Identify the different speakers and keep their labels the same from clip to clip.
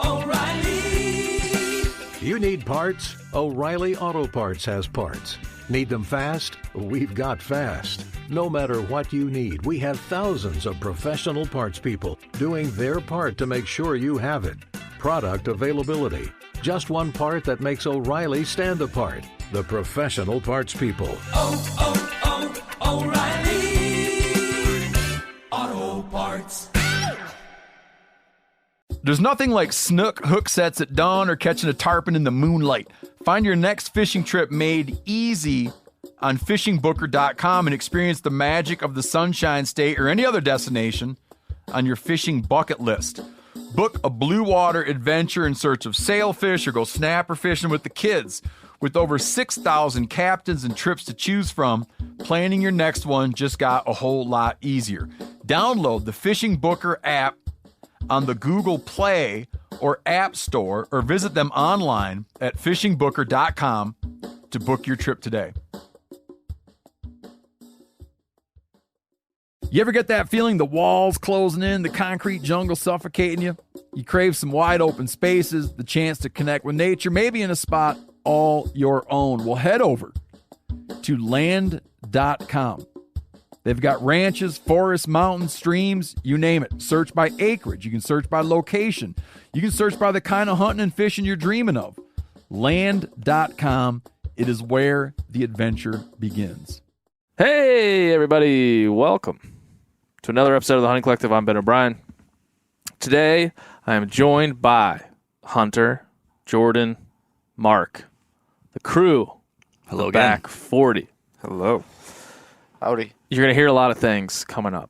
Speaker 1: O'Reilly. You need parts? O'Reilly Auto Parts has parts. Need them fast? We've got fast. No matter what you need, we have thousands of professional parts people doing their part to make sure you have it. Product availability. Just one part that makes O'Reilly stand apart. The professional parts people.
Speaker 2: O'Reilly Auto Parts.
Speaker 3: There's nothing like snook hook sets at dawn or catching a tarpon in the moonlight. Find your next fishing trip made easy on fishingbooker.com and experience the magic of the Sunshine State or any other destination on your fishing bucket list. Book a blue water adventure in search of sailfish or go snapper fishing with the kids. With over 6,000 captains and trips to choose from, planning your next one just got a whole lot easier. Download the Fishing Booker app on the Google Play or App Store, or visit them online at fishingbooker.com to book your trip today. You ever get that feeling the walls closing in, the concrete jungle suffocating you? You crave some wide open spaces, the chance to connect with nature, maybe in a spot all your own. Well, head over to land.com. They've got ranches, forests, mountains, streams, you name it. Search by acreage. You can search by location. You can search by the kind of hunting and fishing you're dreaming of. Land.com. It is where the adventure begins.
Speaker 4: Hey, everybody. Welcome to another episode of The Hunting Collective. I'm Ben O'Brien. Today, I am joined by Hunter, Jordan, Mark, the crew.
Speaker 5: Hello again.
Speaker 4: Back 40.
Speaker 5: Hello. Howdy.
Speaker 4: You're going to hear a lot of things coming up.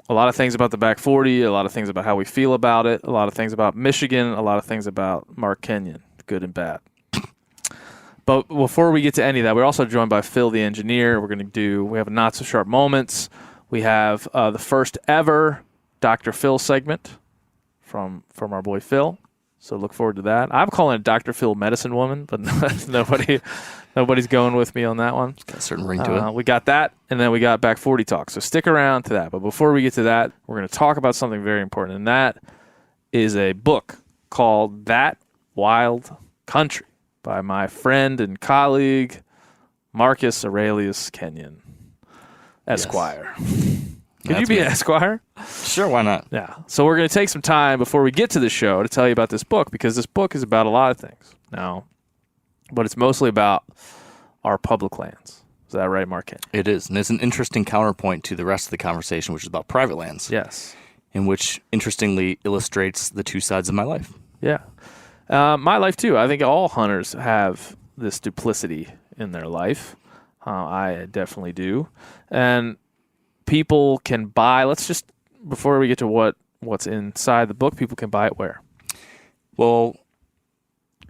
Speaker 4: A lot of things about the Back 40, a lot of things about how we feel about it, a lot of things about Michigan, a lot of things about Mark Kenyon, good and bad. But before we get to any of that, we're also joined by Phil the engineer. We have a Not So Sharp Moments. We have the first ever Dr. Phil segment from our boy Phil. So look forward to that. I'm calling it Dr. Phil Medicine Woman, but nobody's going with me on that one.
Speaker 5: It's got a certain ring to it.
Speaker 4: We got that, and then we got Back 40 talk. So stick around to that. But before we get to that, we're going to talk about something very important, and that is a book called That Wild Country by my friend and colleague, Marcus Aurelius Kenyon, Esquire. Yes. Could you be an Esquire?
Speaker 5: Sure, why not?
Speaker 4: Yeah. So we're going to take some time before we get to the show to tell you about this book, because this book is about a lot of things now, but it's mostly about our public lands. Is that right, Mark?
Speaker 5: It is, and it's an interesting counterpoint to the rest of the conversation, which is about private lands.
Speaker 4: Yes.
Speaker 5: And which, interestingly, illustrates the two sides of my life.
Speaker 4: Yeah. My life, too. I think all hunters have this duplicity in their life. I definitely do. And people can buy, before we get to what's inside the book, people can buy it where?
Speaker 5: Well,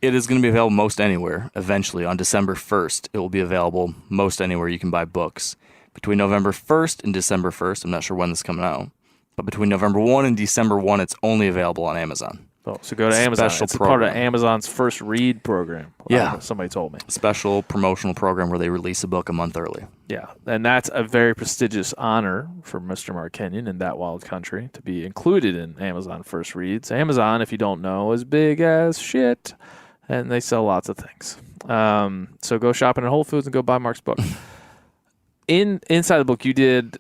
Speaker 5: it is going to be available most anywhere eventually. On December 1st, it will be available most anywhere you can buy books. Between November 1st and December 1st, I'm not sure when this is coming out, but between November 1 and December 1, it's only available on Amazon.
Speaker 4: Oh, so go to Amazon. It's part of Amazon's first read program.
Speaker 5: Yeah.
Speaker 4: Somebody told me.
Speaker 5: Special promotional program where they release a book a month early.
Speaker 4: Yeah, and that's a very prestigious honor for Mr. Mark Kenyon in That Wild Country to be included in Amazon First Reads. Amazon, if you don't know, is big as shit, and they sell lots of things. So go shopping at Whole Foods and go buy Mark's book. Inside the book, you did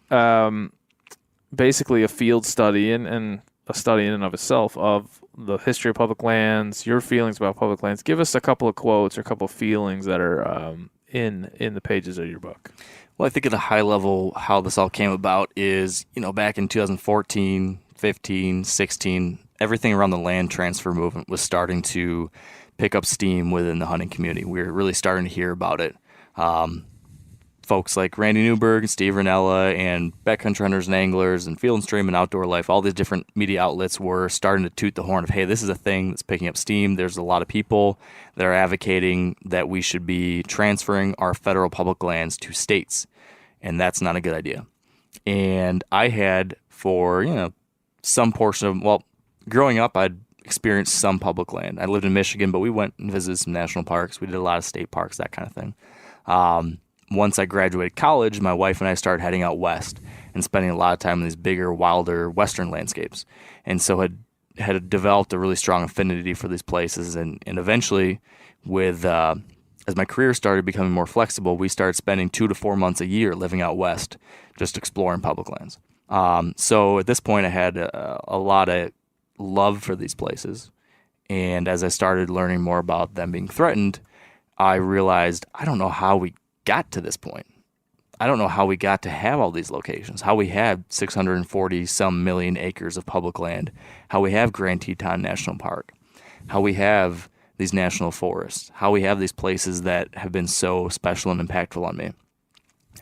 Speaker 4: basically a field study and a study in and of itself of the history of public lands, your feelings about public lands. Give us a couple of quotes or a couple of feelings that are in the pages of your book.
Speaker 5: Well, I think at a high level, how this all came about is, back in 2014, 15, 16, everything around the land transfer movement was starting to pick up steam within the hunting community. We were really starting to hear about it. Folks like Randy Newberg and Steve Ranella and backcountry hunters and anglers and Field and Stream and Outdoor Life, all these different media outlets were starting to toot the horn of, hey, this is a thing that's picking up steam. There's a lot of people that are advocating that we should be transferring our federal public lands to states, and that's not a good idea. And I had for, some portion of, growing up, I'd experienced some public land. I lived in Michigan, but we went and visited some national parks. We did a lot of state parks, that kind of thing. Once I graduated college, my wife and I started heading out west and spending a lot of time in these bigger, wilder western landscapes. And so had had developed a really strong affinity for these places, and eventually, with as my career started becoming more flexible, we started spending 2 to 4 months a year living out west, just exploring public lands. So at this point, I had a lot of love for these places, and as I started learning more about them being threatened, I realized I don't know how we got to this point. I don't know how we got to have all these locations, how we have 640 some million acres of public land, how we have Grand Teton National Park, how we have these national forests, how we have these places that have been so special and impactful on me.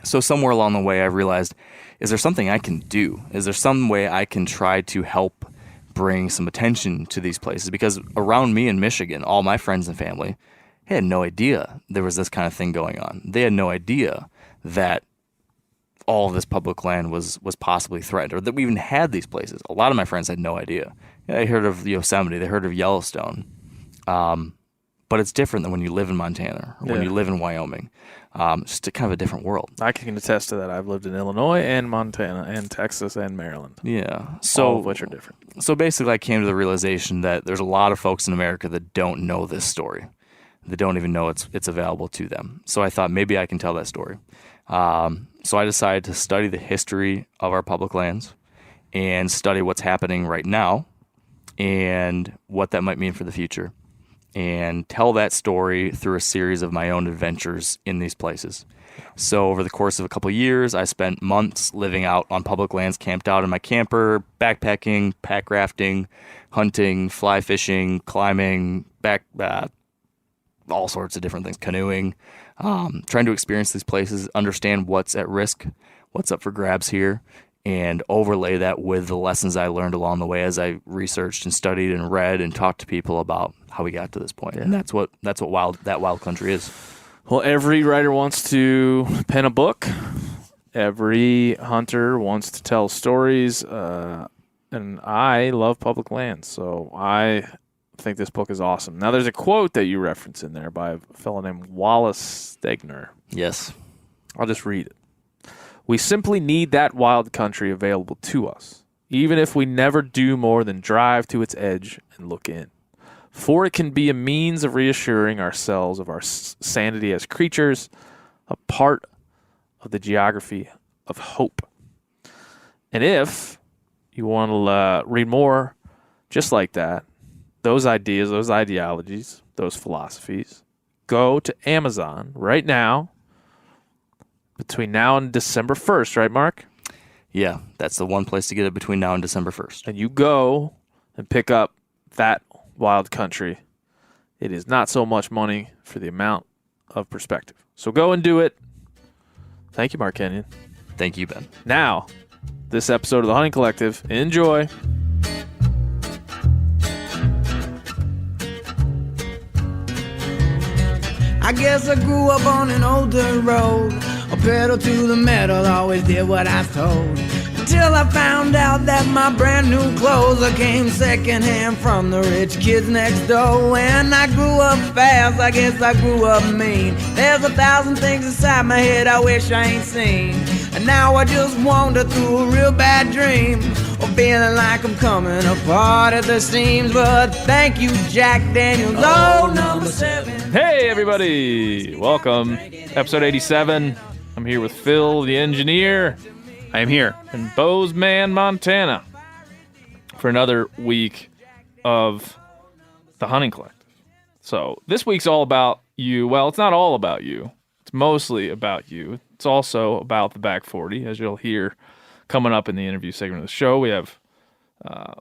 Speaker 5: So somewhere along the way, I realized, is there something I can do? Is there some way I can try to help bring some attention to these places? Because around me in Michigan, all my friends and family had no idea there was this kind of thing going on. They had no idea that all of this public land was possibly threatened, or that we even had these places. A lot of my friends had no idea. They heard of Yosemite, they heard of Yellowstone, but it's different than when you live in Montana or when you live in Wyoming. It's just kind of a different world.
Speaker 4: I can attest to that. I've lived in Illinois and Montana and Texas and Maryland.
Speaker 5: Yeah,
Speaker 4: all of which are different.
Speaker 5: So basically, I came to the realization that there's a lot of folks in America that don't know this story. They don't even know it's available to them. So I thought maybe I can tell that story. So I decided to study the history of our public lands and study what's happening right now and what that might mean for the future, and tell that story through a series of my own adventures in these places. So over the course of a couple of years, I spent months living out on public lands, camped out in my camper, backpacking, pack rafting, hunting, fly fishing, climbing, all sorts of different things, canoeing, trying to experience these places, understand what's at risk, what's up for grabs here, and overlay that with the lessons I learned along the way as I researched and studied and read and talked to people about how we got to this point. Yeah. And that's what wild country is.
Speaker 4: Well, every writer wants to pen a book. Every hunter wants to tell stories, and I love public lands, so I think this book is awesome. Now, there's a quote that you reference in there by a fellow named Wallace Stegner.
Speaker 5: Yes.
Speaker 4: I'll just read it. We simply need that wild country available to us, even if we never do more than drive to its edge and look in. For it can be a means of reassuring ourselves of our sanity as creatures, a part of the geography of hope. And if you want to read more just like that, those ideas, those ideologies, those philosophies, go to Amazon right now between now and December 1st, right, Mark?
Speaker 5: Yeah, that's the one place to get it between now and December 1st.
Speaker 4: And you go and pick up that wild country. It is not so much money for the amount of perspective. So go and do it. Thank you, Mark Kenyon.
Speaker 5: Thank you, Ben.
Speaker 4: Now, this episode of The Hunting Collective. Enjoy.
Speaker 2: I guess I grew up on an older road. A pedal to the metal, always did what I was told. Until I found out that my brand new clothes came secondhand from the rich kids next door. When I grew up fast, I guess I grew up mean. There's 1,000 things inside my head I wish I ain't seen. And now I just wander through a real bad dream, or feeling like I'm coming apart at the seams. But thank you, Jack Daniels, number 7.
Speaker 4: Hey, everybody. Welcome. Episode 87. I'm here with Phil, the engineer. I am here in Bozeman, Montana for another week of The Hunting Collective. So this week's all about you. Well, it's not all about you. It's mostly about you. It's also about the Back 40, as you'll hear coming up in the interview segment of the show. We have a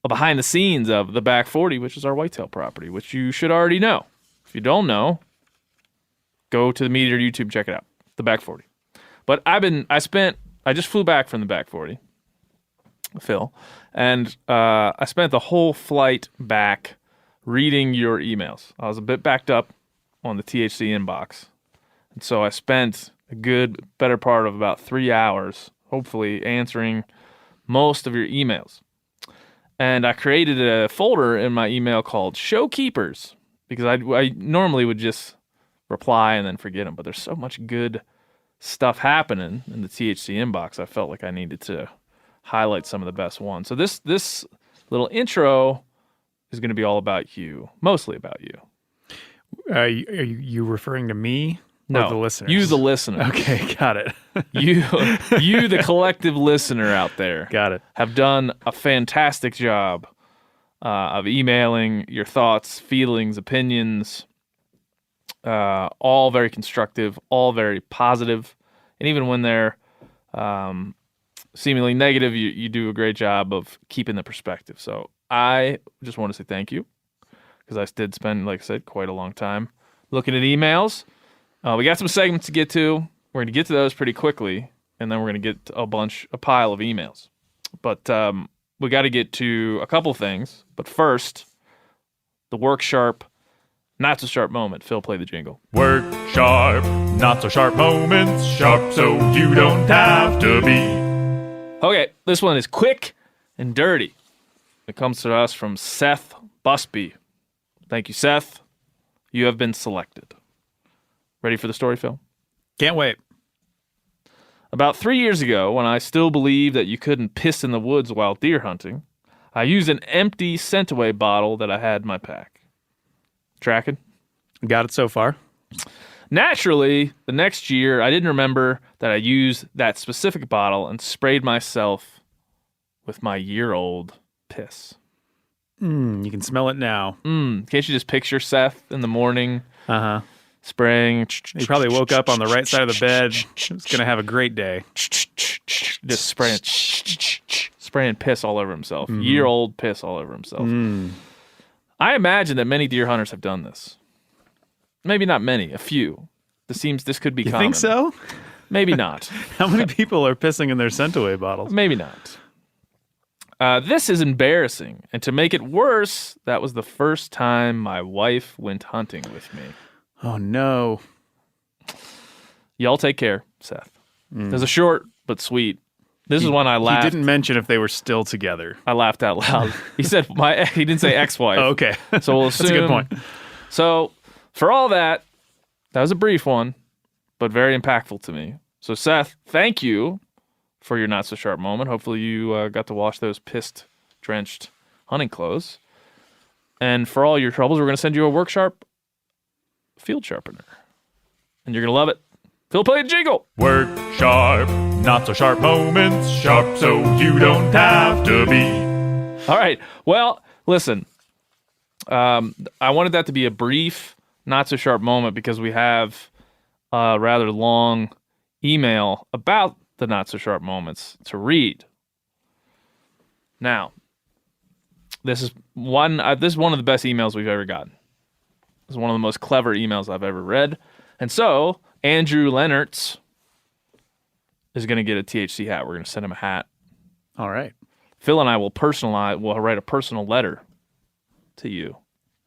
Speaker 4: behind the scenes of the Back 40, which is our Whitetail property, which you should already know. If you don't know, go to the Meat Eater YouTube, check it out, the Back 40. But I just flew back from the Back 40, Phil, and I spent the whole flight back reading your emails. I was a bit backed up on the THC inbox, and so I spent a better part of about 3 hours, hopefully, answering most of your emails. And I created a folder in my email called Show Keepers, because I normally would just reply and then forget them, but there's so much good stuff happening in the THC inbox, I felt like I needed to highlight some of the best ones. So this little intro is going to be all about you, mostly about you.
Speaker 6: Are you referring to me or
Speaker 4: No,
Speaker 6: the listeners?
Speaker 4: you, the listener.
Speaker 6: Okay, got it.
Speaker 4: You, the collective listener out there,
Speaker 6: Got it.
Speaker 4: have done a fantastic job of emailing your thoughts, feelings, opinions, all very constructive, all very positive. And even when they're seemingly negative, you do a great job of keeping the perspective. So I just want to say thank you, because I did spend, like I said, quite a long time looking at emails. We got some segments to get to. We're going to get to those pretty quickly, and then we're going to get a pile of emails. But we got to get to a couple things. But first, the work sharp, not so sharp moment. Phil, play the jingle.
Speaker 3: Work sharp, not so sharp moments, sharp so you don't have to be.
Speaker 4: Okay, this one is quick and dirty. It comes to us from Seth Busby. Thank you, Seth. You have been selected. Ready for the story, Phil?
Speaker 6: Can't wait.
Speaker 4: About 3 years ago, when I still believed that you couldn't piss in the woods while deer hunting, I used an empty scent-away bottle that I had in my pack. Tracking?
Speaker 6: Got it so far.
Speaker 4: Naturally, the next year, I didn't remember that I used that specific bottle and sprayed myself with my year-old piss.
Speaker 6: You can smell it now.
Speaker 4: Can't you just picture Seth in the morning spraying?
Speaker 6: He probably woke up on the right side of the bed. He was going to have a great day.
Speaker 4: Just spraying piss all over himself. Year-old piss all over himself. I imagine that many deer hunters have done this. Maybe not many, a few. This could be
Speaker 6: You
Speaker 4: common.
Speaker 6: think so?
Speaker 4: Maybe not.
Speaker 6: How many people are pissing in their scent-away bottles?
Speaker 4: Maybe not. This is embarrassing. And to make it worse, that was the first time my wife went hunting with me.
Speaker 6: Oh, no.
Speaker 4: Y'all take care, Seth. There's a short but sweet. This is one I laughed.
Speaker 6: He didn't mention if they were still together.
Speaker 4: I laughed out loud. He said he didn't say ex-wife.
Speaker 6: Oh, okay.
Speaker 4: So we'll assume.
Speaker 6: That's a good point.
Speaker 4: So for all that was a brief one, but very impactful to me. So Seth, thank you for your not so sharp moment. Hopefully you got to wash those pissed-drenched hunting clothes. And for all your troubles, we're going to send you a work sharp field sharpener, and you're going to love it. Phil, play the jingle.
Speaker 3: Work sharp, not so sharp moments, sharp so you don't have to be.
Speaker 4: All right. Well, listen, I wanted that to be a brief, not so sharp moment because we have a rather long email about the not so sharp moments to read. Now, this is one of the best emails we've ever gotten. This is one of the most clever emails I've ever read. And so, Andrew Lennertz is going to get a THC hat. We're going to send him a hat.
Speaker 6: All right.
Speaker 4: Phil and I will write a personal letter to you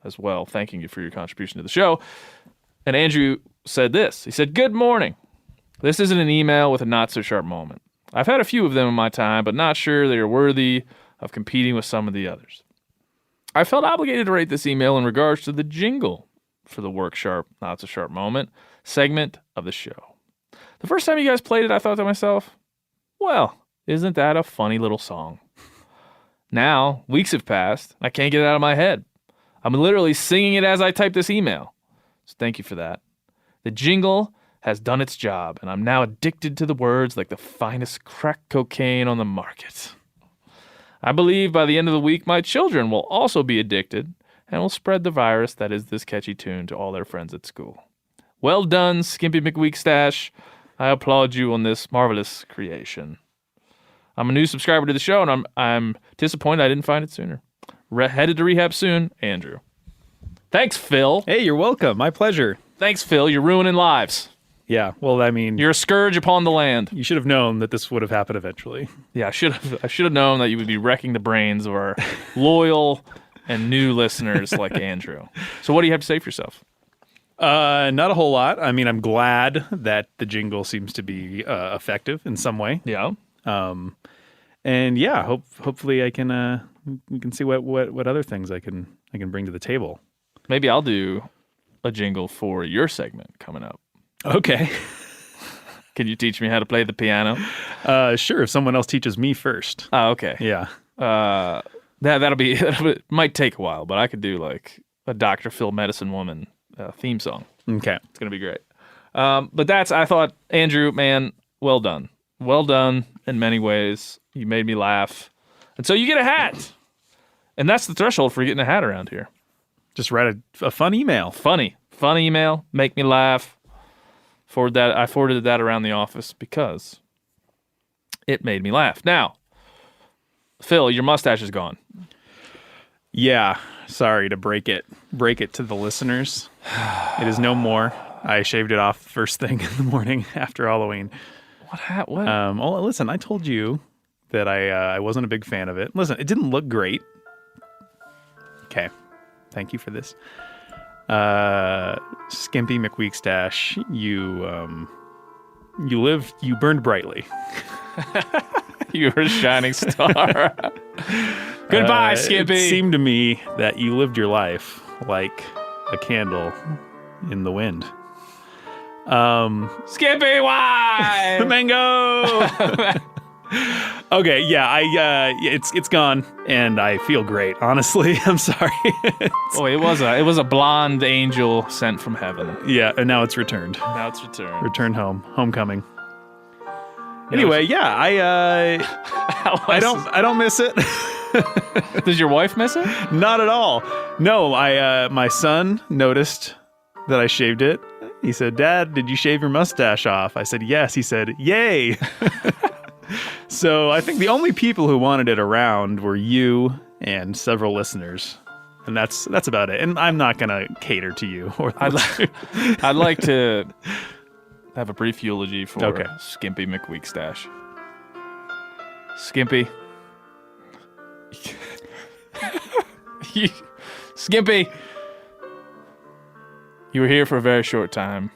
Speaker 4: as well, thanking you for your contribution to the show. And Andrew said this. He said, "Good morning. This isn't an email with a not-so-sharp moment. I've had a few of them in my time, but not sure they are worthy of competing with some of the others. I felt obligated to write this email in regards to the jingle for the Work Sharp, Not So Sharp Moment segment of the show. The first time you guys played it, I thought to myself, well, isn't that a funny little song? Now, weeks have passed, I can't get it out of my head. I'm literally singing it as I type this email. So thank you for that. The jingle has done its job, and I'm now addicted to the words like the finest crack cocaine on the market. I believe by the end of the week, my children will also be addicted and will spread the virus that is this catchy tune to all their friends at school. Well done, Skimpy McWeekstash. I applaud you on this marvelous creation. I'm a new subscriber to the show, and I'm disappointed I didn't find it sooner. Headed to rehab soon, Andrew." Thanks, Phil.
Speaker 6: Hey, you're welcome. My pleasure.
Speaker 4: Thanks, Phil. You're ruining lives.
Speaker 6: Yeah, well, I mean,
Speaker 4: You're a scourge upon the land.
Speaker 6: you should have known that this would have happened eventually.
Speaker 4: Yeah, I should have known that you would be wrecking the brains of our loyal and new listeners like Andrew. So what do you have to say for yourself?
Speaker 6: Not a whole lot. I mean, I'm glad that the jingle seems to be effective in some way.
Speaker 4: Yeah.
Speaker 6: And yeah, hopefully I can we can see what other things I can bring to the table.
Speaker 4: Maybe I'll do a jingle for your segment coming up.
Speaker 6: Okay.
Speaker 4: Can you teach me how to play the piano?
Speaker 6: Sure. If someone else teaches me first.
Speaker 4: Oh, okay.
Speaker 6: Yeah.
Speaker 4: That'll be it might take a while, but I could do like a Dr. Phil Medicine Woman theme song.
Speaker 6: Okay.
Speaker 4: It's gonna be great. But I thought, Andrew, man, well done. Well done in many ways. You made me laugh. And so you get a hat. And that's the threshold for getting a hat around here.
Speaker 6: Just write a fun email.
Speaker 4: Fun email, make me laugh. I forwarded that around the office because it made me laugh. Now, Phil, your mustache is gone.
Speaker 6: Yeah, sorry to break it to the listeners. It is no more. I shaved it off first thing in the morning after Halloween.
Speaker 4: What?
Speaker 6: Well, listen, I told you that I wasn't a big fan of it. Listen, it didn't look great. Okay, thank you for this. Skimpy McWeekstash, you burned brightly.
Speaker 4: You were a shining star. Goodbye, Skimpy.
Speaker 6: It seemed to me that you lived your life like a candle in the wind.
Speaker 4: Skimpy, why?
Speaker 6: Mango. Okay, yeah, it's gone, and I feel great. Honestly, I'm sorry.
Speaker 4: It was a blonde angel sent from heaven.
Speaker 6: Yeah, and now it's returned. Returned home, homecoming. Anyway, yeah, I don't miss it.
Speaker 4: Does your wife miss it?
Speaker 6: Not at all. No, my son noticed that I shaved it. He said, "Dad, did you shave your mustache off?" I said, "Yes." He said, "Yay." So I think the only people who wanted it around were you and several listeners, and that's about it. And I'm not gonna cater to you.
Speaker 4: I'd like to have a brief eulogy for Skimpy McWeekstash. Skimpy, Skimpy, you were here for a very short time.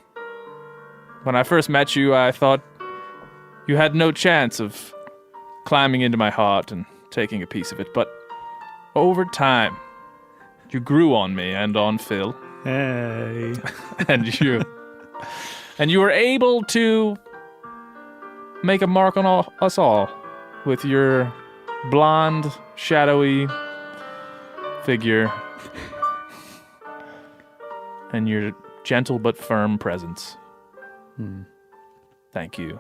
Speaker 4: When I first met you, I thought you had no chance of climbing into my heart and taking a piece of it, but over time, you grew on me and on Phil.
Speaker 6: Hey.
Speaker 4: and you were able to make a mark on us all with your blonde, shadowy figure and your gentle but firm presence. Thank you,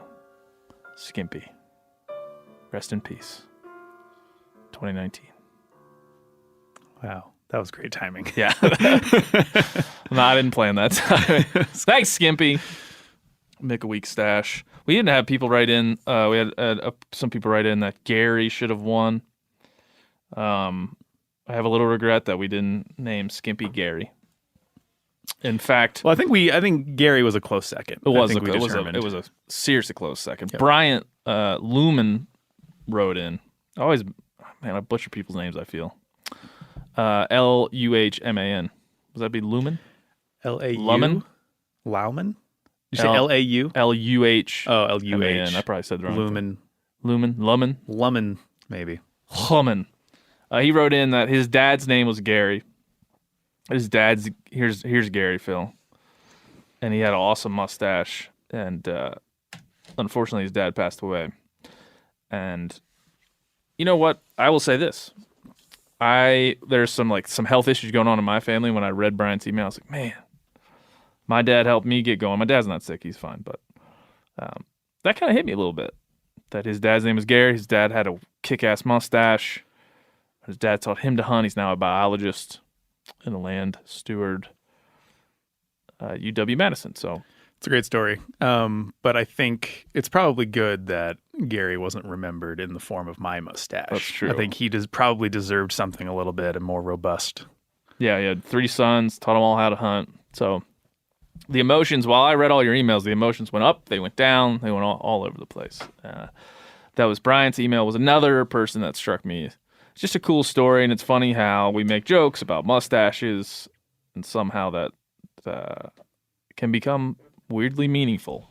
Speaker 4: Skimpy. Rest in peace. 2019.
Speaker 6: Wow, that was great timing.
Speaker 4: Yeah. No, I didn't plan that time. Thanks, Skimpy. McWeekstash. We didn't have people write in. We had some people write in that Gary should have won. I have a little regret that we didn't name Skimpy Gary. In fact,
Speaker 6: well, I think Gary was a close second.
Speaker 4: It was a seriously close second. Yep. Bryant Lumen wrote in. I butcher people's names, I feel. Luhman. Would that be Lumen?
Speaker 6: L-A-U?
Speaker 4: Lumen?
Speaker 6: Lauman? Did you say L-A-U?
Speaker 4: L-U-H.
Speaker 6: Oh, L-U-H.
Speaker 4: I probably said the wrong
Speaker 6: Lumen.
Speaker 4: Lumen? Lumen?
Speaker 6: Lumen, maybe.
Speaker 4: Lumen. He wrote in that his dad's name was Gary. His dad's... Here's Gary, Phil. And he had an awesome mustache. And unfortunately, his dad passed away. And you know what? I will say this. There's some health issues going on in my family. When I read Brian's email, I was like, man, my dad helped me get going. My dad's not sick. He's fine. But that kind of hit me a little bit. That his dad's name was Gary. His dad had a kick-ass mustache. His dad taught him to hunt. He's now a biologist and a land steward. UW-Madison. So
Speaker 6: it's a great story. But I think it's probably good that Gary wasn't remembered in the form of my mustache.
Speaker 4: That's true.
Speaker 6: I think he probably deserved something a little bit and more robust.
Speaker 4: Yeah, he had 3 sons, taught them all how to hunt. So the emotions, while I read all your emails, the emotions went up, they went down, they went all over the place. That was Brian's email, was another person that struck me. It's just a cool story, and it's funny how we make jokes about mustaches, and somehow that can become weirdly meaningful.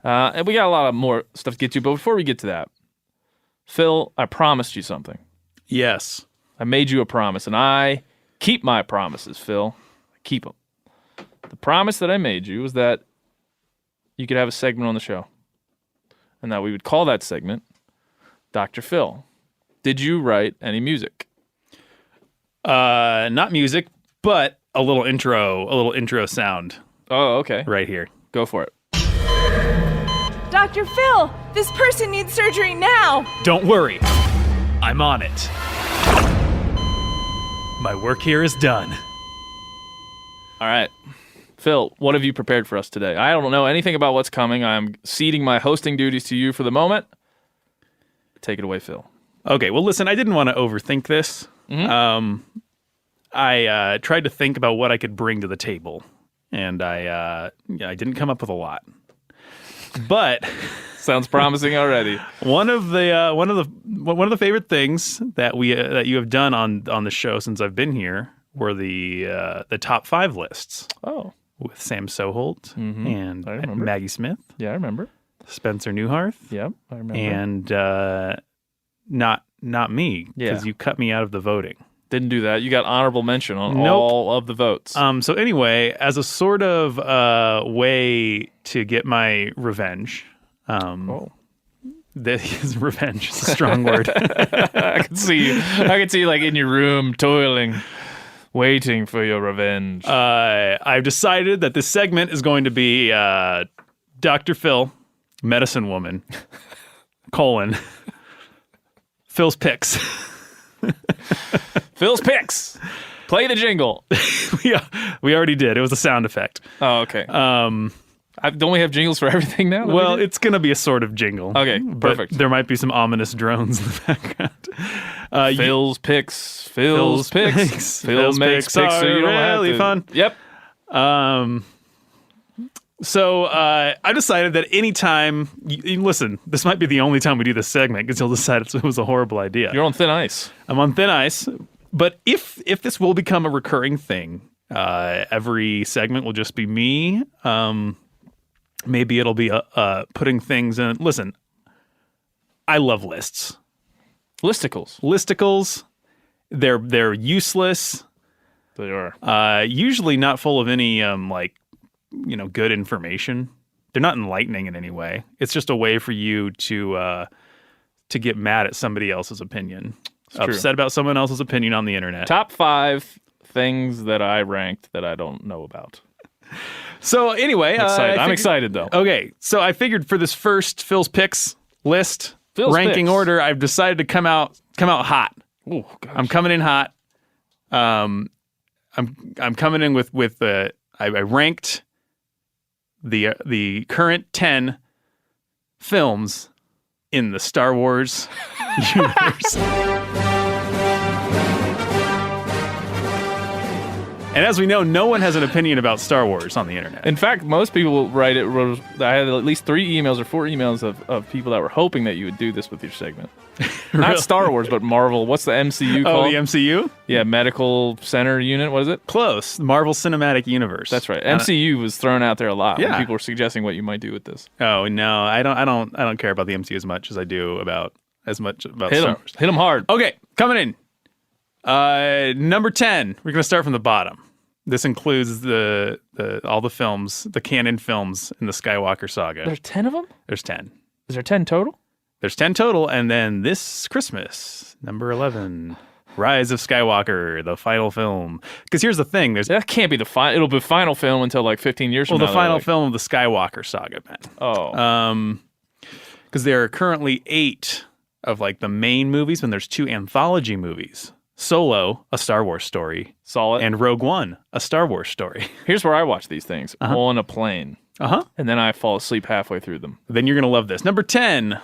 Speaker 4: And we got a lot of more stuff to get to, but before we get to that, Phil, I promised you something.
Speaker 6: Yes.
Speaker 4: I made you a promise, and I keep my promises, Phil. I keep them. The promise that I made you was that you could have a segment on the show, and that we would call that segment Dr. Phil. Did you write any music?
Speaker 6: Not music, but a little intro sound
Speaker 4: Oh, okay.
Speaker 6: right here.
Speaker 4: Go for it.
Speaker 7: Dr. Phil, this person needs surgery now.
Speaker 6: Don't worry, I'm on it. My work here is done.
Speaker 4: All right. Phil, what have you prepared for us today? I don't know anything about what's coming. I'm ceding my hosting duties to you for the moment. Take it away, Phil.
Speaker 6: Okay, well, listen, I didn't want to overthink this. I tried to think about what I could bring to the table, and I didn't come up with a lot. But
Speaker 4: Sounds promising already.
Speaker 6: one of the favorite things that you have done on the show since I've been here were the top 5 lists.
Speaker 4: Oh.
Speaker 6: With Sam Soholt and
Speaker 4: I remember.
Speaker 6: Maggie Smith,
Speaker 4: Yeah, I remember.
Speaker 6: Spencer Newharth,
Speaker 4: Yep, I remember.
Speaker 6: and not me, because
Speaker 4: Yeah.
Speaker 6: you cut me out of the voting.
Speaker 4: Didn't do that. You got honorable mention on
Speaker 6: Nope.
Speaker 4: all of the votes.
Speaker 6: So anyway, as a sort of way to get my revenge, this is revenge is a strong word.
Speaker 4: I can see you like in your room toiling, waiting for your revenge.
Speaker 6: I've decided that this segment is going to be Dr. Phil, medicine woman, Phil's picks.
Speaker 4: Phil's picks. Play the jingle.
Speaker 6: we already did. It was a sound effect.
Speaker 4: Oh, okay. Don't we have jingles for everything now?
Speaker 6: Well, it's going to be a sort of jingle.
Speaker 4: Okay,
Speaker 6: but
Speaker 4: perfect.
Speaker 6: there might be some ominous drones in the background.
Speaker 4: Phil's picks. Phil's picks. Phil makes picks so you don't have
Speaker 6: really
Speaker 4: to.
Speaker 6: fun.
Speaker 4: Yep.
Speaker 6: So I decided that anytime, listen, this might be the only time we do this segment because you'll decide it was a horrible idea.
Speaker 4: You're on thin ice.
Speaker 6: I'm on thin ice. But if this will become a recurring thing, every segment will just be me. Maybe it'll be putting things in. Listen, I love lists. Listicles. They're useless.
Speaker 4: They are.
Speaker 6: Usually not full of any good information. They're not enlightening in any way. It's just a way for you to get mad at somebody else's opinion. Upset about someone else's opinion on the internet.
Speaker 4: Top 5 things that I ranked that I don't know about.
Speaker 6: So anyway,
Speaker 4: I'm excited though.
Speaker 6: Okay, so I figured for this first Phil's Picks list,
Speaker 4: Phil's
Speaker 6: ranking
Speaker 4: Picks.
Speaker 6: order, I've decided to come out hot.
Speaker 4: Oh, gosh.
Speaker 6: I'm coming in hot. I'm coming in with I ranked the current 10 films in the Star Wars universe. And as we know, no one has an opinion about Star Wars on the internet.
Speaker 4: In fact, most people write it. I had at least 3 emails or 4 emails of people that were hoping that you would do this with your segment. Not Star Wars, but Marvel. What's the MCU called?
Speaker 6: Oh, the MCU?
Speaker 4: Yeah, Medical Center Unit. What is it?
Speaker 6: Close. Marvel Cinematic Universe.
Speaker 4: That's right. MCU was thrown out there a lot.
Speaker 6: Yeah.
Speaker 4: When people were suggesting what you might do with this.
Speaker 6: Oh no, I don't care about the MCU as much as I do about Star Wars.
Speaker 4: Hit them hard.
Speaker 6: Okay, coming in. Number 10. We're gonna start from the bottom. This includes the all the films, the canon films in the Skywalker saga.
Speaker 4: There's 10 of them?
Speaker 6: There's 10.
Speaker 4: Is there 10 total?
Speaker 6: There's 10 total, and then this Christmas, number 11, Rise of Skywalker, the final film. Because here's the thing:
Speaker 4: That can't be the final. It'll be final film until like 15 years from now.
Speaker 6: the final film of the Skywalker saga, man.
Speaker 4: Oh.
Speaker 6: Because there are currently 8 of like the main movies, and there's 2 anthology movies: Solo, a Star Wars story,
Speaker 4: Solid.
Speaker 6: and Rogue One, a Star Wars story.
Speaker 4: Here's where I watch these things on a plane, and then I fall asleep halfway through them.
Speaker 6: Then you're gonna love this. Number 10.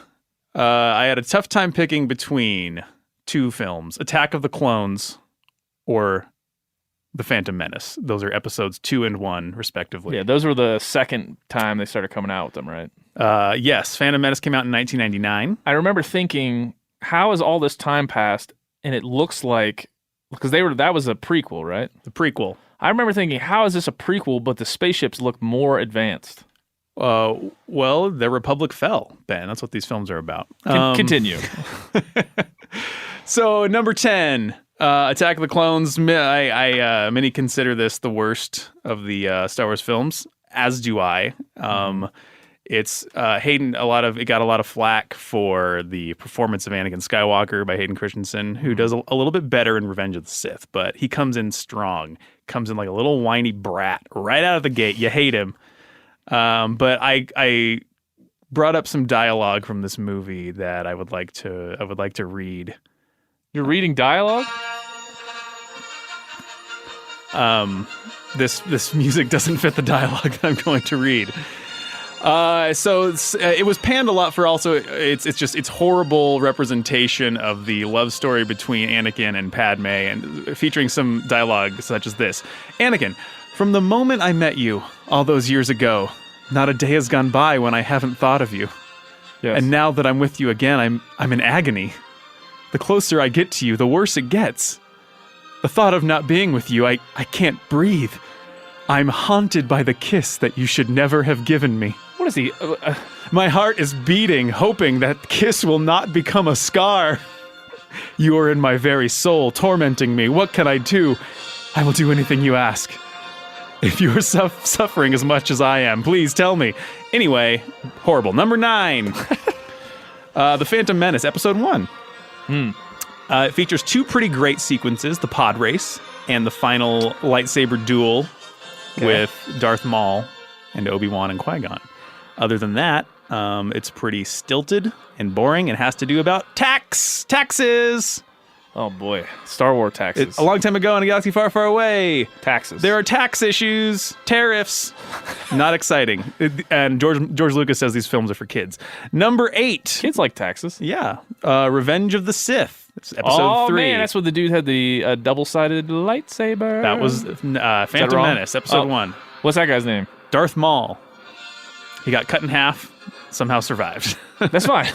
Speaker 6: I had a tough time picking between 2 films: Attack of the Clones or The Phantom Menace. Those are episodes 2 and 1, respectively.
Speaker 4: Yeah, those were the second time they started coming out with them, right?
Speaker 6: Yes, Phantom Menace came out in 1999.
Speaker 4: I remember thinking, how has all this time passed? And it looks like, because that was a prequel, right?
Speaker 6: The prequel.
Speaker 4: I remember thinking, how is this a prequel, but the spaceships look more advanced?
Speaker 6: Well, the Republic fell, Ben. That's what these films are about.
Speaker 4: Continue.
Speaker 6: So, number 10, Attack of the Clones. Many consider this the worst of the Star Wars films, as do I. It's Hayden. It got a lot of flack for the performance of Anakin Skywalker by Hayden Christensen, who does a little bit better in Revenge of the Sith, but he comes in strong. Comes in like a little whiny brat right out of the gate. You hate him. But I brought up some dialogue from this movie that I would like to read.
Speaker 4: You're reading dialogue?
Speaker 6: This music doesn't fit the dialogue that I'm going to read. So it was panned a lot for also it's horrible representation of the love story between Anakin and Padme, and featuring some dialogue such as this. Anakin, from the moment I met you all those years ago, not a day has gone by when I haven't thought of you.
Speaker 4: Yes.
Speaker 6: And now that I'm with you again, I'm in agony. The closer I get to you, the worse it gets. The thought of not being with you, I can't breathe. I'm haunted by the kiss that you should never have given me.
Speaker 4: What is he?
Speaker 6: My heart is beating, hoping that kiss will not become a scar. You are in my very soul, tormenting me. What can I do? I will do anything you ask. If you are suffering as much as I am, please tell me. Anyway, horrible. Number 9. The Phantom Menace, Episode 1. It features 2 pretty great sequences, the pod race and the final lightsaber duel with Darth Maul and Obi-Wan and Qui-Gon. Other than that, it's pretty stilted and boring and has to do about taxes.
Speaker 4: Oh boy, Star Wars taxes.
Speaker 6: A long time ago in a galaxy far, far away.
Speaker 4: Taxes.
Speaker 6: There are tax issues, tariffs. Not exciting. And George Lucas says these films are for kids. Number 8.
Speaker 4: Kids like taxes.
Speaker 6: Yeah. Revenge of the Sith. It's episode 3.
Speaker 4: Oh man, that's what the dude had the double-sided lightsaber.
Speaker 6: That was Phantom Menace, episode 1.
Speaker 4: What's that guy's name?
Speaker 6: Darth Maul. He got cut in half, somehow survived.
Speaker 4: That's fine.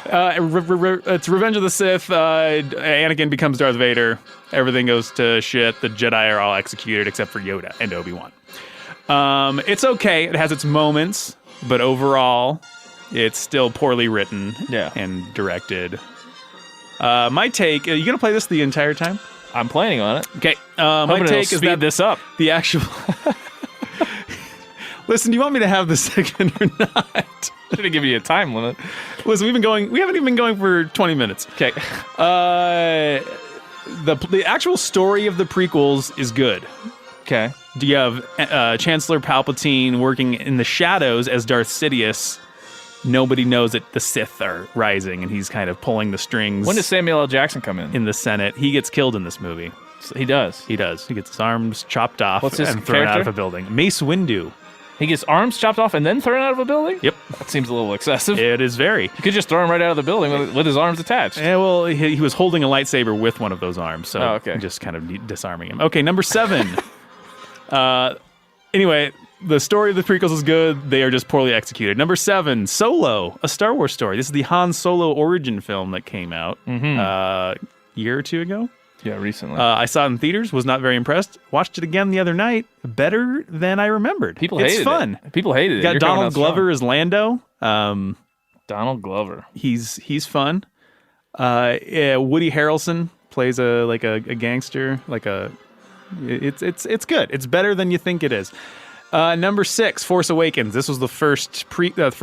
Speaker 6: It's Revenge of the Sith. Anakin becomes Darth Vader. Everything goes to shit. The Jedi are all executed except for Yoda and Obi-Wan. It's okay. It has its moments, but overall, it's still poorly written and directed. My take, are you going to play this the entire time?
Speaker 4: I'm planning on it.
Speaker 6: Okay. My take is that
Speaker 4: this up.
Speaker 6: The actual... Listen, do you want me to have the second or not?
Speaker 4: Should have given you a time limit.
Speaker 6: Listen, we haven't even been going for 20 minutes.
Speaker 4: Okay.
Speaker 6: The actual story of the prequels is good.
Speaker 4: Okay.
Speaker 6: Do you have Chancellor Palpatine working in the shadows as Darth Sidious? Nobody knows that the Sith are rising, and he's kind of pulling the strings.
Speaker 4: When does Samuel L. Jackson come in?
Speaker 6: In the Senate. He gets killed in this movie.
Speaker 4: He does?
Speaker 6: He does. He gets his arms chopped off
Speaker 4: What's his
Speaker 6: and thrown out
Speaker 4: character?
Speaker 6: of a building. Mace Windu.
Speaker 4: He gets arms chopped off and then thrown out of a building?
Speaker 6: Yep.
Speaker 4: That seems a little excessive.
Speaker 6: It is very.
Speaker 4: You could just throw him right out of the building with his arms attached.
Speaker 6: Yeah, well, he was holding a lightsaber with one of those arms, so just kind of disarming him. Okay, number 7. Anyway, the story of the prequels is good. They are just poorly executed. Number 7, Solo, a Star Wars story. This is the Han Solo origin film that came out a year or 2 ago.
Speaker 4: Yeah, recently.
Speaker 6: I saw it in theaters, was not very impressed. Watched it again the other night. Better than I rememred.
Speaker 4: It's
Speaker 6: fun.
Speaker 4: People hated it.
Speaker 6: Got Donald Glover as Lando.
Speaker 4: Donald Glover.
Speaker 6: He's fun. Woody Harrelson plays a gangster. It's good. It's better than you think it is. Number 6, Force Awakens. This was the first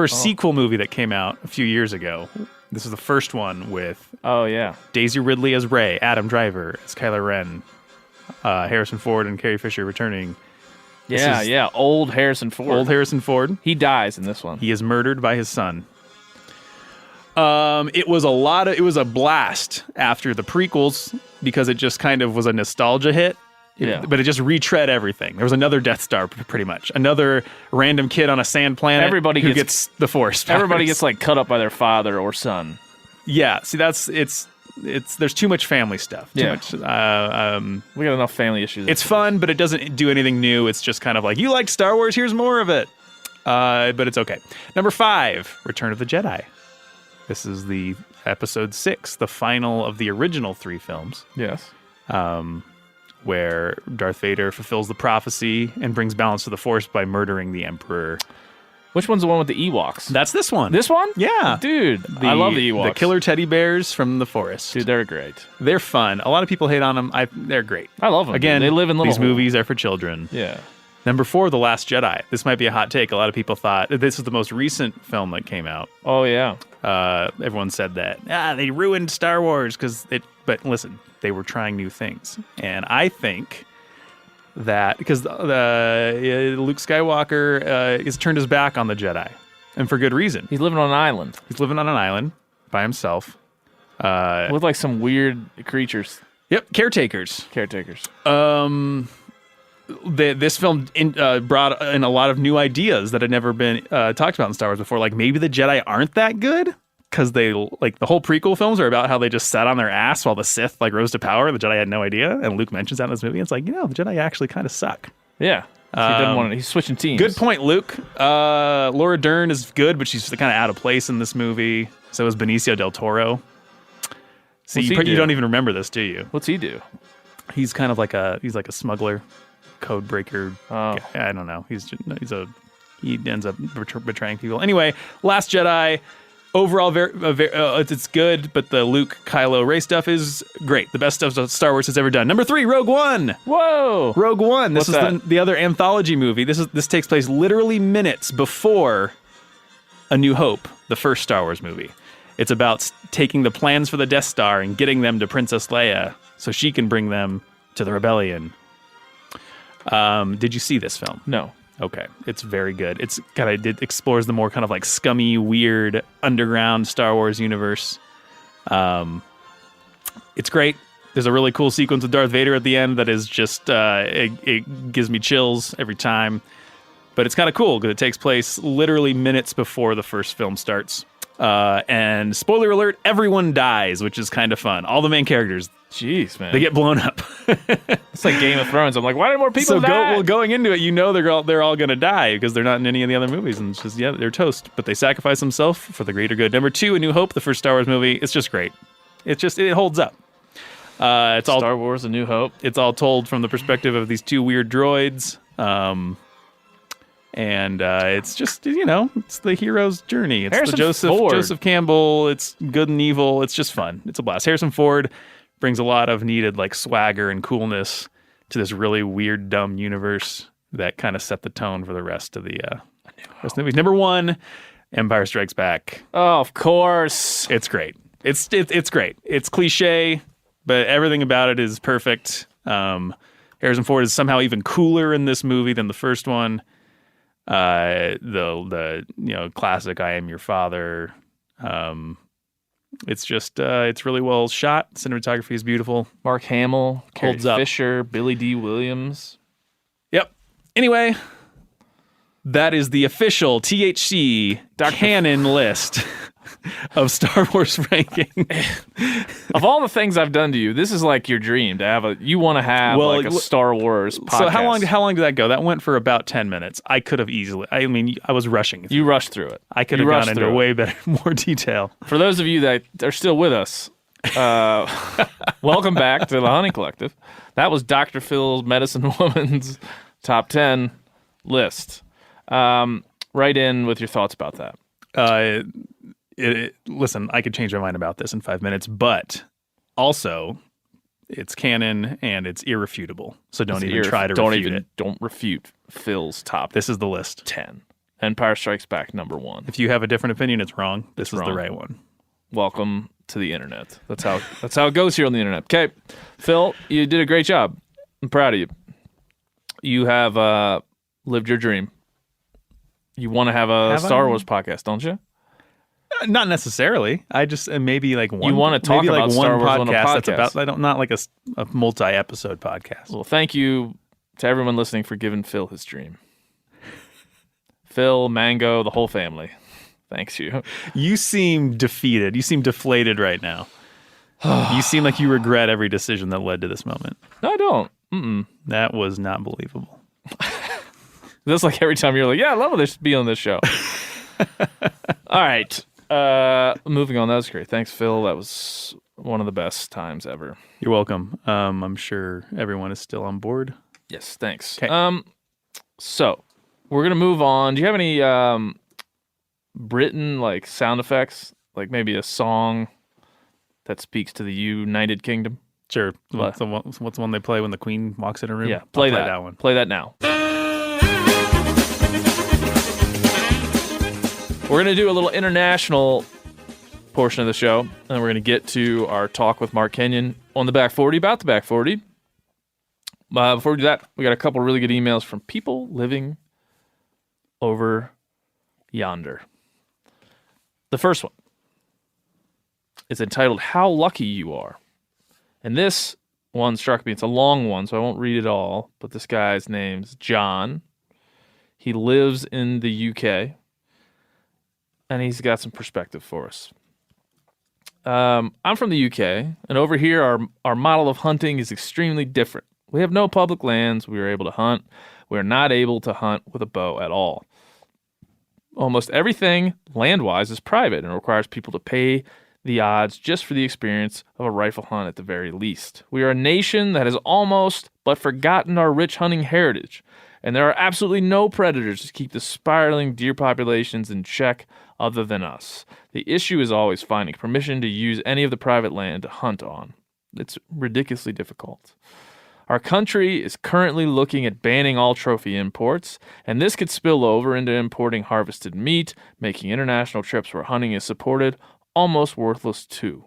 Speaker 6: sequel movie that came out a few years ago. This is the first one with Daisy Ridley as Rey, Adam Driver as Kylo Ren, Harrison Ford and Carrie Fisher returning.
Speaker 4: Old Harrison Ford.
Speaker 6: Old Harrison Ford.
Speaker 4: He dies in this one.
Speaker 6: He is murdered by his son. It was a blast after the prequels because it just kind of was a nostalgia hit. But it just retread everything. There was another Death Star, pretty much. Another random kid on a sand planet who gets the Force powers.
Speaker 4: Everybody gets cut up by their father or son.
Speaker 6: Yeah, see, there's too much family stuff. Too much.
Speaker 4: We got enough family issues.
Speaker 6: It's fun, but it doesn't do anything new. It's just kind of like, you liked Star Wars, here's more of it. But it's okay. Number 5, Return of the Jedi. This is the episode 6, the final of the original 3 films.
Speaker 4: Yes.
Speaker 6: Where Darth Vader fulfills the prophecy and brings balance to the Force by murdering the Emperor.
Speaker 4: Which one's the one with the Ewoks?
Speaker 6: That's this one.
Speaker 4: This one?
Speaker 6: Yeah.
Speaker 4: Dude, I love the Ewoks.
Speaker 6: The killer teddy bears from the forest.
Speaker 4: Dude, they're great.
Speaker 6: They're fun. A lot of people hate on them. They're great.
Speaker 4: I love them.
Speaker 6: Again,
Speaker 4: they live in little
Speaker 6: these movies are for children.
Speaker 4: Yeah.
Speaker 6: Number 4, The Last Jedi. This might be a hot take. A lot of people thought this is the most recent film that came out.
Speaker 4: Oh, yeah.
Speaker 6: Everyone said that. They ruined Star Wars but listen, they were trying new things. And I think that because Luke Skywalker has turned his back on the Jedi, and for good reason.
Speaker 4: He's living on an island.
Speaker 6: He's living on an island by himself.
Speaker 4: With like some weird creatures.
Speaker 6: Yep, caretakers. This film brought in a lot of new ideas that had never been talked about in Star Wars before. Like maybe the Jedi aren't that good because they like the whole prequel films are about how they just sat on their ass while the Sith like rose to power. The Jedi had no idea, and Luke mentions that in this movie. It's like the Jedi actually kind of suck.
Speaker 4: Yeah, he doesn't want it. He's switching teams.
Speaker 6: Good point, Luke. Laura Dern is good, but she's kind of out of place in this movie. So is Benicio del Toro. See, you don't even remember this, do you?
Speaker 4: What's he do?
Speaker 6: He's kind of like a smuggler, code breaker.
Speaker 4: Oh.
Speaker 6: I don't know. He ends up betraying people. Anyway, Last Jedi. Overall, it's good, but the Luke Kylo Rey stuff is great. The best stuff Star Wars has ever done. Number 3, Rogue One.
Speaker 4: Whoa,
Speaker 6: Rogue One. This
Speaker 4: What's
Speaker 6: is the other anthology movie. This takes place literally minutes before A New Hope, the first Star Wars movie. It's about taking the plans for the Death Star and getting them to Princess Leia so she can bring them to the rebellion. Did you see this film?
Speaker 4: No.
Speaker 6: Okay, it's very good. It explores the more kind of like scummy, weird, underground Star Wars universe. It's great. There's a really cool sequence with Darth Vader at the end that is just, it gives me chills every time. But it's kind of cool because it takes place literally minutes before the first film starts. And spoiler alert, everyone dies, which is kind of fun. All the main characters.
Speaker 4: Jeez, man.
Speaker 6: They get blown up.
Speaker 4: It's like Game of Thrones. I'm like, why did more people die?
Speaker 6: Going into it, they're all going to die because they're not in any of the other movies. And it's just, they're toast. But they sacrifice themselves for the greater good. Number 2, A New Hope, the first Star Wars movie. It's just great. It holds up. It's all
Speaker 4: Star Wars, A New Hope.
Speaker 6: It's all told from the perspective of these 2 weird droids. And it's just, it's the hero's journey. It's
Speaker 4: Harrison
Speaker 6: the Joseph Campbell. It's good and evil. It's just fun. It's a blast. Harrison Ford brings a lot of needed like swagger and coolness to this really weird, dumb universe that kind of set the tone for the rest of the movies. Number 1, Empire Strikes Back.
Speaker 4: Oh, of course.
Speaker 6: It's great. It's great. It's cliche, but everything about it is perfect. Harrison Ford is somehow even cooler in this movie than the first one. The classic I Am Your Father. It's just it's really well shot. Cinematography is beautiful.
Speaker 4: Mark Hamill, Carrie
Speaker 6: Holds up.
Speaker 4: Fisher, Billy D. Williams.
Speaker 6: Yep. Anyway, that is the official THC canon list of Star Wars ranking.
Speaker 4: Of all the things I've done to you, this is like your dream to have you want to have like a Star Wars podcast.
Speaker 6: So how long did that go? That went for about 10 minutes. I could have easily. I mean, I was rushing.
Speaker 4: You rushed through it.
Speaker 6: I could have gone into way better, more detail.
Speaker 4: For those of you that are still with us, welcome back to the Honey Collective. That was Dr. Phil's Medicine Woman's top 10 list. Write in with your thoughts about that.
Speaker 6: Listen, I could change my mind about this in 5 minutes, but also it's canon and it's irrefutable. So don't try to refute it.
Speaker 4: Don't refute Phil's top.
Speaker 6: This is the list.
Speaker 4: 10. Empire Strikes Back, number 1.
Speaker 6: If you have a different opinion, it's wrong. This is the right one.
Speaker 4: Welcome to the internet. That's how it goes here on the internet. Okay, Phil, you did a great job. I'm proud of you. You have lived your dream. You want to have a Star Wars podcast, don't you?
Speaker 6: Not necessarily. I just maybe like one.
Speaker 4: You want to talk about Star Wars on a podcast?
Speaker 6: That's about. Not like a multi-episode podcast.
Speaker 4: Well, thank you to everyone listening for giving Phil his dream. Phil, Mango, the whole family. Thanks you.
Speaker 6: You seem defeated. You seem deflated right now. You seem like you regret every decision that led to this moment.
Speaker 4: No, I don't. Mm-mm.
Speaker 6: That was not believable.
Speaker 4: That's like every time you're like, yeah, I love this be on this show. All right. Moving on. That was great. Thanks, Phil. That was one of the best times ever.
Speaker 6: You're welcome. I'm sure everyone is still on board.
Speaker 4: Yes, thanks.
Speaker 6: Okay.
Speaker 4: So we're gonna move on. Do you have any Britain like sound effects? Like maybe a song that speaks to the United Kingdom?
Speaker 6: Sure. What's the one they play when the Queen walks in a room?
Speaker 4: Yeah, play
Speaker 6: that one.
Speaker 4: Play that now. We're going to do a little international portion of the show, and then we're going to get to our talk with Mark Kenyon on the back 40, about the back 40. Before we do that, we got a couple really good emails from people living over yonder. The first one is entitled, How Lucky You Are. And this one struck me. It's a long one, so I won't read it all, but this guy's name's John. He lives in the UK, and he's got some perspective for us. I'm from the UK, and over here, our model of hunting is extremely different. We have no public lands. We are able to hunt. We are not able to hunt with a bow at all. Almost everything land-wise is private and requires people to pay the odds just for the experience of a rifle hunt at the very least. We are a nation that has almost but forgotten our rich hunting heritage, and there are absolutely no predators to keep the spiraling deer populations in check other than us. The issue is always finding permission to use any of the private land to hunt on. It's ridiculously difficult. Our country is currently looking at banning all trophy imports, and this could spill over into importing harvested meat, making international trips where hunting is supported almost worthless too.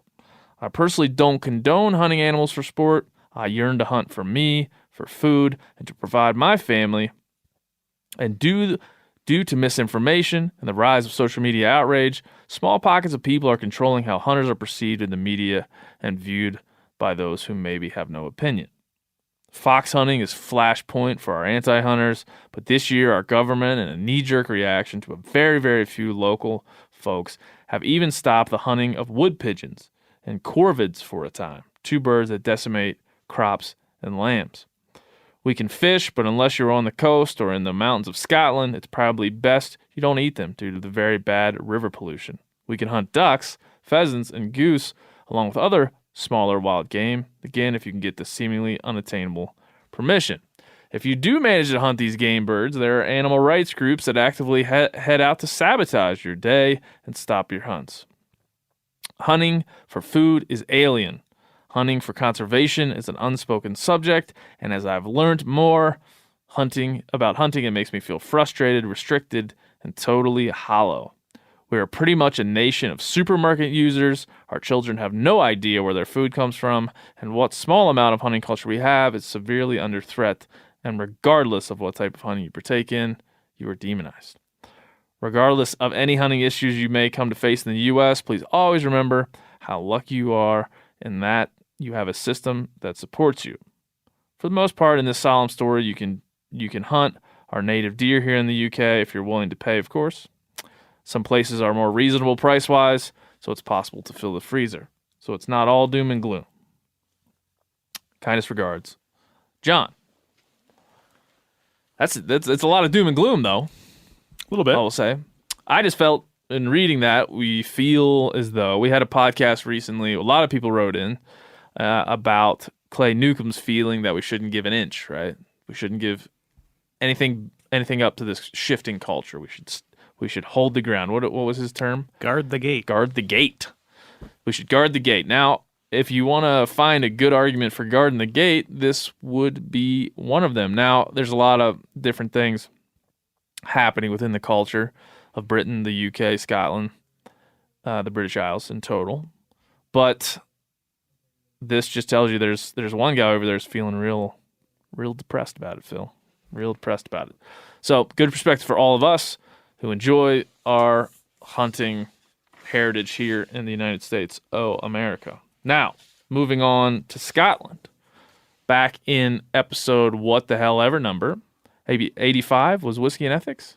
Speaker 4: I personally don't condone hunting animals for sport. I yearn to hunt for me, for food, and to provide my family. And due to misinformation and the rise of social media outrage, small pockets of people are controlling how hunters are perceived in the media and viewed by those who maybe have no opinion. Fox hunting is flashpoint for our anti-hunters, but this year our government, in a knee-jerk reaction to a very, very few local folks, have even stopped the hunting of wood pigeons and corvids for a time, two birds that decimate crops and lambs. We can fish, but unless you're on the coast or in the mountains of Scotland, it's probably best you don't eat them due to the very bad river pollution. We can hunt ducks, pheasants, and goose, along with other smaller wild game, again, if you can get the seemingly unattainable permission. If you do manage to hunt these game birds, there are animal rights groups that actively head out to sabotage your day and stop your hunts. Hunting for food is alien. Hunting for conservation is an unspoken subject, and as I've learned more about hunting, it makes me feel frustrated, restricted, and totally hollow. We are pretty much a nation of supermarket users. Our children have no idea where their food comes from, and what small amount of hunting culture we have is severely under threat, and regardless of what type of hunting you partake in, you are demonized. Regardless of any hunting issues you may come to face in the U.S., please always remember how lucky you are in that you have a system that supports you. For the most part, in this solemn story, you can hunt our native deer here in the UK if you're willing to pay, of course. Some places are more reasonable price-wise, so it's possible to fill the freezer. So it's not all doom and gloom. Kindest regards, John. That's a lot of doom and gloom, though.
Speaker 6: A little bit.
Speaker 4: I will say. I just felt in reading that, we feel as though we had a podcast recently. A lot of people wrote in about Clay Newcomb's feeling that we shouldn't give an inch, right? We shouldn't give anything up to this shifting culture. We should hold the ground. What was his term?
Speaker 6: Guard the gate.
Speaker 4: Guard the gate. We should guard the gate. Now, if you want to find a good argument for guarding the gate, this would be one of them. Now, there's a lot of different things happening within the culture of Britain, the UK, Scotland, the British Isles in total. But this just tells you there's one guy over there who's feeling real depressed about it, Phil. Real depressed about it. So, good perspective for all of us who enjoy our hunting heritage here in the United States. Oh, America. Now, moving on to Scotland. Back in episode What the Hell Ever number, maybe 85 was Whiskey and Ethics?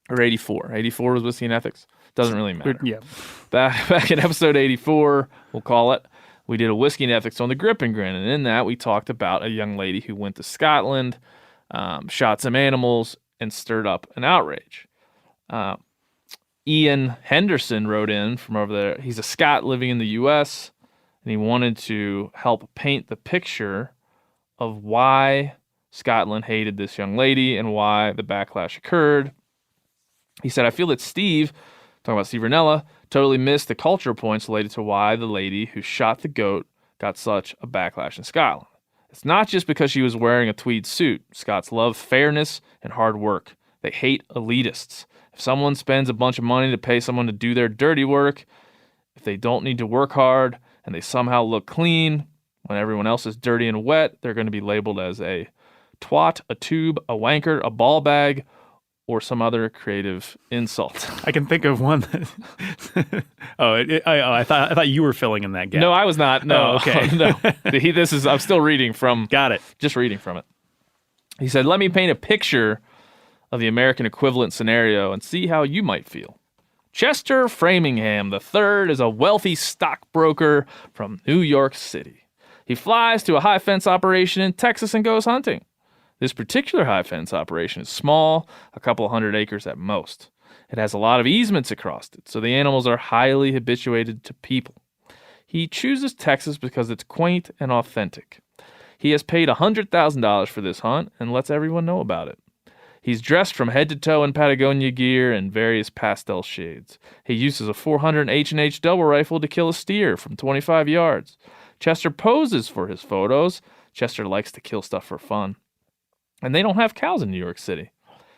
Speaker 4: Or 84. 84 was Whiskey and Ethics. Doesn't really matter.
Speaker 6: Yeah.
Speaker 4: Back in episode 84, we'll call it, we did a Whiskey and Ethics on the Grip and Grin. And in that, we talked about a young lady who went to Scotland, shot some animals, and stirred up an outrage. Ian Henderson wrote in from over there. He's a Scot living in the U.S., and he wanted to help paint the picture of why Scotland hated this young lady and why the backlash occurred. He said, I feel that Steve, talking about Steve Ranella, totally missed the cultural points related to why the lady who shot the goat got such a backlash in Scotland. It's not just because she was wearing a tweed suit. Scots love fairness and hard work, They hate elitists. If someone spends a bunch of money to pay someone to do their dirty work, if they don't need to work hard and they somehow look clean when everyone else is dirty and wet, they're going to be labeled as a twat, a tube, a wanker, a ball bag, or some other creative insult.
Speaker 6: I can think of one that I thought you were filling in that gap.
Speaker 4: No, I was not. No.
Speaker 6: Oh, okay.
Speaker 4: No. I'm still reading from.
Speaker 6: Got it.
Speaker 4: Just reading from it. He said, "Let me paint a picture of the American equivalent scenario and see how you might feel. Chester Framingham III is a wealthy stockbroker from New York City. He flies to a high fence operation in Texas and goes hunting. This particular high fence operation is small, a couple hundred acres at most. It has a lot of easements across it, so the animals are highly habituated to people. He chooses Texas because it's quaint and authentic. He has paid $100,000 for this hunt and lets everyone know about it. He's dressed from head to toe in Patagonia gear and various pastel shades. He uses a 400 H&H double rifle to kill a steer from 25 yards. Chester poses for his photos. Chester likes to kill stuff for fun. And they don't have cows in New York City.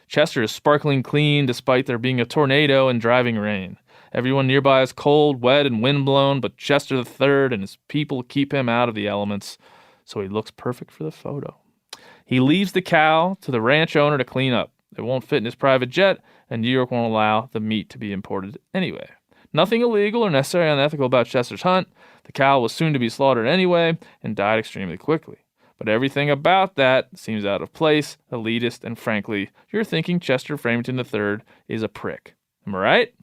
Speaker 4: Chester is sparkling clean despite there being a tornado and driving rain. Everyone nearby is cold, wet, and windblown, but Chester III and his people keep him out of the elements, so he looks perfect for the photo. He leaves the cow to the ranch owner to clean up. It won't fit in his private jet, and New York won't allow the meat to be imported anyway. Nothing illegal or necessarily unethical about Chester's hunt. The cow was soon to be slaughtered anyway and died extremely quickly. But everything about that seems out of place, elitist, and frankly, you're thinking Chester Framingham III is a prick. Am I right?"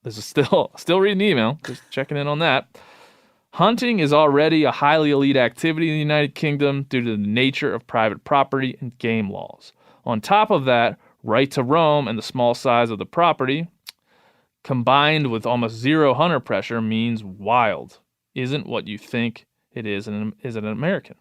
Speaker 4: This is still reading the email, just checking in on that. Hunting is already a highly elite activity in the United Kingdom due to the nature of private property and game laws. On top of that, right to roam and the small size of the property, combined with almost zero hunter pressure, means wild isn't what you think it is an American.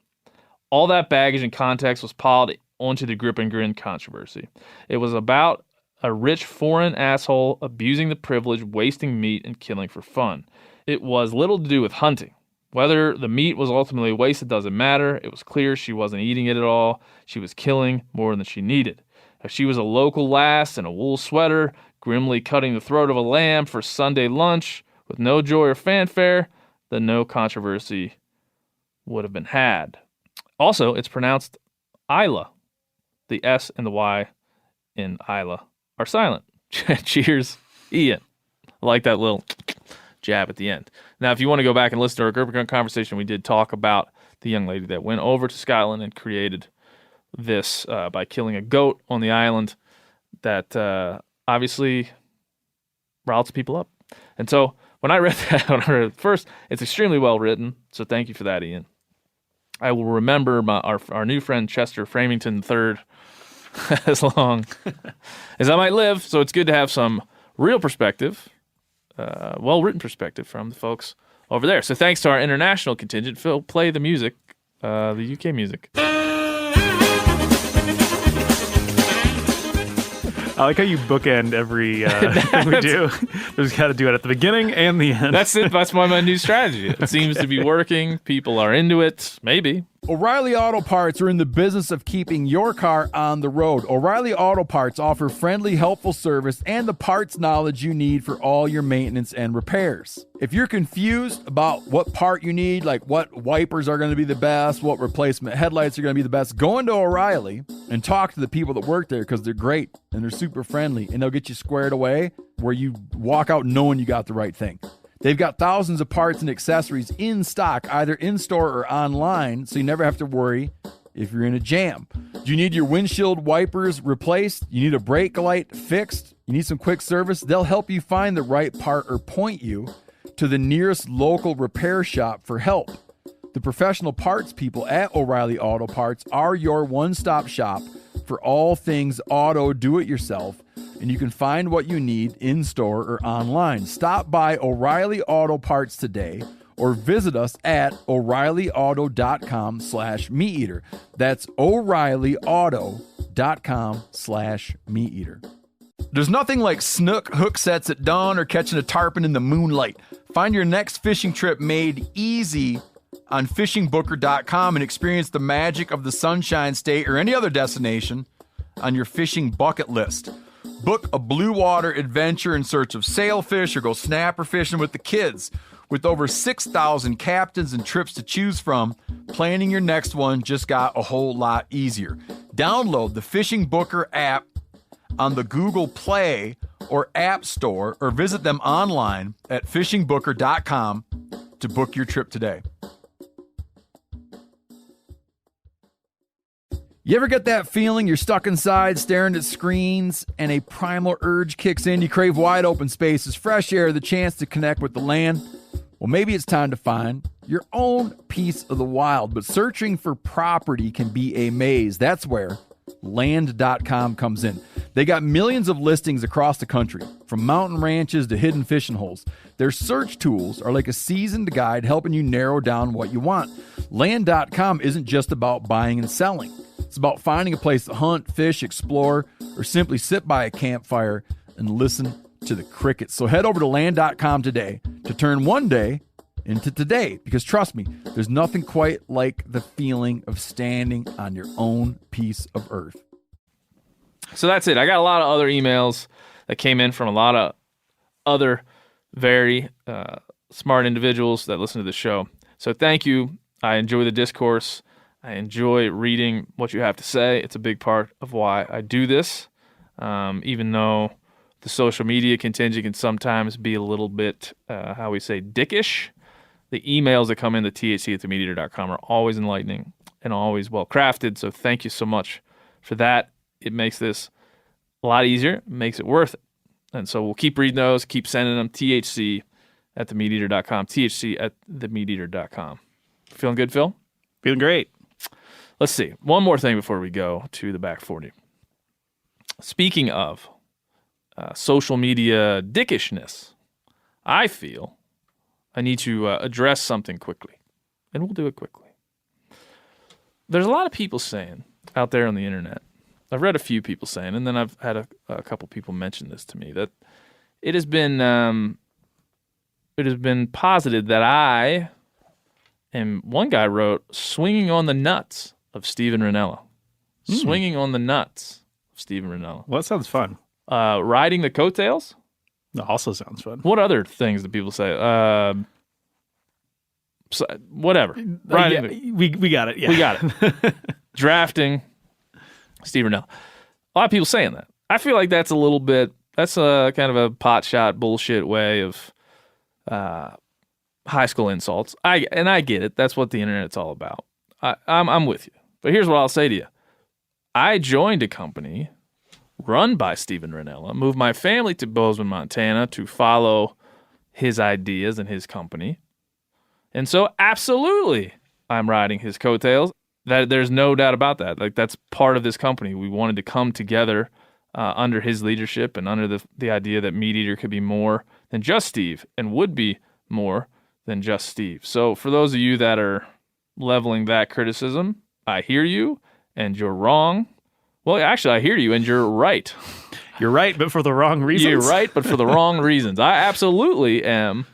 Speaker 4: All that baggage and context was piled onto the grip and grin controversy. It was about a rich foreign asshole abusing the privilege, wasting meat, and killing for fun. It was little to do with hunting. Whether the meat was ultimately wasted doesn't matter. It was clear she wasn't eating it at all. She was killing more than she needed. If she was a local lass in a wool sweater, grimly cutting the throat of a lamb for Sunday lunch with no joy or fanfare, then no controversy would have been had. Also, it's pronounced Isla. The S and the Y in Isla are silent. Cheers, Ian. I like that little jab at the end. Now, if you want to go back and listen to our group conversation, we did talk about the young lady that went over to Scotland and created this by killing a goat on the island that obviously riles people up. And so when I read that first, it's extremely well written. So thank you for that, Ian. I will remember our new friend Chester Framingham III as long as I might live. So it's good to have some real perspective, well-written perspective from the folks over there. So thanks to our international contingent. Phil, play the music, the UK music.
Speaker 6: I like how you bookend every thing we do. There's got to do it at the beginning and the end.
Speaker 4: That's it. That's my new strategy. It seems to be working. People are into it. Maybe.
Speaker 3: O'Reilly Auto Parts are in the business of keeping your car on the road. O'Reilly Auto Parts offer friendly, helpful service and the parts knowledge you need for all your maintenance and repairs. If you're confused about what part you need, like what wipers are going to be the best, what replacement headlights are going to be the best, go into O'Reilly and talk to the people that work there because they're great and they're super friendly and they'll get you squared away where you walk out knowing you got the right thing. They've got thousands of parts and accessories in stock, either in-store or online, so you never have to worry if you're in a jam. Do you need your windshield wipers replaced? You need a brake light fixed? You need some quick service? They'll help you find the right part or point you to the nearest local repair shop for help. The professional parts people at O'Reilly Auto Parts are your one-stop shop for all things auto do-it-yourself, and you can find what you need in-store or online. Stop by O'Reilly Auto Parts today or visit us at O'ReillyAuto.com/MeatEater. That's O'ReillyAuto.com/MeatEater. There's nothing like snook hook sets at dawn or catching a tarpon in the moonlight. Find your next fishing trip made easy on fishingbooker.com and experience the magic of the Sunshine State or any other destination on your fishing bucket list. Book a blue water adventure in search of sailfish or go snapper fishing with the kids. With over 6,000 captains and trips to choose from, planning your next one just got a whole lot easier. Download the Fishing Booker app on the Google Play or App Store, or visit them online at fishingbooker.com to book your trip today. You ever get that feeling you're stuck inside staring at screens and a primal urge kicks in? You crave wide open spaces, fresh air, the chance to connect with the land. Well, maybe it's time to find your own piece of the wild, but searching for property can be a maze. That's where land.com comes in. They got millions of listings across the country, from mountain ranches to hidden fishing holes. Their search tools are like a seasoned guide helping you narrow down what you want. Land.com isn't just about buying and selling. It's about finding a place to hunt, fish, explore, or simply sit by a campfire and listen to the crickets. So head over to land.com today to turn one day into today, because trust me, there's nothing quite like the feeling of standing on your own piece of earth.
Speaker 4: So that's it. I got a lot of other emails that came in from a lot of other very smart individuals that listen to the show. So thank you. I enjoy the discourse. I enjoy reading what you have to say. It's a big part of why I do this, even though the social media contingent can sometimes be a little bit, how we say, dickish. The emails that come in to thc@themeateater.com are always enlightening and always well-crafted, so thank you so much for that. It makes this a lot easier, makes it worth it. And so we'll keep reading those, keep sending them, thc@themeateater.com, thc@themeateater.com. Feeling good, Phil?
Speaker 6: Feeling great.
Speaker 4: Let's see. One more thing before we go to the back 40. Speaking of social media dickishness, I feel I need to address something quickly, and we'll do it quickly. There's a lot of people saying out there on the internet, I've read a few people saying, and then I've had a couple people mention this to me, that it has been posited that I am, one guy wrote, swinging on the nuts of Steven Rinella. Swinging on the nuts of Steven Rinella.
Speaker 6: Well, that sounds fun.
Speaker 4: Riding the coattails?
Speaker 6: That also sounds fun.
Speaker 4: What other things do people say? Whatever.
Speaker 6: We got it. Yeah.
Speaker 4: We got it. Drafting Steve Rinella. A lot of people saying that. I feel like that's a little bit, that's a kind of a pot shot bullshit way of high school insults. I get it. That's what the internet's all about. I'm with you. But here's what I'll say to you. I joined a company run by Steven Rinella, moved my family to Bozeman, Montana to follow his ideas and his company. And so absolutely I'm riding his coattails. That there's no doubt about that. Like, that's part of this company. We wanted to come together under his leadership and under the idea that Meat Eater could be more than just Steve and would be more than just Steve. So for those of you that are leveling that criticism, I hear you and you're wrong. Well, actually, I hear you, and you're right.
Speaker 6: You're right, but for the wrong reasons.
Speaker 4: You're right, but for the wrong reasons. I absolutely am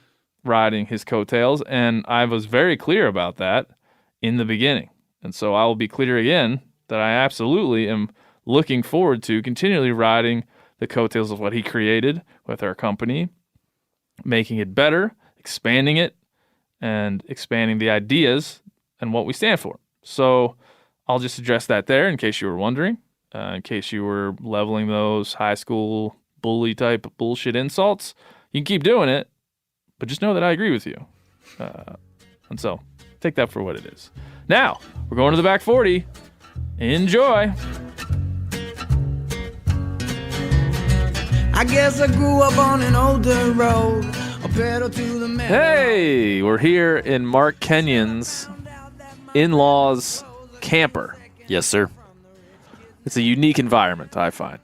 Speaker 4: riding his coattails, and I was very clear about that in the beginning. And so I will be clear again that I absolutely am looking forward to continually riding the coattails of what he created with our company, making it better, expanding it, and expanding the ideas and what we stand for. So I'll just address that there in case you were wondering. In case you were leveling those high school bully type bullshit insults, you can keep doing it, but just know that I agree with you. And so take that for what it is. Now, we're going to the back 40. Enjoy.
Speaker 2: I guess I grew up on an older road, a pedal to the metal.
Speaker 4: Hey, we're here in Mark Kenyon's in-laws camper.
Speaker 5: Yes, sir.
Speaker 4: It's a unique environment, I find.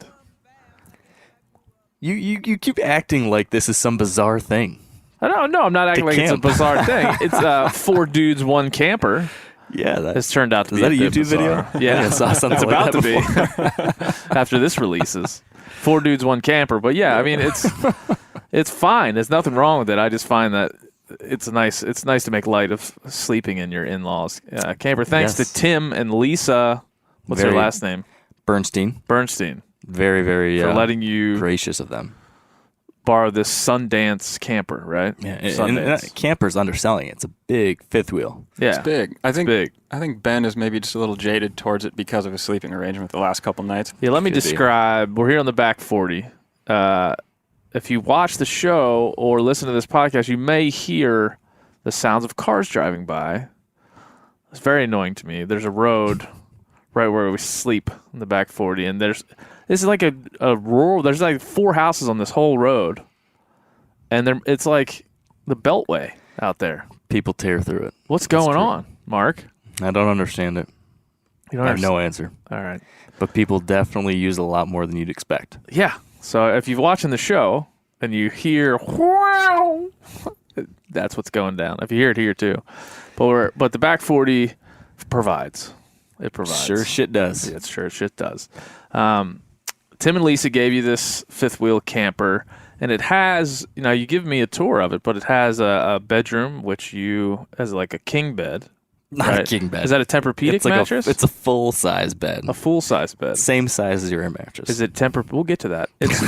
Speaker 5: You keep acting like this is some bizarre thing.
Speaker 4: I'm not acting like it's a bizarre thing. It's 4 dudes, 1 camper.
Speaker 5: Yeah,
Speaker 4: It's turned out to be
Speaker 5: that a YouTube
Speaker 4: bizarre.
Speaker 5: video?
Speaker 4: Yeah,
Speaker 5: I saw something
Speaker 4: it's
Speaker 5: like
Speaker 4: about
Speaker 5: that
Speaker 4: to be after this releases. 4 dudes, 1 camper. But yeah, I mean, it's fine. There's nothing wrong with it. I just find that it's nice to make light of sleeping in your in-laws camper. Thanks to Tim and Lisa. What's their last name?
Speaker 5: Bernstein. Very, very
Speaker 4: for letting you
Speaker 5: gracious of them.
Speaker 4: Borrow this Sundance camper, right?
Speaker 5: Yeah,
Speaker 4: Sundance.
Speaker 5: Camper's underselling it. It's a big fifth wheel.
Speaker 4: Yeah,
Speaker 8: It's big. I think
Speaker 4: big.
Speaker 8: I think Ben is maybe just a little jaded towards it because of his sleeping arrangement the last couple nights.
Speaker 4: Yeah, let me
Speaker 5: Could be.
Speaker 4: describe. We're here on the back 40. If you watch the show or listen to this podcast, you may hear the sounds of cars driving by. It's very annoying to me. There's a road right where we sleep in the back 40, and this is like a rural. There's like 4 houses on this whole road, and it's like the Beltway out there.
Speaker 5: People tear through it.
Speaker 4: What's going on, Mark?
Speaker 5: I don't understand it.
Speaker 4: You don't
Speaker 5: I have
Speaker 4: understand?
Speaker 5: no answer.
Speaker 4: All right.
Speaker 5: But people definitely use it a lot more than you'd expect.
Speaker 4: Yeah. So if you're watching the show and you hear wow, that's what's going down. If you hear it here too, but the back 40 provides. It provides.
Speaker 5: Sure shit does.
Speaker 4: Yeah, it sure shit does. Tim and Lisa gave you this fifth wheel camper, and it has, you give me a tour of it, but it has a bedroom, which has like a king bed.
Speaker 5: Not
Speaker 4: right?
Speaker 5: a king bed.
Speaker 4: Is that a Tempur-Pedic
Speaker 5: It's like
Speaker 4: mattress?
Speaker 5: it's a full-size bed.
Speaker 4: A full-size bed.
Speaker 5: Same size as your air mattress.
Speaker 4: Is it We'll get to that. It's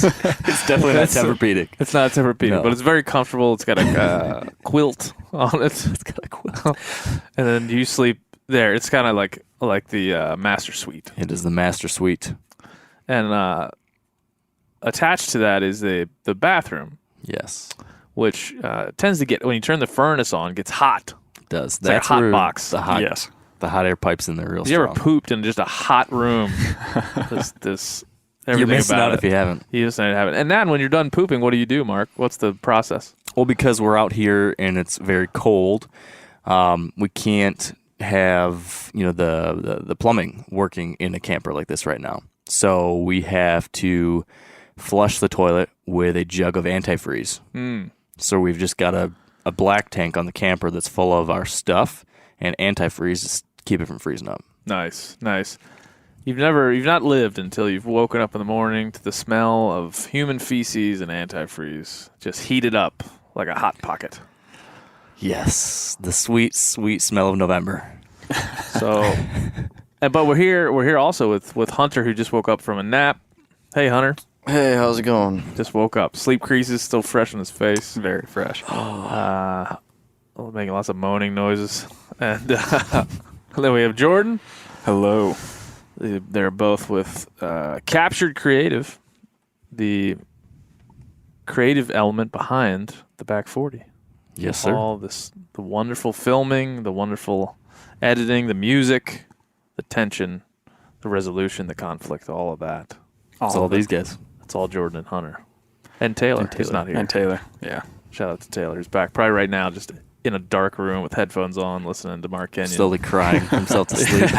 Speaker 5: It's definitely not Tempur-Pedic.
Speaker 4: It's not a Tempur-Pedic,
Speaker 5: No.
Speaker 4: but it's very comfortable. It's got a quilt on it.
Speaker 5: It's got a quilt.
Speaker 4: And then you sleep there. It's kind of like the master suite.
Speaker 5: It is the master suite.
Speaker 4: And attached to that is the bathroom,
Speaker 5: Yes,
Speaker 4: which tends to get, when you turn the furnace on, gets hot.
Speaker 5: it does.
Speaker 4: It's like a hot
Speaker 5: where
Speaker 4: box.
Speaker 5: The hot,
Speaker 8: Yes.
Speaker 5: the hot air pipes in there real
Speaker 4: Have you
Speaker 5: strong.
Speaker 4: ever pooped in just a hot room? this
Speaker 5: You're
Speaker 4: everything
Speaker 5: missing
Speaker 4: about
Speaker 5: out
Speaker 4: it.
Speaker 5: if you haven't.
Speaker 4: You just need to have it. And then when you're done pooping, what do you do, Mark? What's the process?
Speaker 5: Well, because we're out here and it's very cold, we can't have the plumbing working in a camper like this right now. So we have to flush the toilet with a jug of antifreeze. So we've just got a black tank on the camper that's full of our stuff and antifreeze to keep it from freezing up.
Speaker 4: Nice. You've not lived until you've woken up in the morning to the smell of human feces and antifreeze just heated up like a hot pocket.
Speaker 5: Yes, the sweet, sweet smell of November.
Speaker 4: So, but we're here also with Hunter, who just woke up from a nap. Hey, Hunter.
Speaker 9: Hey, how's it going?
Speaker 4: Just woke up. Sleep creases still fresh on his face.
Speaker 8: Very fresh.
Speaker 4: Making lots of moaning noises. And then we have Jordan.
Speaker 8: Hello.
Speaker 4: They're both with Captured Creative, the creative element behind the back 40.
Speaker 5: Yes, sir.
Speaker 4: All the wonderful filming, the wonderful editing, the music, the tension, the resolution, the conflict, all of that.
Speaker 5: It's all these guys.
Speaker 4: It's all Jordan and Hunter. And Taylor, who's not here.
Speaker 8: And Taylor. Yeah.
Speaker 4: Shout out to Taylor, who's back probably right now just in a dark room with headphones on listening to Mark Kenyon.
Speaker 5: Slowly crying himself to sleep.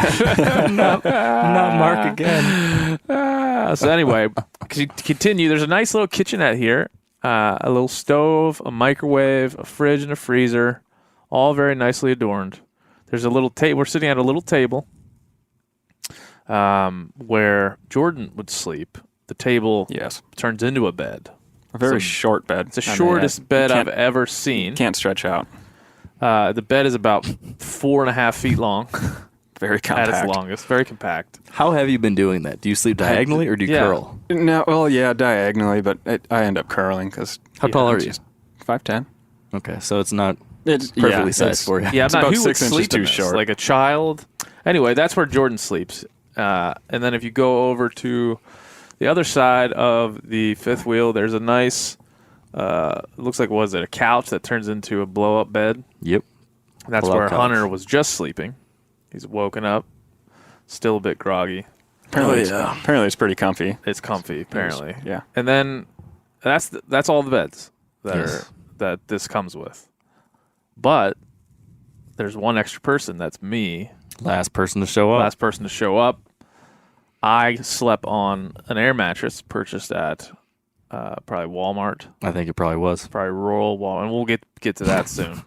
Speaker 5: not Mark again.
Speaker 4: So anyway, continue. There's a nice little kitchenette here. A little stove, a microwave, a fridge, and a freezer, all very nicely adorned. There's a little table. We're sitting at a little table where Jordan would sleep. The table turns into a bed.
Speaker 8: A very short bed.
Speaker 4: It's the shortest bed I've ever seen.
Speaker 8: Can't stretch out.
Speaker 4: The bed is about 4.5 feet long.
Speaker 8: Very compact.
Speaker 4: At its longest. Very compact.
Speaker 5: How have you been doing that? Do you sleep diagonally or do you curl?
Speaker 8: No, well, yeah, diagonally, but I end up curling because.
Speaker 5: How tall are you?
Speaker 8: 5'10".
Speaker 5: Okay, so it's not
Speaker 8: It's
Speaker 5: perfectly sized for you.
Speaker 4: Yeah,
Speaker 8: It's
Speaker 4: I'm not,
Speaker 8: about
Speaker 4: who would
Speaker 8: 6 inches
Speaker 4: sleep
Speaker 8: too
Speaker 4: in this?
Speaker 8: short.
Speaker 4: Like a child. Anyway, that's where Jordan sleeps. And then if you go over to the other side of the fifth wheel, there's a nice, looks like, a couch that turns into a blow-up bed.
Speaker 5: Yep.
Speaker 4: That's
Speaker 5: Blow-up
Speaker 4: where
Speaker 5: couch.
Speaker 4: Hunter was just sleeping. He's woken up, still a bit groggy.
Speaker 8: Apparently, it's pretty comfy.
Speaker 4: It's comfy, apparently.
Speaker 8: Yeah.
Speaker 4: And then that's all the beds
Speaker 5: Yes.
Speaker 4: that this comes with. But there's one extra person. That's me.
Speaker 5: Last person to show up.
Speaker 4: Last person to show up. I slept on an air mattress purchased at probably Walmart,
Speaker 5: I think it probably was.
Speaker 4: probably rural Walmart, and we'll get to that soon.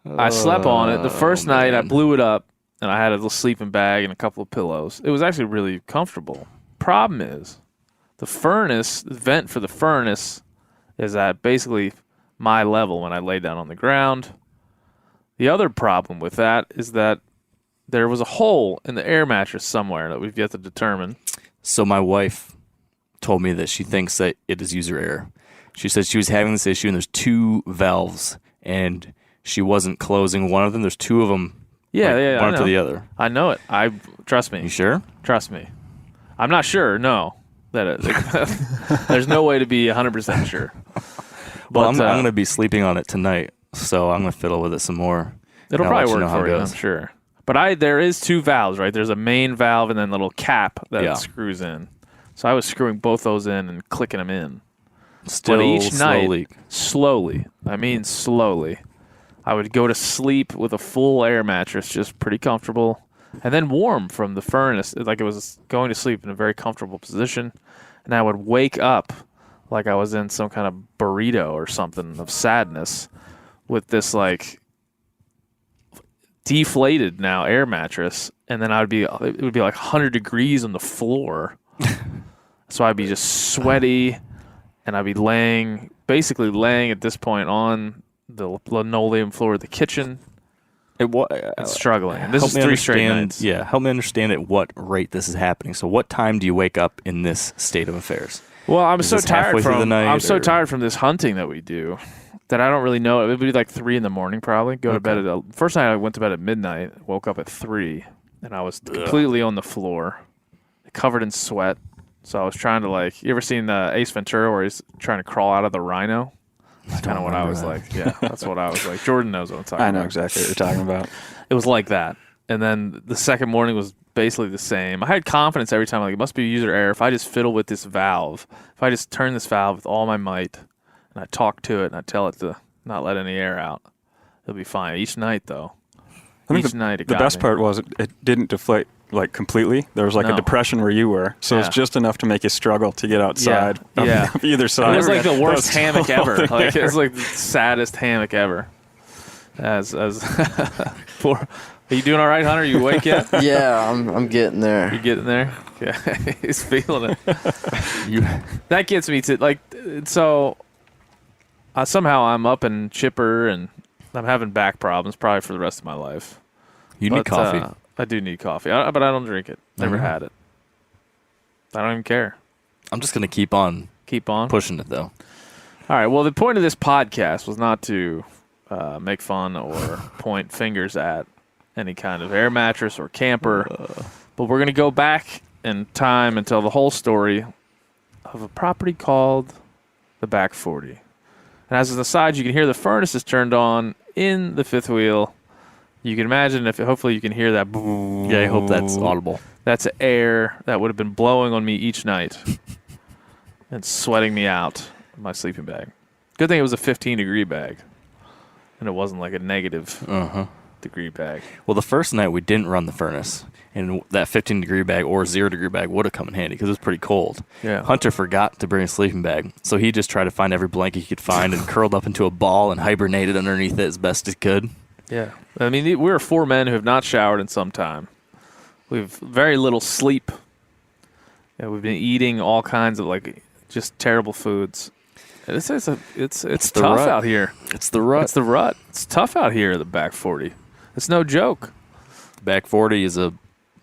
Speaker 4: I slept on it. The first night I blew it up, and I had a little sleeping bag and a couple of pillows. It was actually really comfortable. Problem is, the vent for the furnace is at basically my level when I lay down on the ground. The other problem with that is that there was a hole in the air mattress somewhere that we've yet to determine.
Speaker 5: So my wife told me that she thinks that it is user error. She said she was having this issue, and there's 2 valves, and she wasn't closing one of them. There's 2 of them.
Speaker 4: Yeah,
Speaker 5: one
Speaker 4: I
Speaker 5: to
Speaker 4: know.
Speaker 5: the other.
Speaker 4: I know it. Trust me.
Speaker 5: You sure?
Speaker 4: Trust me. I'm not sure. No, there's no way to be 100% sure.
Speaker 5: Well,
Speaker 4: But,
Speaker 5: I'm going to be sleeping on it tonight, so I'm going to fiddle with it some more.
Speaker 4: It'll
Speaker 5: and I'll
Speaker 4: probably
Speaker 5: let
Speaker 4: work
Speaker 5: how
Speaker 4: for
Speaker 5: it
Speaker 4: you,
Speaker 5: goes.
Speaker 4: I'm sure. But there is 2 valves, right? There's a main valve and then a little cap that
Speaker 5: Yeah.
Speaker 4: screws in. So I was screwing both those in and clicking them in.
Speaker 5: Still
Speaker 4: But each
Speaker 5: slow
Speaker 4: night,
Speaker 5: leak.
Speaker 4: slowly, I would go to sleep with a full air mattress, just pretty comfortable, and then warm from the furnace, like it was going to sleep in a very comfortable position. And I would wake up like I was in some kind of burrito or something of sadness with this like deflated now air mattress, and then it would be like 100 degrees on the floor. So I'd be just sweaty, and I'd be basically laying at this point on the linoleum floor of the kitchen and struggling. And this is 3 straight nights.
Speaker 5: Yeah, help me understand at what rate this is happening. So what time do you wake up in this state of affairs?
Speaker 4: Well, I'm
Speaker 5: Is
Speaker 4: so
Speaker 5: this halfway
Speaker 4: tired
Speaker 5: through the
Speaker 4: from
Speaker 5: night,
Speaker 4: I'm so
Speaker 5: or-
Speaker 4: tired from this hunting that we do that I don't really know. It would be like 3 in the morning probably. Go to bed first night I went to bed at midnight, woke up at 3, and I was completely on the floor, covered in sweat. So I was trying to you ever seen Ace Ventura where he's trying to crawl out of the rhino? That's kind of what I was like. Yeah, that's what I was like. Jordan knows what I'm talking about.
Speaker 8: I know exactly what you're talking about.
Speaker 4: It was like that. And then the second morning was basically the same. I had confidence every time, it must be user error. If I just fiddle with this valve, if I just turn this valve with all my might, and I talk to it, and I tell it to not let any air out, it'll be fine. Each night, though.
Speaker 8: I think
Speaker 4: Each night it
Speaker 8: the
Speaker 4: got
Speaker 8: best
Speaker 4: me.
Speaker 8: part was it didn't deflate completely. There was
Speaker 4: No.
Speaker 8: a depression where you were, so it
Speaker 4: Yeah.
Speaker 8: was just enough to make you struggle to get outside
Speaker 4: Yeah.
Speaker 8: of either side.
Speaker 4: It was like the
Speaker 8: That
Speaker 4: worst
Speaker 8: was
Speaker 4: hammock
Speaker 8: the whole
Speaker 4: ever.
Speaker 8: thing
Speaker 4: It
Speaker 8: there.
Speaker 4: was like the saddest hammock ever. As poor. Are you doing all right, Hunter? You awake yet?
Speaker 9: Yeah, I'm getting
Speaker 4: You
Speaker 9: there.
Speaker 4: getting there? Yeah, he's feeling it. That gets me to so. Somehow I'm up and chipper, and I'm having back problems probably for the rest of my life.
Speaker 5: You need
Speaker 4: But,
Speaker 5: coffee.
Speaker 4: I do need coffee, but I don't drink it. Never had it. I don't even care.
Speaker 5: I'm just going to keep on
Speaker 4: Keep on.
Speaker 5: pushing it, though.
Speaker 4: All right. Well, the point of this podcast was not to make fun or point fingers at any kind of air mattress or camper, but we're going to go back in time and tell the whole story of a property called the Back 40. And as an aside, you can hear the furnace is turned on in the fifth wheel. You can imagine hopefully you can hear that.
Speaker 5: Yeah, I hope that's audible.
Speaker 4: That's air that would have been blowing on me each night and sweating me out of my sleeping bag. Good thing it was a 15-degree bag, and it wasn't like a negative degree bag.
Speaker 5: Well, the first night we didn't run the furnace, and that 15-degree bag or 0-degree bag would have come in handy because it was pretty cold.
Speaker 4: Yeah.
Speaker 5: Hunter forgot to bring a sleeping bag, so he just tried to find every blanket he could find and curled up into a ball and hibernated underneath it as best he could.
Speaker 4: Yeah. I mean, we're 4 men who have not showered in some time. We've very little sleep. Yeah, we've been eating all kinds of just terrible foods. It's
Speaker 5: the
Speaker 4: tough
Speaker 5: rut.
Speaker 4: out here.
Speaker 5: It's the rut.
Speaker 4: It's the rut. It's tough out here at the Back 40. It's no joke.
Speaker 5: Back 40 is a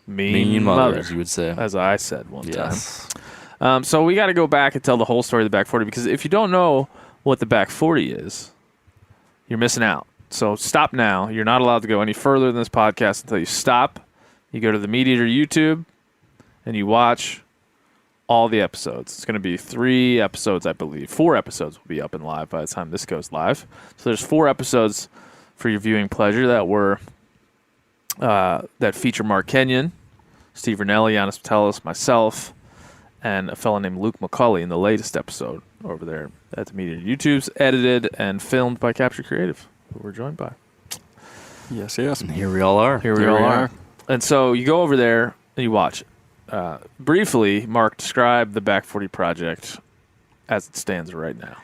Speaker 5: mean mother, as you would say.
Speaker 4: As I said one
Speaker 5: Yes.
Speaker 4: time. So we got to go back and tell the whole story of the Back 40, because if you don't know what the Back 40 is, you're missing out. So stop now. You're not allowed to go any further in this podcast until you stop. You go to the Meat Eater YouTube and you watch all the episodes. It's going to be 3 episodes, I believe. 4 episodes will be up and live by the time this goes live. So there's 4 episodes for your viewing pleasure that feature Mark Kenyon, Steve Ranelli, Giannis Patelis, myself, and a fellow named Luke McCulley in the latest episode over there at the Media YouTube's edited and filmed by Capture Creative, who we're joined by.
Speaker 8: Yes.
Speaker 5: And here we all are.
Speaker 4: Here we all are. And so you go over there and you watch it. Briefly, Mark, describe the Back 40 project as it stands right now.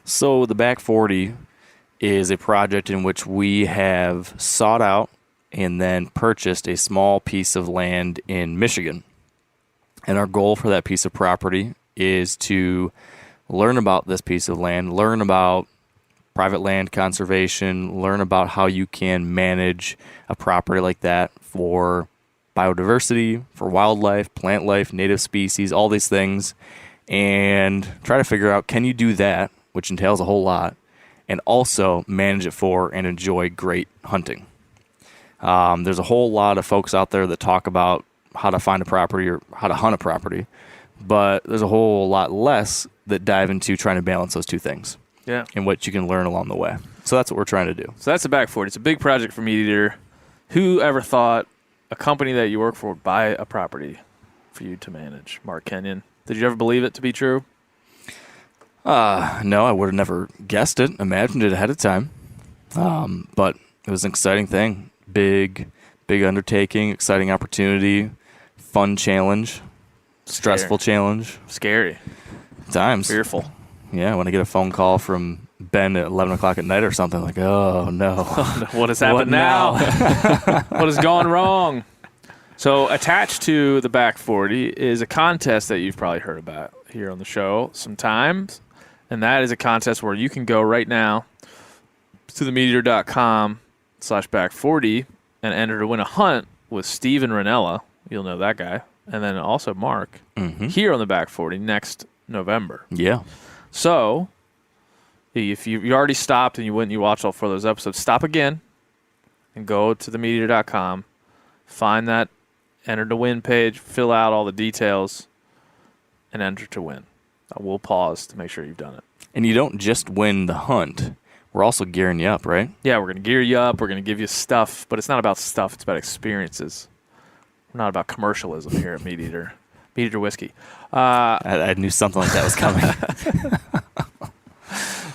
Speaker 5: So the Back 40 is a project in which we have sought out and then purchased a small piece of land in Michigan. And our goal for that piece of property is to learn about this piece of land, learn about private land conservation, learn about how you can manage a property like that for biodiversity, for wildlife, plant life, native species, all these things, and try to figure out, can you do that, which entails a whole lot, and also manage it for and enjoy great hunting. There's a whole lot of folks out there that talk about how to find a property or how to hunt a property, but there's a whole lot less that dive into trying to balance those two things.
Speaker 4: Yeah.
Speaker 5: And what you can learn along the way. So that's what we're trying to do.
Speaker 4: So that's the Back 40. It's a big project for Meat Eater. Who ever thought a company that you work for would buy a property for you to manage? Mark Kenyon. Did you ever believe it to be true?
Speaker 5: No, I would have never guessed it, imagined it ahead of time. But it was an exciting thing. Big undertaking, exciting opportunity, fun challenge, stressful challenge.
Speaker 4: Scary.
Speaker 5: Times.
Speaker 4: Fearful.
Speaker 5: Yeah, when I get a phone call from Ben at 11 o'clock at night or something, like, oh, no.
Speaker 4: What has happened now? What has gone wrong? So attached to the Back 40 is a contest that you've probably heard about here on the show sometimes, and that is a contest where you can go right now to themeateater.com/back40 and enter to win a hunt with Steven Ranella. You'll know that guy. And then also Mark here on the Back 40 next November.
Speaker 5: Yeah.
Speaker 4: So if you already stopped and you went and you watched all 4 of those episodes, stop again and go to themeateater.com, find that enter to win page, fill out all the details, and enter to win. I will pause to make sure you've done it.
Speaker 5: And you don't just win the hunt. We're also gearing you up, right?
Speaker 4: Yeah, we're going to gear you up. We're going to give you stuff, but it's not about stuff. It's about experiences. We're not about commercialism here at Meat Eater. Meat Eater Whiskey.
Speaker 5: I knew something like that was coming.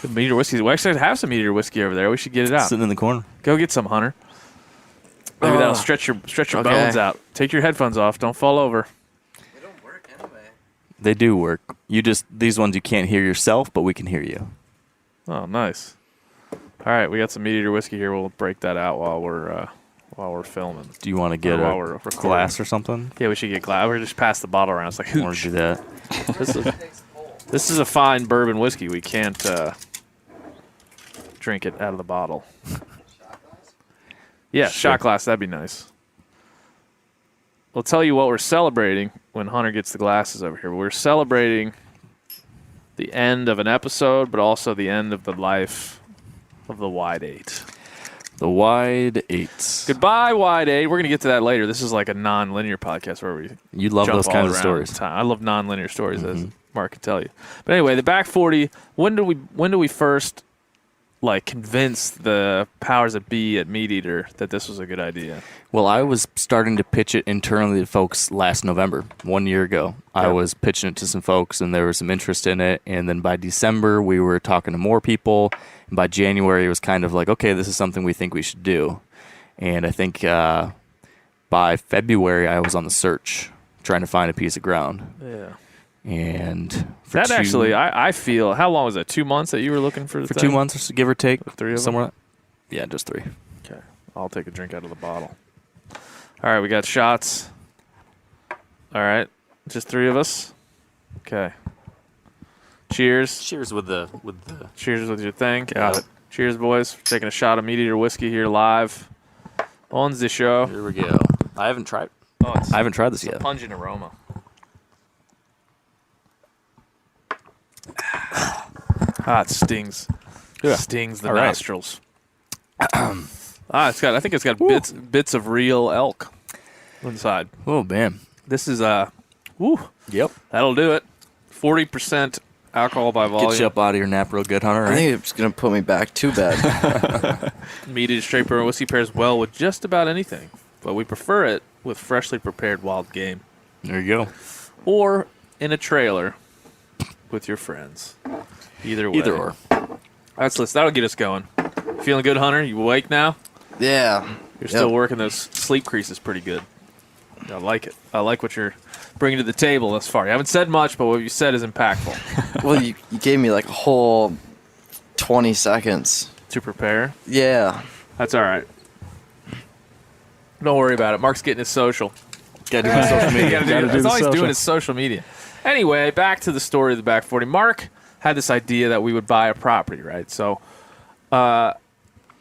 Speaker 4: The Meat Eater Whiskey. We actually have some Meat Eater Whiskey over there. We should get it out.
Speaker 5: Sitting in the corner.
Speaker 4: Go get some, Hunter. Maybe that'll stretch your bones out. Take your headphones off. Don't fall over.
Speaker 9: They don't work anyway.
Speaker 5: They do work. These ones you can't hear yourself, but we can hear you.
Speaker 4: Oh, nice. All right, we got some Meat Eater Whiskey here. We'll break that out while we're filming.
Speaker 5: Do you want to get a glass or something?
Speaker 4: Yeah, we should get glass. We're just pass the bottle around. It's like,
Speaker 5: Or do that.
Speaker 4: This is a fine bourbon whiskey. We can't drink it out of the bottle. Yeah, shot glass. That'd be nice. I'll tell you what we're celebrating when Hunter gets the glasses over here. We're celebrating the end of an episode, but also the end of the life of the Wide 8.
Speaker 5: The Wide 8.
Speaker 4: Goodbye, Wide 8. We're going to get to that later. This is like a non-linear podcast where we
Speaker 5: You love
Speaker 4: jump
Speaker 5: those
Speaker 4: all
Speaker 5: kinds of
Speaker 4: around
Speaker 5: stories.
Speaker 4: time. I love non-linear stories, as Mark can tell you. But anyway, the Back 40, when do we first convince the powers that be at Meat Eater that this was a good idea?
Speaker 5: Well, I was starting to pitch it internally to folks last November, 1 year ago. I was pitching it to some folks, and there was some interest in it. And then by December, we were talking to more people. And by January, it was kind of like, okay, this is something we think we should do. And I think by February, I was on the search, trying to find a piece of ground.
Speaker 4: Yeah.
Speaker 5: And
Speaker 4: that actually, I feel, how long was it? 2 months that you were looking for the
Speaker 5: for
Speaker 4: thing?
Speaker 5: 2 months, give or take.
Speaker 4: 3 of them?
Speaker 5: Somewhere. Yeah, just 3.
Speaker 4: Okay. I'll take a drink out of the bottle. All right, we got shots. All right. Just 3 of us. Okay. Cheers.
Speaker 5: Cheers with the.
Speaker 4: Cheers with your thing. Got it. Cheers, boys. We're taking a shot of Meat Eater Whiskey here live on the show.
Speaker 5: Here we go. I haven't tried this yet.
Speaker 4: Pungent aroma. It stings.
Speaker 5: Yeah.
Speaker 4: Stings the
Speaker 5: All right.
Speaker 4: nostrils. I think it's got bits of real elk inside.
Speaker 5: Oh, man.
Speaker 4: This is
Speaker 5: Yep.
Speaker 4: that'll do it. 40% alcohol by volume.
Speaker 5: Get you up out of your nap real good, Hunter.
Speaker 9: I
Speaker 5: Right?
Speaker 9: think it's going to put me back too bad.
Speaker 4: Meat Eater straight bourbon whiskey pairs well with just about anything, but we prefer it with freshly prepared wild game
Speaker 5: There you go.
Speaker 4: or in a trailer with your friends. Either way.
Speaker 5: Either or.
Speaker 4: That'll get us going. Feeling good, Hunter? You awake now?
Speaker 9: Yeah.
Speaker 4: You're still working those sleep creases pretty good. I like it. I like what you're bringing to the table thus far. You haven't said much, but what you said is impactful.
Speaker 9: Well, you gave me like a whole 20 seconds.
Speaker 4: To prepare?
Speaker 9: Yeah.
Speaker 4: That's all right. Don't worry about it. Mark's getting his social.
Speaker 5: Gotta do my social media.
Speaker 4: That's all he's doing is social media. Anyway, back to the story of the Back 40. Mark had this idea that we would buy a property, right? So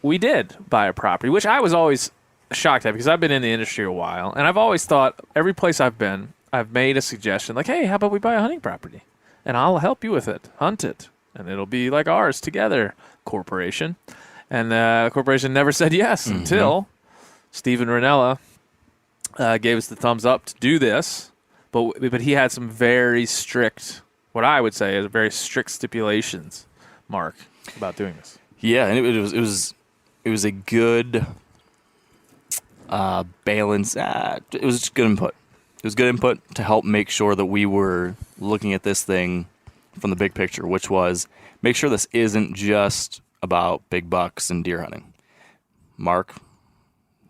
Speaker 4: we did buy a property, which I was always shocked at because I've been in the industry a while, and I've always thought every place I've been, I've made a suggestion like, hey, how about we buy a hunting property? And I'll help you with it, hunt it, and it'll be like ours together, corporation. And the corporation never said yes until Steven Ranella gave us the thumbs up to do this. But he had some very strict, what I would say is very strict stipulations, Mark, about doing this.
Speaker 5: Yeah, and it was a good balance. It was just good input. It was good input to help make sure that we were looking at this thing from the big picture, which was make sure this isn't just about big bucks and deer hunting. Mark,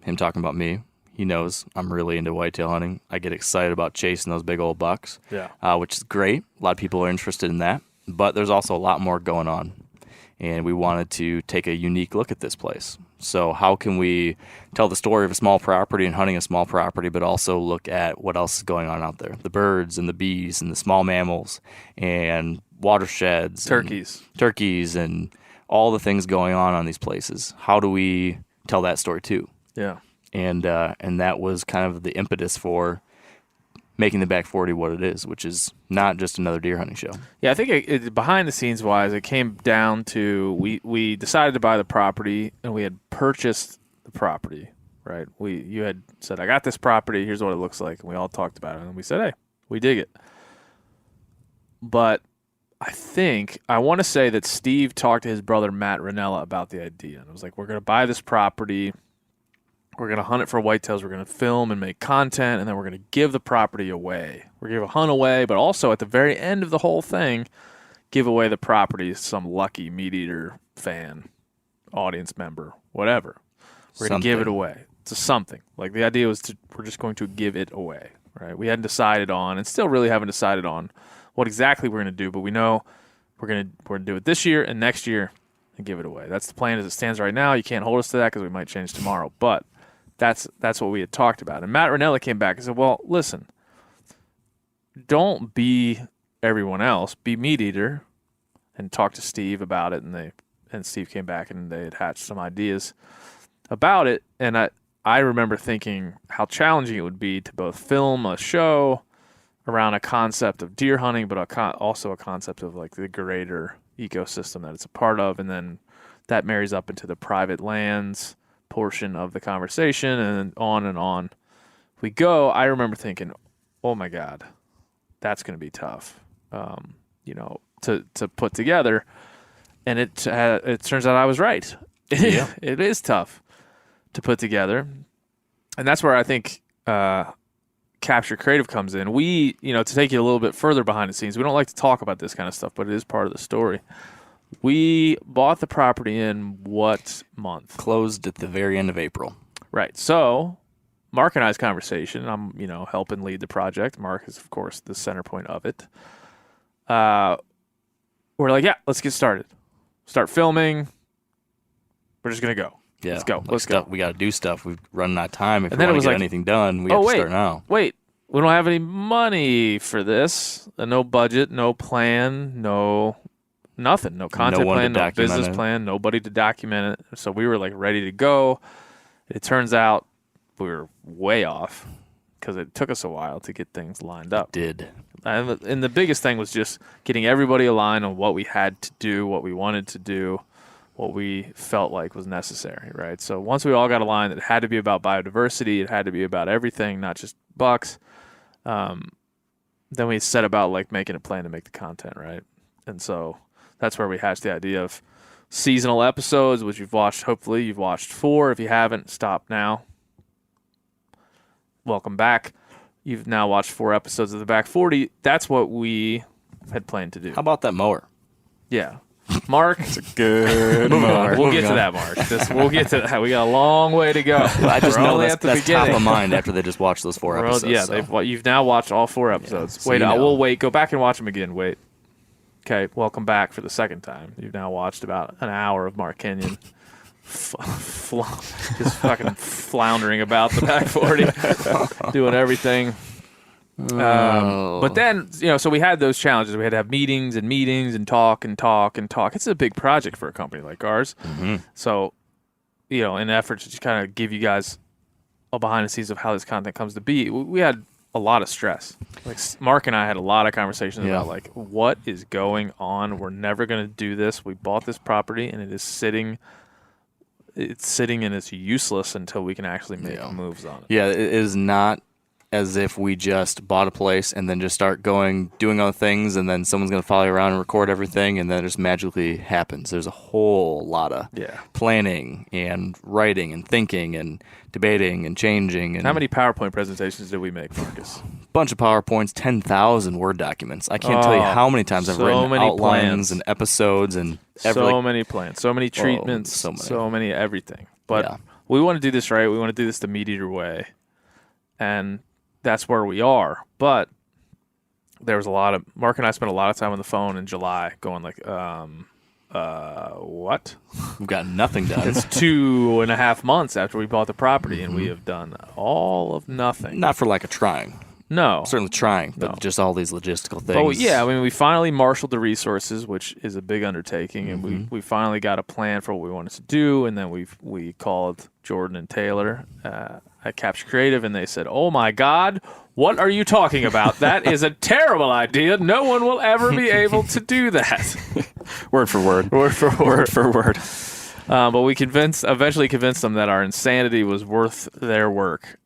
Speaker 5: him talking about me, he knows I'm really into whitetail hunting. I get excited about chasing those big old bucks, which is great. A lot of people are interested in that, but there's also a lot more going on, and we wanted to take a unique look at this place. So how can we tell the story of a small property and hunting a small property, but also look at what else is going on out there? The birds and the bees and the small mammals and watersheds. Turkeys and all the things going on these places. How do we tell that story too?
Speaker 4: Yeah.
Speaker 5: And that was kind of the impetus for making the Back 40 what it is, which is not just another deer hunting show.
Speaker 4: Yeah, I think it behind the scenes wise, it came down to we decided to buy the property and we had purchased the property, right? You had said, I got this property, here's what it looks like, and we all talked about it, and we said, hey, we dig it. But I want to say that Steve talked to his brother Matt Ranella about the idea, and it was like, we're going to buy this property. We're going to hunt it for whitetails. We're going to film and make content, and then we're going to give the property away. We're going to give a hunt away, but also at the very end of the whole thing, give away the property to some lucky meat eater fan, audience member, whatever. We're going to give it away to something. Like the idea was we're just going to give it away, right? We hadn't decided on, and still really haven't decided on what exactly we're going to do, but we know we're going to do it this year and next year and give it away. That's the plan as it stands right now. You can't hold us to that because we might change tomorrow, but that's what we had talked about. And Matt Ranella came back and said, well, listen, don't be everyone else. Be Meat Eater, and talk to Steve about it. And Steve came back and they had hatched some ideas about it. And I remember thinking how challenging it would be to both film a show around a concept of deer hunting, but also a concept of like the greater ecosystem that it's a part of. And then that marries up into the private lands portion of the conversation, and on we go. I remember thinking, oh my God, that's going to be tough, to put together. And it turns out I was right.
Speaker 5: Yeah.
Speaker 4: It is tough to put together. And that's where I think Capture Creative comes in. We, to take you a little bit further behind the scenes, we don't like to talk about this kind of stuff, but it is part of the story. We bought the property in what month?
Speaker 5: Closed at the very end of April.
Speaker 4: Right. So Mark and I's conversation, I'm, helping lead the project. Mark is, of course, the center point of it. We're like, yeah, let's get started. Start filming. We're just going to go.
Speaker 5: Yeah.
Speaker 4: Let's go. Let's go.
Speaker 5: We got to do stuff. We've run out of time. If
Speaker 4: and
Speaker 5: we
Speaker 4: then
Speaker 5: want to get
Speaker 4: like,
Speaker 5: anything done, we have to start now.
Speaker 4: Wait. We don't have any money for this. No budget, no plan, nothing, no content plan, no business plan, nobody to document it. So we were like ready to go. It turns out we were way off because it took us a while to get things lined up.
Speaker 5: It did.
Speaker 4: And the biggest thing was just getting everybody aligned on what we had to do, what we wanted to do, what we felt like was necessary, right? So once we all got aligned, it had to be about biodiversity. It had to be about everything, not just bucks. Then we set about like making a plan to make the content, right? And so that's where we hatched the idea of seasonal episodes, which you've watched. Hopefully you've watched 4. If you haven't, stop now. Welcome back. You've now watched 4 episodes of the Back 40. That's what we had planned to do.
Speaker 5: How about that mower?
Speaker 4: Yeah. Mark.
Speaker 8: It's a good mower.
Speaker 4: We'll get to that, Mark. We'll get to that. We got a long way to go.
Speaker 5: I just know that's top of mind after they just watched those 4 episodes.
Speaker 4: Yeah,
Speaker 5: so.
Speaker 4: You've now watched all 4 episodes.
Speaker 5: Yeah,
Speaker 4: wait, we'll wait. Go back and watch them again. Wait. Okay, welcome back for the second time. You've now watched about an hour of Mark Kenyon just fucking floundering about the Back 40, doing everything. But then, so we had those challenges. We had to have meetings and talk. It's a big project for a company like ours.
Speaker 5: Mm-hmm.
Speaker 4: So, in an effort to just kind of give you guys behind the scenes of how this content comes to be, we had a lot of stress. Like Mark and I had a lot of conversations about like, what is going on? We're never going to do this. We bought this property and it is sitting. It's sitting and it's useless until we can actually make moves on it.
Speaker 5: Yeah, it is not as if we just bought a place and then just start doing other things, and then someone's going to follow you around and record everything, and then it just magically happens. There's a whole lot of planning and writing and thinking and debating and changing. And
Speaker 4: how many PowerPoint presentations did we make, Marcus?
Speaker 5: Bunch of PowerPoints, 10,000 Word documents. I can't tell you how many times I've written outlines
Speaker 4: plans.
Speaker 5: And episodes and
Speaker 4: many plans, so many treatments, so many everything. But we want to do this right. We want to do this the meat eater way, and that's where we are. But there was Mark and I spent a lot of time on the phone in July going like, what?
Speaker 5: We've got nothing done.
Speaker 4: It's 2.5 months after we bought the property, and we have done all of nothing.
Speaker 5: Not for lack of trying.
Speaker 4: No.
Speaker 5: Certainly trying, but just all these logistical things.
Speaker 4: Oh, yeah. I mean, we finally marshaled the resources, which is a big undertaking, and we finally got a plan for what we wanted to do, and then we called Jordan and Taylor at Capture Creative, and they said, oh, my God, what are you talking about? That is a terrible idea. No one will ever be able to do that.
Speaker 8: Word for word.
Speaker 4: Word for word.
Speaker 8: Word for word.
Speaker 4: But we eventually convinced them that our insanity was worth their work.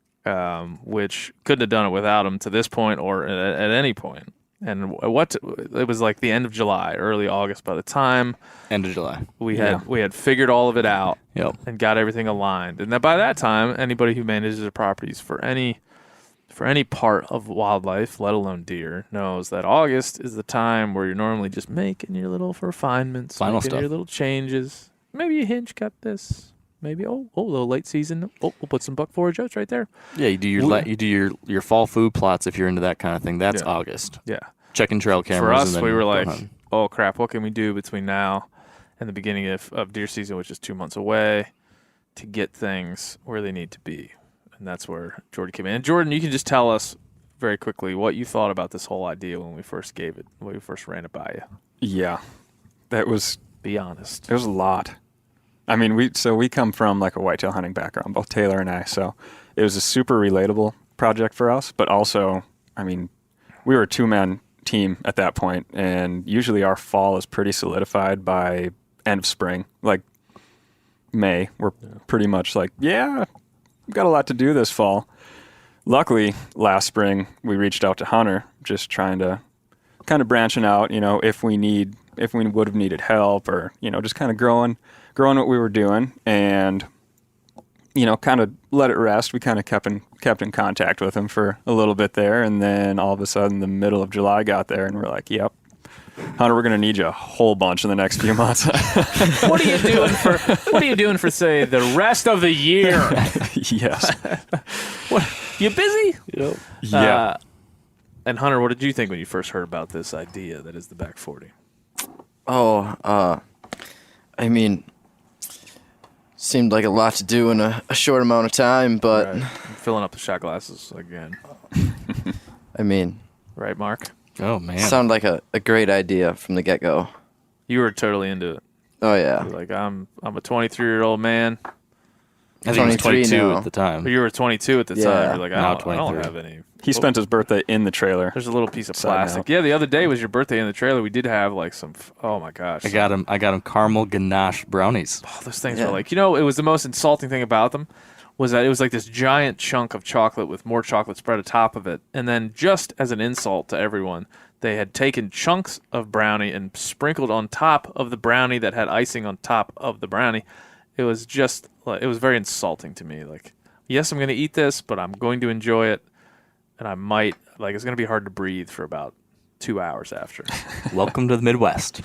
Speaker 4: Which couldn't have done it without them to this point or at any point. And it was like the end of July, early August by the time
Speaker 5: end of July
Speaker 4: we had figured all of it out and got everything aligned. And by that time, anybody who manages their properties for any part of wildlife, let alone deer, knows that August is the time where you're normally just making your little refinements,
Speaker 5: final
Speaker 4: making
Speaker 5: stuff,
Speaker 4: your little changes. Maybe a hinge cut this. Maybe a little late season. We'll put some buck forage oats right there.
Speaker 5: Yeah, you do your fall food plots if you're into that kind of thing. That's August.
Speaker 4: Yeah,
Speaker 5: checking trail cameras.
Speaker 4: For us,
Speaker 5: and then
Speaker 4: we were like, oh crap, what can we do between now and the beginning of deer season, which is 2 months away, to get things where they need to be? And that's where Jordan came in. And Jordan, you can just tell us very quickly what you thought about this whole idea when we first ran it by you.
Speaker 8: Yeah, that was.
Speaker 4: Be honest.
Speaker 8: It was a lot. I mean, we come from like a whitetail hunting background, both Taylor and I. So it was a super relatable project for us. But also, I mean, we were a 2-man team at that point, and usually our fall is pretty solidified by end of spring, like May. We're pretty much like, we've got a lot to do this fall. Luckily, last spring we reached out to Hunter, just trying to kind of branching out. If we would have needed help, or just kind of growing what we were doing, and kind of let it rest. We kind of kept in contact with him for a little bit there, and then all of a sudden the middle of July got there, and we're like, yep, Hunter, we're going to need you a whole bunch in the next few months.
Speaker 4: What are you doing for say the rest of the year?
Speaker 8: Yes.
Speaker 4: What, you busy?
Speaker 8: Yep. Yeah.
Speaker 4: And Hunter, what did you think when you first heard about this idea that is the back 40?
Speaker 9: I mean, seemed like a lot to do in a short amount of time, but...
Speaker 4: Right. I'm filling up the shot glasses again.
Speaker 9: I mean...
Speaker 4: Right, Mark?
Speaker 5: Oh, man.
Speaker 9: Sounded like a great idea from the get-go.
Speaker 4: You were totally into it.
Speaker 9: Oh, yeah.
Speaker 4: You're like, I'm a 23-year-old man.
Speaker 5: I think he was 22 at the time.
Speaker 4: You were 22 at the time. You're like, I don't have any...
Speaker 8: He spent his birthday in the trailer.
Speaker 4: There's a little piece of plastic. Yeah, the other day was your birthday in the trailer. We did have like some. Oh my gosh!
Speaker 5: I got him caramel ganache brownies.
Speaker 4: Oh, those things were like, it was the most insulting thing about them was that it was like this giant chunk of chocolate with more chocolate spread atop of it, and then just as an insult to everyone, they had taken chunks of brownie and sprinkled on top of the brownie that had icing on top of the brownie. It was just it was very insulting to me. Like, yes, I'm going to eat this, but I'm going to enjoy it. And I might, it's going to be hard to breathe for about 2 hours after.
Speaker 5: Welcome to the Midwest.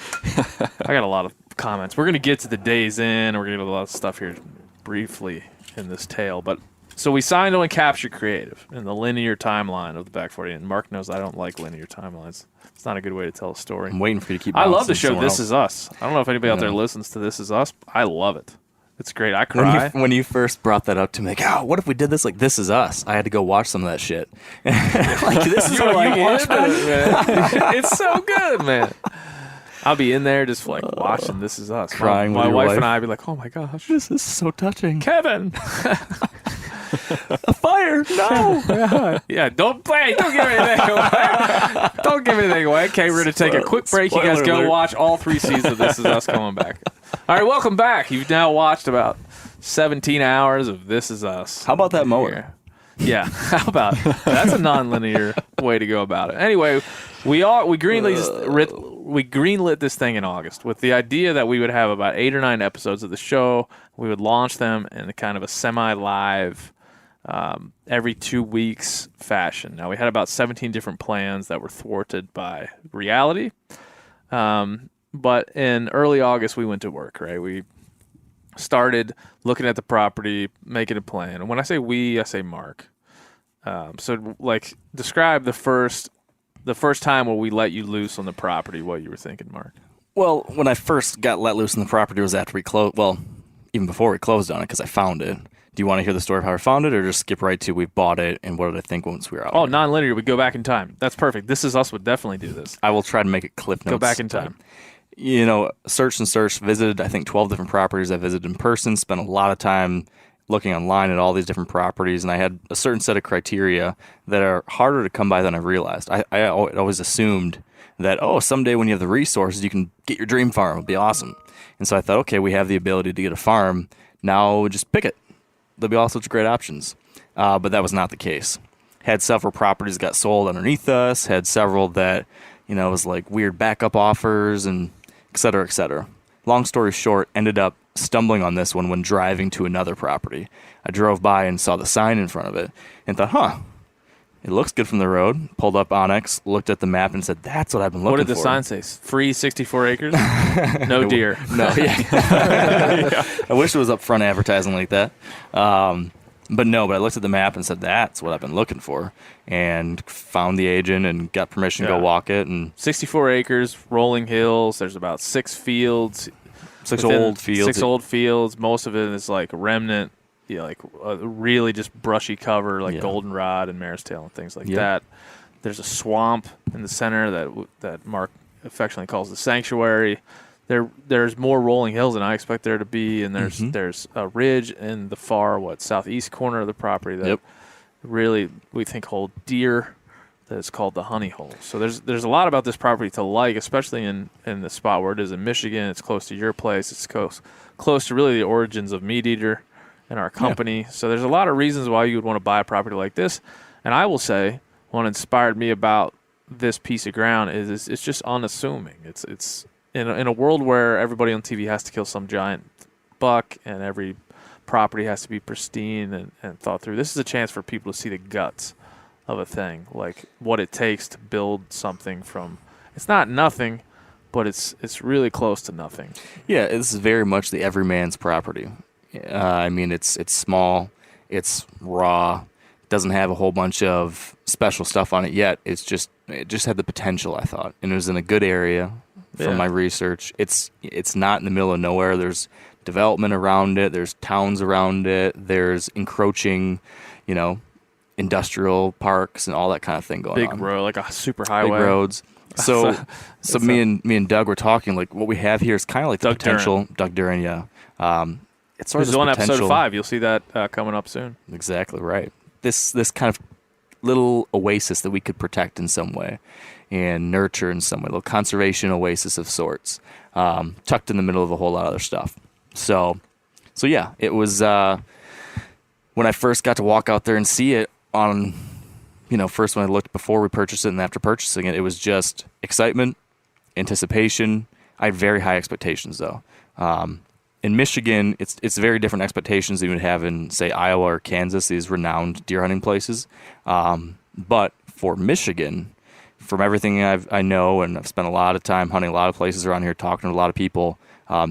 Speaker 4: I got a lot of comments. We're going to get to the days in. We're going to get a lot of stuff here briefly in this tale. But so we signed on Capture Creative in the linear timeline of the back 40. And Mark knows I don't like linear timelines. It's not a good way to tell a story.
Speaker 5: I'm waiting for you to keep
Speaker 4: I love the show
Speaker 5: somewhere
Speaker 4: This
Speaker 5: else.
Speaker 4: Is Us. I don't know if anybody out there listens to This Is Us. I love it. It's great. I cry.
Speaker 5: When you first brought that up to me, like, what if we did this like This Is Us? I had to go watch some of that shit. Like, this is what you watch, man.
Speaker 4: It's so good, man. I'll be in there just watching This Is Us.
Speaker 5: Crying
Speaker 4: My
Speaker 5: with your
Speaker 4: wife
Speaker 5: wife.
Speaker 4: and I would be like, oh my gosh.
Speaker 5: This is so touching.
Speaker 4: Kevin. A fire! No! Yeah, don't give anything away. Don't give anything away. Okay, we're going to take a quick break. You guys go watch all 3 seasons of This Is Us coming back. All right, welcome back. You've now watched about 17 hours of This Is Us.
Speaker 5: How about that mower?
Speaker 4: Yeah, how about that's a non-linear way to go about it. Anyway, we greenlit this thing in August with the idea that we would have about 8 or 9 episodes of the show. We would launch them in a kind of a semi-live, every 2 weeks fashion. Now we had about 17 different plans that were thwarted by reality, but in early August we went to work. Right, we started looking at the property, making a plan. And when I say we, I say Mark. So, like, describe the first time where we let you loose on the property, what you were thinking, Mark.
Speaker 5: Well, when I first got let loose on the property was after we closed. Well, even before we closed on it, because I found it. Do you want to hear the story of how I found it, or just skip right to we bought it and what did I think once we were out?
Speaker 4: Oh, non-linear. We go back in time. That's perfect. This Is Us would definitely do this.
Speaker 5: I will try to make it clip notes.
Speaker 4: Go back in time.
Speaker 5: Searched and searched, visited, I think, 12 different properties. I visited in person, spent a lot of time looking online at all these different properties, and I had a certain set of criteria that are harder to come by than I realized. I always assumed that, someday when you have the resources, you can get your dream farm. It'll be awesome. And so I thought, okay, we have the ability to get a farm. Now just pick it. There'll be all sorts of great options. But that was not the case. Had several properties got sold underneath us, had several that, it was like weird backup offers and et cetera, et cetera. Long story short, ended up stumbling on this one when driving to another property. I drove by and saw the sign in front of it and thought, it looks good from the road. Pulled up Onyx, looked at the map and said, that's what I've been looking for.
Speaker 4: What did the sign say? Free 64 acres? No deer.
Speaker 5: No, yeah. I wish it was upfront advertising like that. But I looked at the map and said, that's what I've been looking for. And found the agent and got permission to go walk it. And
Speaker 4: 64 acres, rolling hills. There's about 6 fields.
Speaker 5: 6 old fields.
Speaker 4: 6 old fields. Most of it is like remnant, like really just brushy cover, like goldenrod and mare's tail and things like that. There's a swamp in the center that Mark affectionately calls the sanctuary. There's more rolling hills than I expect there to be, and there's a ridge in the far southeast corner of the property that really we think hold deer. That is called the honey hole. So there's a lot about this property to like, especially in the spot where it is in Michigan. It's close to your place. It's close to really the origins of Meat Eater and our company. Yeah. So there's a lot of reasons why you would want to buy a property like this. And I will say, what inspired me about this piece of ground is it's just unassuming. It's in a world where everybody on TV has to kill some giant buck and every property has to be pristine and thought through. This is a chance for people to see the guts of a thing, like what it takes to build something from. It's not nothing, but it's really close to nothing.
Speaker 5: Yeah, this is very much the everyman's property. It's small, it's raw, doesn't have a whole bunch of special stuff on it yet. It just had the potential, I thought, and it was in a good area from my research. It's not in the middle of nowhere. There's development around it. There's towns around it. There's encroaching, industrial parks and all that kind of thing going on.
Speaker 4: Big road, like a super highway.
Speaker 5: Big roads. So me and Doug were talking, like, what we have here is kind of like the potential. Doug Duran, yeah. It's sort of this
Speaker 4: on
Speaker 5: potential.
Speaker 4: episode 5. You'll see that coming up soon.
Speaker 5: Exactly right. This kind of little oasis that we could protect in some way and nurture in some way, a little conservation oasis of sorts, tucked in the middle of a whole lot of other stuff. So yeah, it was when I first got to walk out there and see it on, first when I looked before we purchased it and after purchasing it, it was just excitement, anticipation. I had very high expectations though. In Michigan, it's very different expectations than you would have in, say, Iowa or Kansas, these renowned deer hunting places. But for Michigan, from everything I know, and I've spent a lot of time hunting a lot of places around here, talking to a lot of people,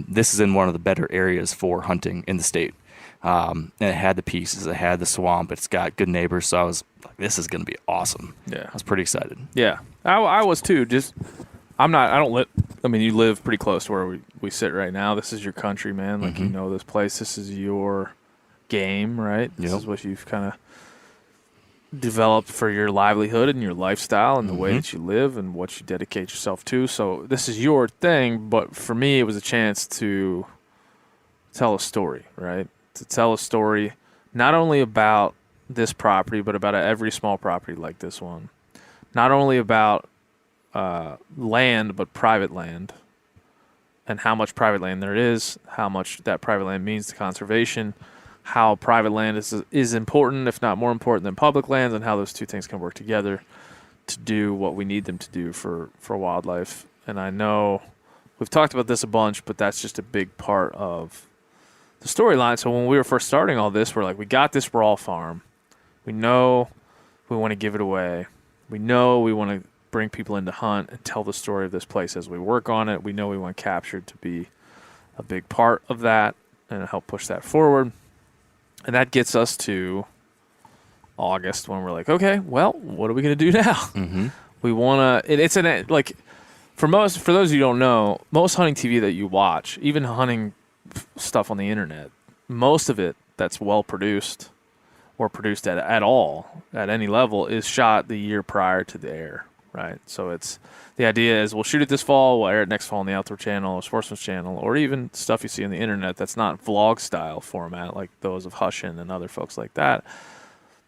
Speaker 5: this is in one of the better areas for hunting in the state. And it had the pieces, it had the swamp, it's got good neighbors, so I was like, this is going to be awesome. Yeah. I was pretty excited.
Speaker 4: Yeah, I was too. You live pretty close to where we sit right now. This is your country, man. Like, you know this place. This is your game, right? This is what you've kind of developed for your livelihood and your lifestyle and the way that you live and what you dedicate yourself to. So this is your thing, but for me, it was a chance to tell a story, right? To tell a story not only about this property, but about every small property like this one. Not only about land, but private land, and how much private land there is, how much that private land means to conservation, how private land is important, if not more important than public lands, and how those two things can work together to do what we need them to do for wildlife. And I know we've talked about this a bunch, but that's just a big part of the storyline. So when we were first starting all this, we're like, we got this raw farm. We know we want to give it away. We know we want to bring people in to hunt and tell the story of this place as we work on it. We know we want captured to be a big part of that and help push that forward. And that gets us to August when we're like, okay, well, what are we going to do now?
Speaker 5: Mm-hmm.
Speaker 4: We want to, it's an, like, for those of you who don't know, most hunting TV that you watch, even hunting stuff on the internet, most of it that's well produced or produced at all, at any level, is shot the year prior to the air, right? So it's, the idea is we'll shoot it this fall, we'll air it next fall on the Outdoor Channel or Sportsman's Channel, or even stuff you see on the internet that's not vlog style format like those of Hushin and other folks like that.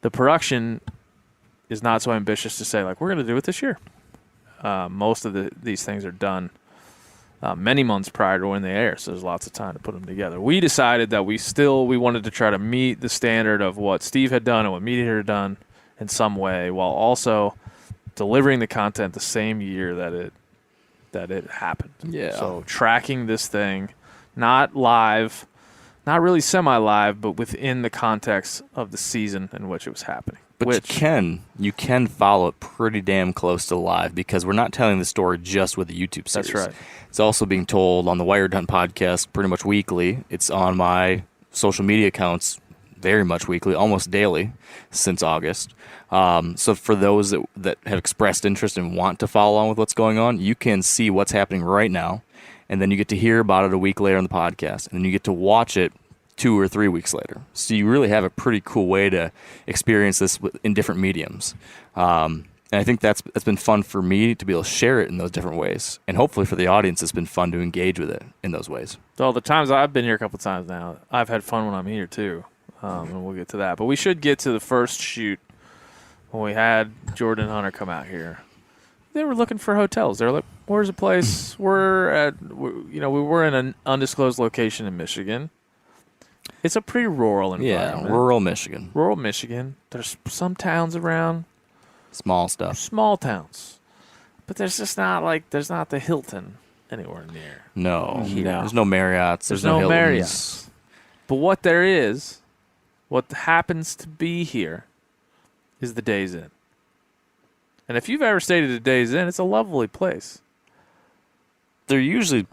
Speaker 4: The production is not so ambitious to say, like, we're going to do it this year. Most of these things are done many months prior to when they air, so there's lots of time to put them together. We decided that we wanted to try to meet the standard of what Steve had done and what Meat had done in some way, while also delivering the content the same year that it happened.
Speaker 5: Yeah.
Speaker 4: So tracking this thing, not live, not really semi-live, but within the context of the season in which it was happening.
Speaker 5: But you can follow it pretty damn close to live, because we're not telling the story just with the YouTube series.
Speaker 4: That's right.
Speaker 5: It's also being told on the Wired Hunt podcast pretty much weekly. It's on my social media accounts very much weekly, almost daily since August. So for those that have expressed interest and want to follow along with what's going on, you can see what's happening right now, and then you get to hear about it a week later on the podcast, and then you get to watch it 2 or 3 weeks later. So you really have a pretty cool way to experience this in different mediums. And I think that's been fun for me to be able to share it in those different ways. And hopefully for the audience, it's been fun to engage with it in those ways.
Speaker 4: So the times I've been here a couple of times now, I've had fun when I'm here too. And we'll get to that. But we should get to the first shoot when we had Jordan and Hunter come out here. They were looking for hotels. They were like, where's a place? We were in an undisclosed location in Michigan. It's a pretty rural environment.
Speaker 5: Yeah, rural Michigan.
Speaker 4: Rural Michigan. There's some towns around.
Speaker 5: Small stuff.
Speaker 4: Small towns. But there's just there's not the Hilton anywhere near.
Speaker 5: No.
Speaker 4: Here.
Speaker 5: There's no Marriotts.
Speaker 4: There's no
Speaker 5: Hiltons.
Speaker 4: Marriotts. But what there is, what happens to be here, is the Days Inn. And if you've ever stayed at a Days Inn, it's a lovely place.
Speaker 5: They're usually,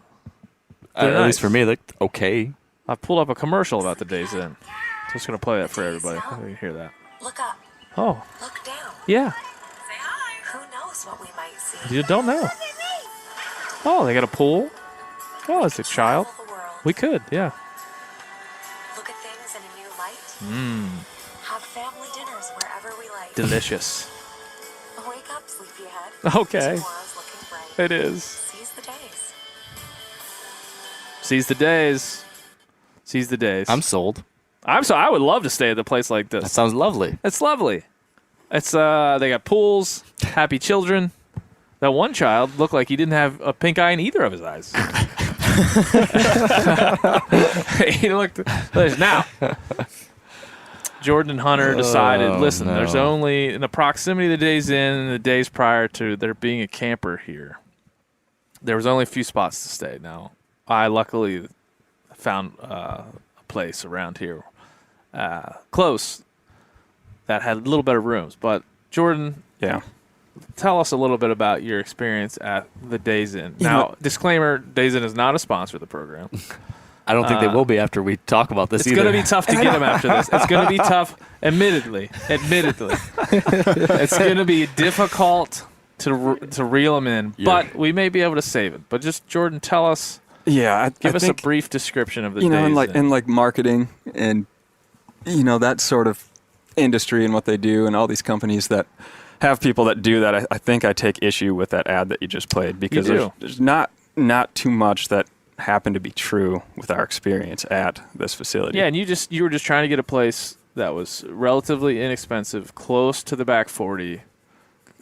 Speaker 4: They're
Speaker 5: at
Speaker 4: nice.
Speaker 5: least for me, they're okay.
Speaker 4: I've pulled up a commercial about the Days Inn. So I'm just going to play that for everybody. You can hear that.
Speaker 10: Look up.
Speaker 4: Oh,
Speaker 10: Look down.
Speaker 4: yeah.
Speaker 10: Say hi. Who knows what we might see?
Speaker 4: You don't know. Oh, they got a pool. Oh, it's a child.
Speaker 10: Travel the world.
Speaker 4: We could, yeah.
Speaker 10: Look at things in a new light. Have family dinners wherever we like.
Speaker 4: Delicious.
Speaker 10: Wake up, sleepyhead.
Speaker 4: Okay.
Speaker 10: Tomorrow's looking bright.
Speaker 4: It is.
Speaker 10: Seize the days.
Speaker 4: Seize the days. Seize the days.
Speaker 5: I'm sold.
Speaker 4: I would love to stay at a place like
Speaker 5: That
Speaker 4: this.
Speaker 5: sounds lovely.
Speaker 4: It's lovely. It's they got pools, happy children. That one child looked like he didn't have a pink eye in either of his eyes. He looked now. Jordan and Hunter decided, listen,
Speaker 5: no.
Speaker 4: there's only in the proximity of the Days Inn and the days prior to there being a camper here. There was only a few spots to stay. Now, I luckily found a place around here close that had a little better rooms. But Jordan,
Speaker 8: Yeah.
Speaker 4: tell us a little bit about your experience at the Days Inn. Now, disclaimer, Days Inn is not a sponsor of the program.
Speaker 5: I don't think they will be after we talk about this
Speaker 4: It's
Speaker 5: either.
Speaker 4: going to be tough to get them after this. It's going to be tough, admittedly. It's going to be difficult to reel them in, but we may be able to save it. But just, Jordan, tell us,
Speaker 8: Yeah.
Speaker 4: give
Speaker 8: I
Speaker 4: us
Speaker 8: think,
Speaker 4: a brief description of the
Speaker 8: you know,
Speaker 4: Days Inn.
Speaker 8: and like marketing and, you know, that sort of industry and what they do, and all these companies that have people that do that. I think I take issue with that ad that you just played, because there's not too much that happened to be true with our experience at this facility.
Speaker 4: Yeah, and you were just trying to get a place that was relatively inexpensive, close to the back 40,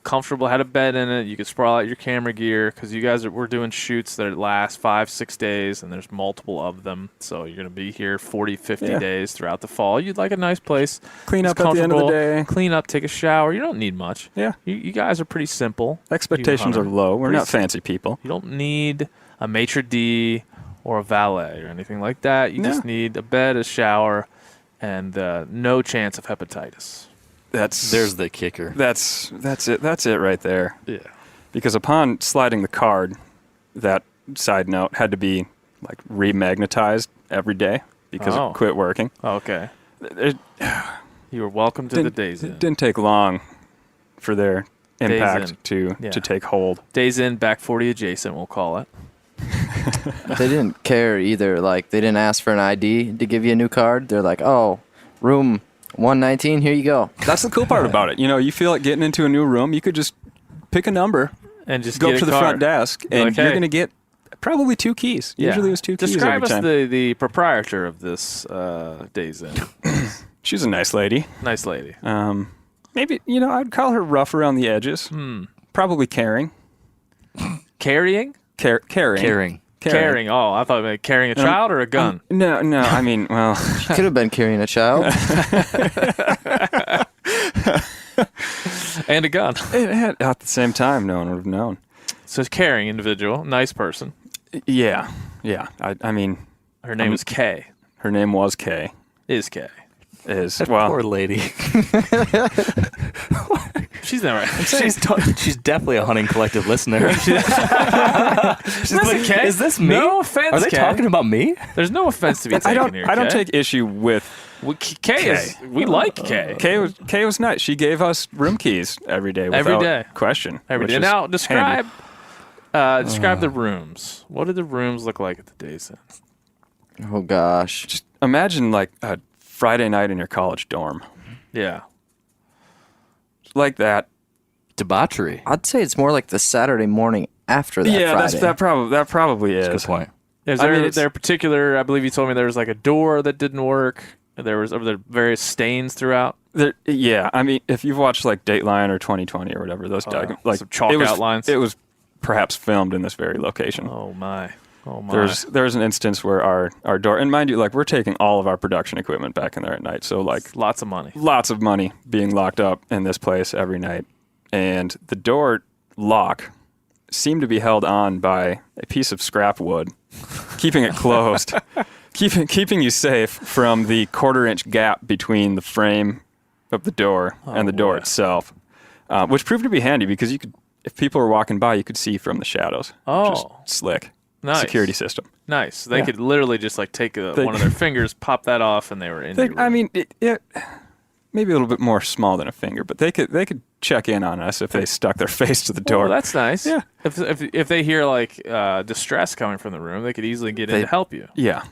Speaker 4: comfortable, had a bed in it. You could sprawl out your camera gear because you guys we're doing shoots that last 5-6 days, and there's multiple of them. So you're going to be here 40, 50 days throughout the fall. You'd like a nice place.
Speaker 8: Clean up at the end of the day.
Speaker 4: Clean up, take a shower. You don't need much.
Speaker 8: Yeah.
Speaker 4: You guys are pretty simple.
Speaker 8: Expectations are low. We're not fancy people.
Speaker 4: You don't need a maitre d' or a valet or anything like that. You just need a bed, a shower, and no chance of hepatitis.
Speaker 5: There's the kicker.
Speaker 8: That's it. That's it right there.
Speaker 4: Yeah.
Speaker 8: Because upon sliding the card, that side note had to be like remagnetized every day because it quit working.
Speaker 4: Okay. You were welcome to the Days In.
Speaker 8: It didn't take long for their impact to take hold.
Speaker 4: Days In, back 40 adjacent, we'll call it.
Speaker 9: They didn't care either. Like, they didn't ask for an ID to give you a new card. They're like, oh, room 119, here you go.
Speaker 8: That's the cool part about it. You feel like getting into a new room, you could just pick a number
Speaker 4: and just
Speaker 8: go
Speaker 4: get
Speaker 8: up to the front desk, and you're going to get probably 2 keys.
Speaker 4: Yeah.
Speaker 8: Usually it was 2 keys
Speaker 4: Describe
Speaker 8: every
Speaker 4: us
Speaker 8: time.
Speaker 4: the proprietor of this Days In.
Speaker 8: She's a nice lady.
Speaker 4: Nice lady.
Speaker 8: Maybe, I'd call her rough around the edges. Probably caring.
Speaker 4: Carrying?
Speaker 8: Caring.
Speaker 4: Carrying. Oh, I thought about carrying a child or a gun.
Speaker 8: No. I mean, well,
Speaker 9: She could have been carrying a child.
Speaker 4: And a gun.
Speaker 8: At the same time, no one would have known.
Speaker 4: So it's caring individual, nice person.
Speaker 8: Yeah. I mean,
Speaker 4: Her name is Kay.
Speaker 8: her name was Kay.
Speaker 4: Is Kay.
Speaker 5: Poor lady.
Speaker 4: She's never.
Speaker 5: She's definitely a Hunting Collective listener. She's
Speaker 4: Listen, Kay.
Speaker 5: Is this me?
Speaker 4: No offense,
Speaker 5: Are they
Speaker 4: Kay.
Speaker 5: talking about me?
Speaker 4: There's no offense to be taken here.
Speaker 8: I don't
Speaker 4: Kay.
Speaker 8: take issue with
Speaker 4: Kay. We like Kay.
Speaker 8: Kay was nice. She gave us room keys every day without question.
Speaker 4: Every day. Now describe the rooms. What did the rooms look like at the Days In?
Speaker 9: Oh, gosh.
Speaker 8: Just imagine like a Friday night in your college dorm.
Speaker 4: Yeah.
Speaker 8: Like that.
Speaker 5: Debauchery.
Speaker 9: I'd say it's more like the Saturday morning after that Friday.
Speaker 8: that probably is.
Speaker 5: That's a good point.
Speaker 4: Is there particular? I believe you told me there was like a door that didn't work. There was various stains throughout.
Speaker 8: Yeah, I mean, if you've watched like Dateline or 2020 or whatever, those like
Speaker 4: some chalk outlines.
Speaker 8: It was perhaps filmed in this very location.
Speaker 4: Oh my.
Speaker 8: There's an instance where our door, and mind you, like we're taking all of our production equipment back in there at night, so like
Speaker 4: lots of money
Speaker 8: being locked up in this place every night, and the door lock seemed to be held on by a piece of scrap wood, keeping it closed, keeping you safe from the 1/4-inch gap between the frame of the door and the door itself, which proved to be handy because you could, if people were walking by, you could see from the shadows.
Speaker 4: Oh,
Speaker 8: which is slick.
Speaker 4: Nice.
Speaker 8: Security system.
Speaker 4: Nice. They could literally just like take one of their fingers, pop that off, and they were in.
Speaker 8: I mean, it maybe a little bit more small than a finger, but they could check in on us if they stuck their face to the door.
Speaker 4: Well, that's nice.
Speaker 8: Yeah.
Speaker 4: If they hear like distress coming from the room, they could easily get in to help you.
Speaker 8: Yeah.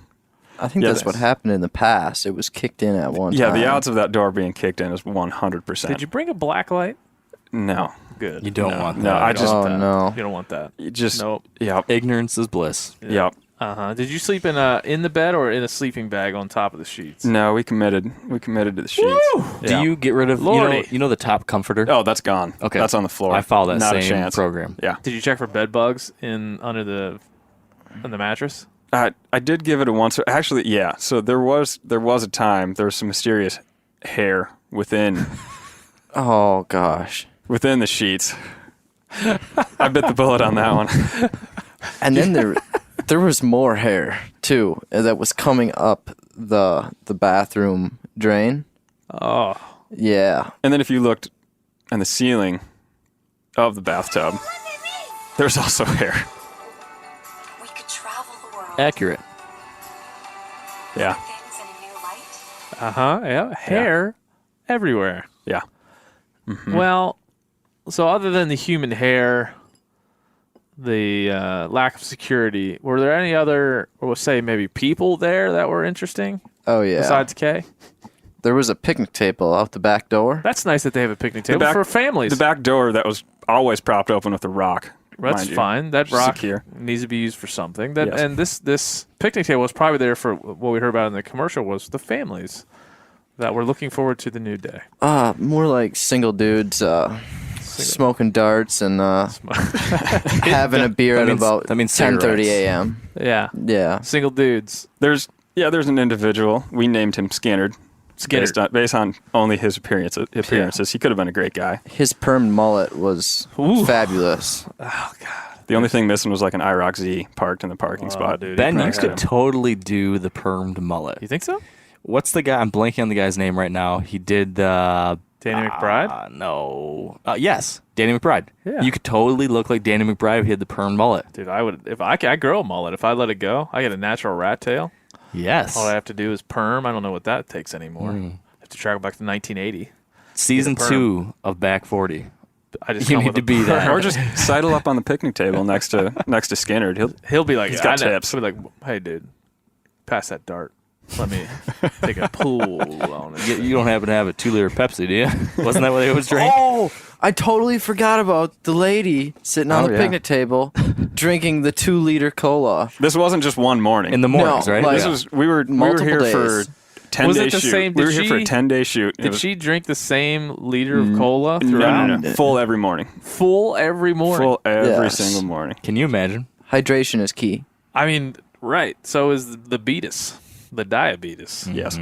Speaker 9: I think that's what happened in the past. It was kicked in at one time.
Speaker 8: Yeah, the odds of that door being kicked in is 100%.
Speaker 4: Did you bring a black light?
Speaker 8: No.
Speaker 4: Good.
Speaker 5: You don't want that.
Speaker 8: No, I just.
Speaker 9: no.
Speaker 4: You don't want that.
Speaker 8: You just.
Speaker 4: Nope.
Speaker 8: Yep.
Speaker 5: Ignorance is bliss.
Speaker 8: Yep.
Speaker 4: Did you sleep in the bed or in a sleeping bag on top of the sheets?
Speaker 8: No, we committed. We committed to the sheets.
Speaker 4: Woo!
Speaker 8: Yeah.
Speaker 5: Do you get rid of you know the top comforter?
Speaker 8: Oh, that's gone.
Speaker 5: Okay.
Speaker 8: That's on the floor.
Speaker 5: I follow that
Speaker 8: Not a
Speaker 5: same
Speaker 8: chance.
Speaker 5: program.
Speaker 8: Yeah.
Speaker 4: Did you check for bed bugs under the mattress?
Speaker 8: I did give it a once. Actually, yeah. So there was a time there was some mysterious hair within
Speaker 9: Oh, gosh.
Speaker 8: within the sheets. I bit the bullet on that one.
Speaker 9: And then there was more hair, too, that was coming up the bathroom drain.
Speaker 4: Oh.
Speaker 9: Yeah.
Speaker 8: And then if you looked on the ceiling of the bathtub, there's also hair.
Speaker 10: We could travel the world.
Speaker 5: Accurate.
Speaker 8: Yeah.
Speaker 10: Things in a new light.
Speaker 4: Yeah. Hair everywhere.
Speaker 8: Yeah.
Speaker 4: Well, so other than the human hair, the lack of security, were there any other, or we'll say maybe people there that were interesting
Speaker 9: Oh, yeah.
Speaker 4: besides Kay?
Speaker 9: There was a picnic table out the back door.
Speaker 4: That's nice that they have a picnic table for families.
Speaker 8: The back door that was always propped open with a rock.
Speaker 4: That's
Speaker 8: mind you.
Speaker 4: fine. That rock
Speaker 8: Secure.
Speaker 4: needs to be used for something.
Speaker 8: Yes.
Speaker 4: And this picnic table was probably there for what we heard about in the commercial was the families That we're looking forward to the new day.
Speaker 9: More like single dudes smoking darts and having a beer at about 10:30 a.m.
Speaker 4: Yeah.
Speaker 9: Yeah.
Speaker 4: Single dudes.
Speaker 8: There's an individual. We named him Skannerd. Based on only his appearances. He could have been a great guy.
Speaker 9: His permed mullet was fabulous.
Speaker 4: Oh, God.
Speaker 8: The only thing missing was like an IROC Z parked in the parking spot.
Speaker 4: Dude,
Speaker 5: Ben, you could totally do the permed mullet.
Speaker 4: You think so?
Speaker 5: What's the guy? I'm blanking on the guy's name right now. He did the
Speaker 4: Danny McBride?
Speaker 5: No. Yes, Danny McBride.
Speaker 4: Yeah.
Speaker 5: You could totally look like Danny McBride if he had the permed mullet.
Speaker 4: Dude, I would. If I grow a mullet, if I let it go, I get a natural rat tail.
Speaker 5: Yes.
Speaker 4: All I have to do is perm. I don't know what that takes anymore. I have to travel back to 1980.
Speaker 5: Season 2 of Back 40.
Speaker 4: I just
Speaker 5: You
Speaker 4: come
Speaker 5: need
Speaker 4: with
Speaker 5: to
Speaker 4: a
Speaker 5: be there.
Speaker 8: Or just sidle up on the picnic table next to Skannerd.
Speaker 4: He'll be like,
Speaker 8: He's got tips.
Speaker 4: He'll be like, hey, dude, pass that dart. Let me take a pool on it.
Speaker 5: You don't happen to have a 2-liter Pepsi, do you? Wasn't that what they always drink?
Speaker 9: Oh, I totally forgot about the lady sitting on the picnic table drinking the 2-liter cola.
Speaker 8: This wasn't just one morning.
Speaker 5: In the mornings,
Speaker 9: No,
Speaker 5: right?
Speaker 9: like-
Speaker 8: This was we were
Speaker 9: Multiple
Speaker 8: here
Speaker 9: days.
Speaker 8: for 10
Speaker 4: Was it
Speaker 8: day
Speaker 4: the
Speaker 8: shoot.
Speaker 4: same-
Speaker 8: We were
Speaker 4: did
Speaker 8: here for a
Speaker 4: she-
Speaker 8: 10-day shoot. It
Speaker 4: Did
Speaker 8: was-
Speaker 4: she drink the same liter of cola throughout?
Speaker 8: No. Full every morning.
Speaker 4: Full every morning.
Speaker 8: Full every
Speaker 9: Yes.
Speaker 8: single morning.
Speaker 5: Can you imagine?
Speaker 9: Hydration is key.
Speaker 4: I mean, right. So is the beatus, the diabetes.
Speaker 8: Yes.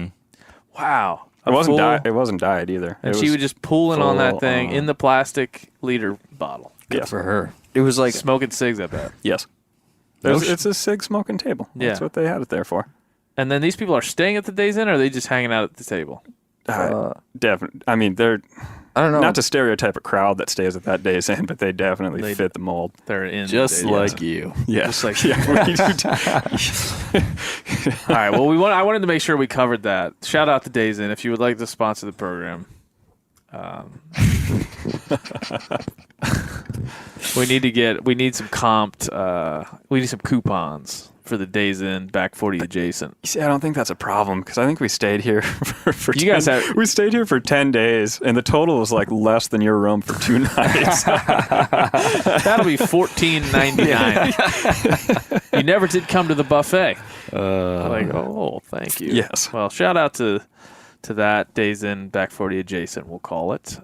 Speaker 4: Wow.
Speaker 8: It wasn't diet either.
Speaker 4: And she would just pull in on that
Speaker 8: full
Speaker 4: thing
Speaker 8: on.
Speaker 4: in the plastic liter bottle.
Speaker 8: Yes.
Speaker 5: For her.
Speaker 9: It was like
Speaker 4: Smoking cigs, I bet.
Speaker 8: Yes. It's a cig smoking table.
Speaker 4: Yeah.
Speaker 8: That's what they had it there for.
Speaker 4: And then these people are staying at the Days Inn, or are they just hanging out at the table?
Speaker 8: Definitely. I mean, they're
Speaker 9: I don't know.
Speaker 8: not to stereotype a crowd that stays at that Days Inn, but they definitely fit the mold.
Speaker 4: They're in.
Speaker 5: Just
Speaker 4: the Days
Speaker 5: like
Speaker 4: Inn.
Speaker 5: you.
Speaker 8: Yes.
Speaker 4: Just like
Speaker 8: yeah.
Speaker 4: All right. Well, I wanted to make sure we covered that. Shout out to Days Inn if you would like to sponsor the program. We need some comped. We need some coupons for the Days Inn Back 40 adjacent.
Speaker 8: See, I don't think that's a problem because I think we stayed here for
Speaker 4: You guys have-
Speaker 8: we stayed here for 10 days and the total was like less than your room for 2 nights.
Speaker 4: That'll be $14.99. You never did come to the buffet. Thank you.
Speaker 8: Yes.
Speaker 4: Well, shout out to that Days Inn Back 40 adjacent, we'll call it.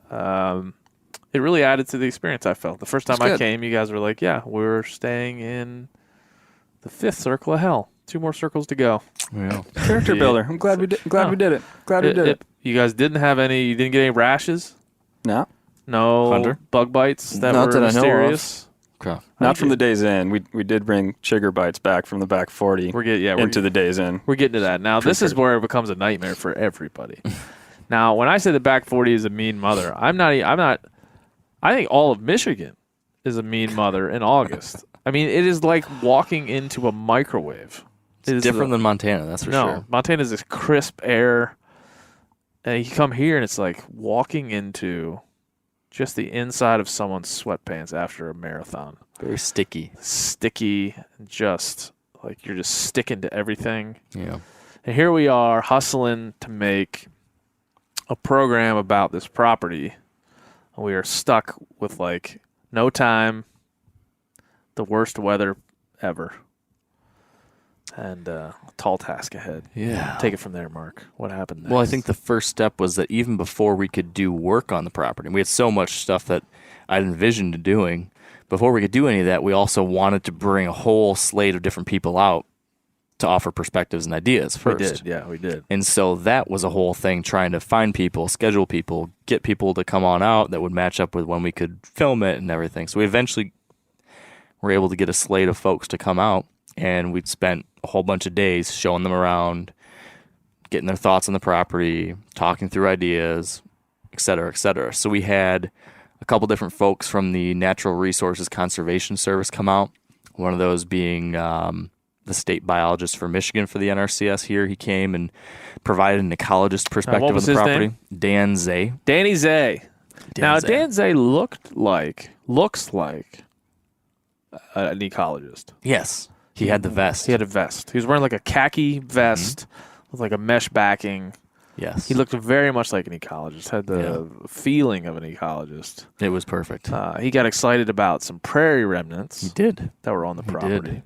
Speaker 4: It really added to the experience, I felt. The first time I came, you guys were like, yeah, we're staying in the 5th circle of hell. 2 more circles to go.
Speaker 5: Yeah.
Speaker 8: Character builder. I'm glad we did. We did it. Glad we did it.
Speaker 4: You guys didn't have any. You didn't get any rashes.
Speaker 8: No,
Speaker 4: No
Speaker 5: Hunter?
Speaker 4: bug bites that
Speaker 9: Not
Speaker 4: were
Speaker 9: that I know of.
Speaker 4: mysterious.
Speaker 5: Okay.
Speaker 8: not from the Days Inn. We did bring chigger bites back from the Back 40 into the Days Inn.
Speaker 4: We're getting to that now. This is where it becomes a nightmare for everybody. Now, when I say the Back 40 is a mean mother, I'm not. I think all of Michigan is a mean mother in August. I mean, it is like walking into a microwave.
Speaker 5: It's different than Montana, that's for sure.
Speaker 4: Montana is this crisp air. And you come here and it's like walking into just the inside of someone's sweatpants after a marathon.
Speaker 5: Very sticky.
Speaker 4: Sticky, just like you're just sticking to everything.
Speaker 5: Yeah.
Speaker 4: And here we are hustling to make a program about this property. We are stuck with like no time, the worst weather ever, and a tall task ahead.
Speaker 5: Yeah.
Speaker 4: Take it from there, Mark. What happened next?
Speaker 5: Well, I think the first step was that even before we could do work on the property, we had so much stuff that I'd envisioned doing. Before we could do any of that, we also wanted to bring a whole slate of different people out to offer perspectives and ideas first.
Speaker 4: We did. Yeah, we did.
Speaker 5: And so that was a whole thing, trying to find people, schedule people, get people to come on out that would match up with when we could film it and everything. So we eventually were able to get a slate of folks to come out, and we'd spent a whole bunch of days showing them around, getting their thoughts on the property, talking through ideas, et cetera, et cetera. So we had a couple different folks from the Natural Resources Conservation Service come out, one of those being the state biologist for Michigan for the NRCS here. He came and provided an ecologist perspective
Speaker 4: what
Speaker 5: of
Speaker 4: was
Speaker 5: the
Speaker 4: his
Speaker 5: property.
Speaker 4: name?
Speaker 5: Dan Zay.
Speaker 4: Danny Zay. Now,
Speaker 5: Zay.
Speaker 4: Dan Zay looks like an ecologist.
Speaker 5: Yes. He had the vest.
Speaker 4: He had a vest. He was wearing like a khaki vest with like a mesh backing.
Speaker 5: Yes.
Speaker 4: He looked very much like an ecologist, had the feeling of an ecologist.
Speaker 5: It was perfect.
Speaker 4: He got excited about some prairie remnants
Speaker 5: He did.
Speaker 4: that were on the property,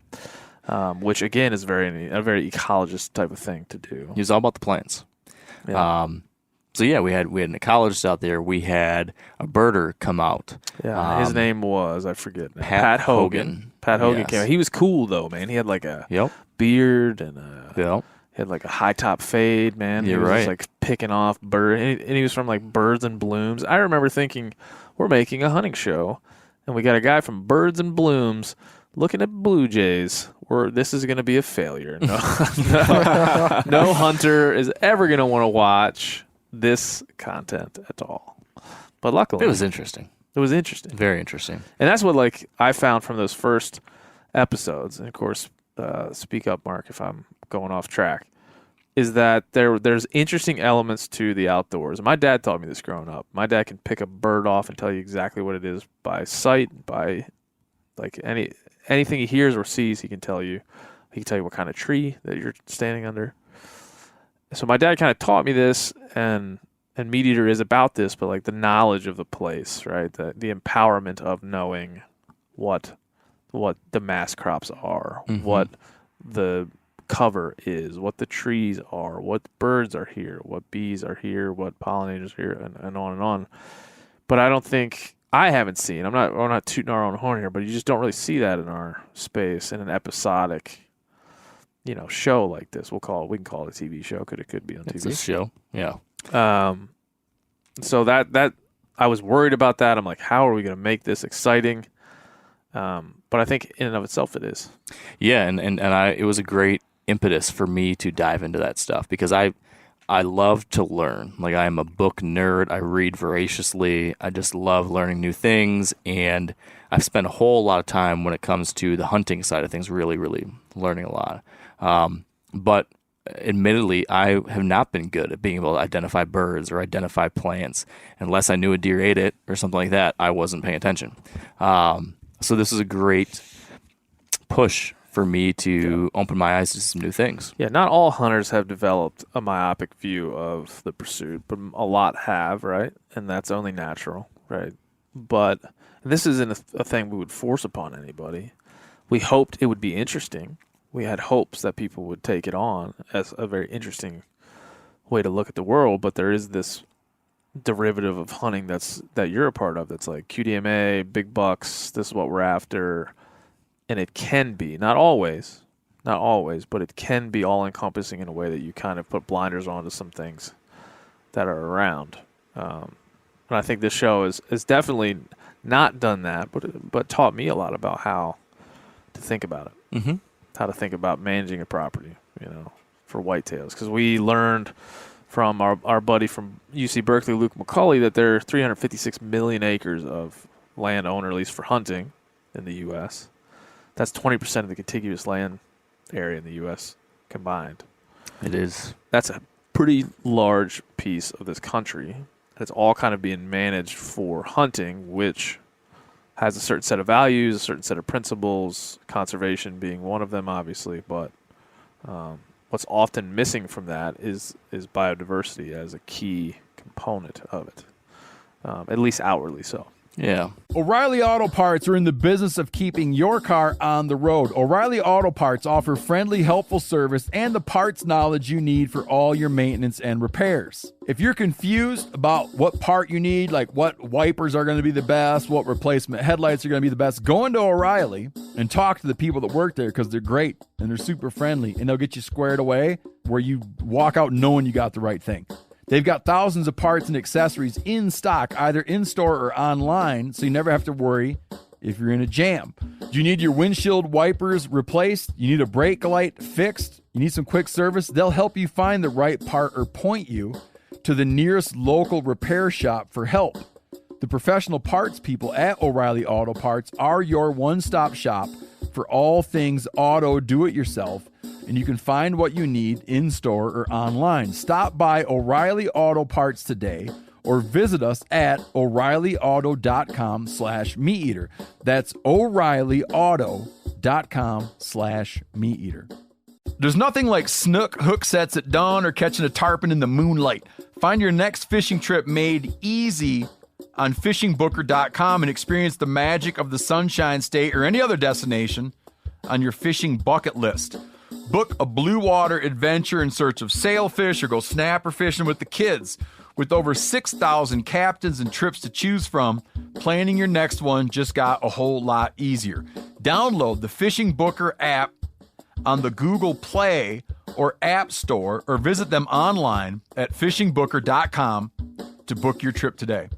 Speaker 4: which again is a very ecologist type of thing to do.
Speaker 5: He was all about the plants.
Speaker 4: Yeah.
Speaker 5: yeah, we had an ecologist out there. We had a birder come out.
Speaker 4: Yeah, his name was, I forget now.
Speaker 5: Pat Hogan.
Speaker 4: Pat Hogan
Speaker 5: Yes.
Speaker 4: came out. He was cool though, man. He had like a beard and he had like a high top fade, man.
Speaker 5: You're
Speaker 4: he was
Speaker 5: right.
Speaker 4: just like picking off birds, and he was from like Birds and Blooms. I remember thinking, we're making a hunting show, and we got a guy from Birds and Blooms looking at blue jays. This is going to be a failure. No hunter is ever going to want to watch this content at all. But luckily,
Speaker 5: It was interesting.
Speaker 4: It was interesting.
Speaker 5: Very interesting.
Speaker 4: And that's what like I found from those first episodes. And of course, speak up, Mark, if I'm going off track. Is that there's interesting elements to the outdoors. My dad taught me this growing up. My dad can pick a bird off and tell you exactly what it is by sight, by like anything he hears or sees. He can tell you. He can tell you what kind of tree that you're standing under. So my dad kind of taught me this, and Meat Eater is about this, but like the knowledge of the place, right? The empowerment of knowing what the mass crops are, what the cover is, what the trees are, what birds are here, what bees are here, what pollinators are here, and on and on. But I haven't seen, we're not tooting our own horn here, but you just don't really see that in our space in an episodic, show like this. We can call it a TV show. It could be on TV.
Speaker 5: It's a show. Yeah.
Speaker 4: So that I was worried about that. I'm like, how are we going to make this exciting? But I think in and of itself it is.
Speaker 5: Yeah, and it was a great impetus for me to dive into that stuff because I love to learn. Like I am a book nerd. I read voraciously. I just love learning new things, and I've spent a whole lot of time when it comes to the hunting side of things, really, really learning a lot. But admittedly, I have not been good at being able to identify birds or identify plants. Unless I knew a deer ate it or something like that, I wasn't paying attention. So this is a great push for me to open my eyes to some new things.
Speaker 4: Yeah, not all hunters have developed a myopic view of the pursuit, but a lot have, right? And that's only natural, right? But this isn't a thing we would force upon anybody. We hoped it would be interesting. We had hopes that people would take it on as a very interesting way to look at the world, but there is this derivative of hunting that you're a part of that's like QDMA, big bucks, this is what we're after. And it can be, not always, but it can be all-encompassing in a way that you kind of put blinders on to some things that are around. And I think this show is definitely not done that, but taught me a lot about how to think about it, how to think about managing a property, for whitetails. Because we learned from our buddy from UC Berkeley, Luke McCauley, that there are 356 million acres of land owned or leased for hunting in the U.S., That's 20% of the contiguous land area in the U.S. combined.
Speaker 5: It is.
Speaker 4: That's a pretty large piece of this country. It's all kind of being managed for hunting, which has a certain set of values, a certain set of principles, conservation being one of them, obviously. But what's often missing from that is biodiversity as a key component of it, at least outwardly so.
Speaker 5: Yeah.
Speaker 3: O'Reilly Auto Parts are in the business of keeping your car on the road. O'Reilly Auto Parts offer friendly, helpful service and the parts knowledge you need for all your maintenance and repairs. If you're confused about what part you need, like what wipers are going to be the best, what replacement headlights are going to be the best, go into O'Reilly and talk to the people that work there because they're great and they're super friendly and they'll get you squared away where you walk out knowing you got the right thing. They've got thousands of parts and accessories in stock, either in-store or online, so you never have to worry if you're in a jam. Do you need your windshield wipers replaced? You need a brake light fixed? You need some quick service? They'll help you find the right part or point you to the nearest local repair shop for help. The professional parts people at O'Reilly Auto Parts are your one-stop shop for all things auto do-it-yourself, and you can find what you need in-store or online. Stop by O'Reilly Auto Parts today or visit us at O'ReillyAuto.com/MeatEater. That's O'ReillyAuto.com/MeatEater. There's nothing like snook hook sets at dawn or catching a tarpon in the moonlight. Find your next fishing trip made easy on fishingbooker.com and experience the magic of the Sunshine State or any other destination on your fishing bucket list. Book a blue water adventure in search of sailfish or go snapper fishing with the kids. With over 6,000 captains and trips to choose from, planning your next one just got a whole lot easier. Download the Fishing Booker app on the Google Play or App Store, or visit them online at fishingbooker.com to book your trip today.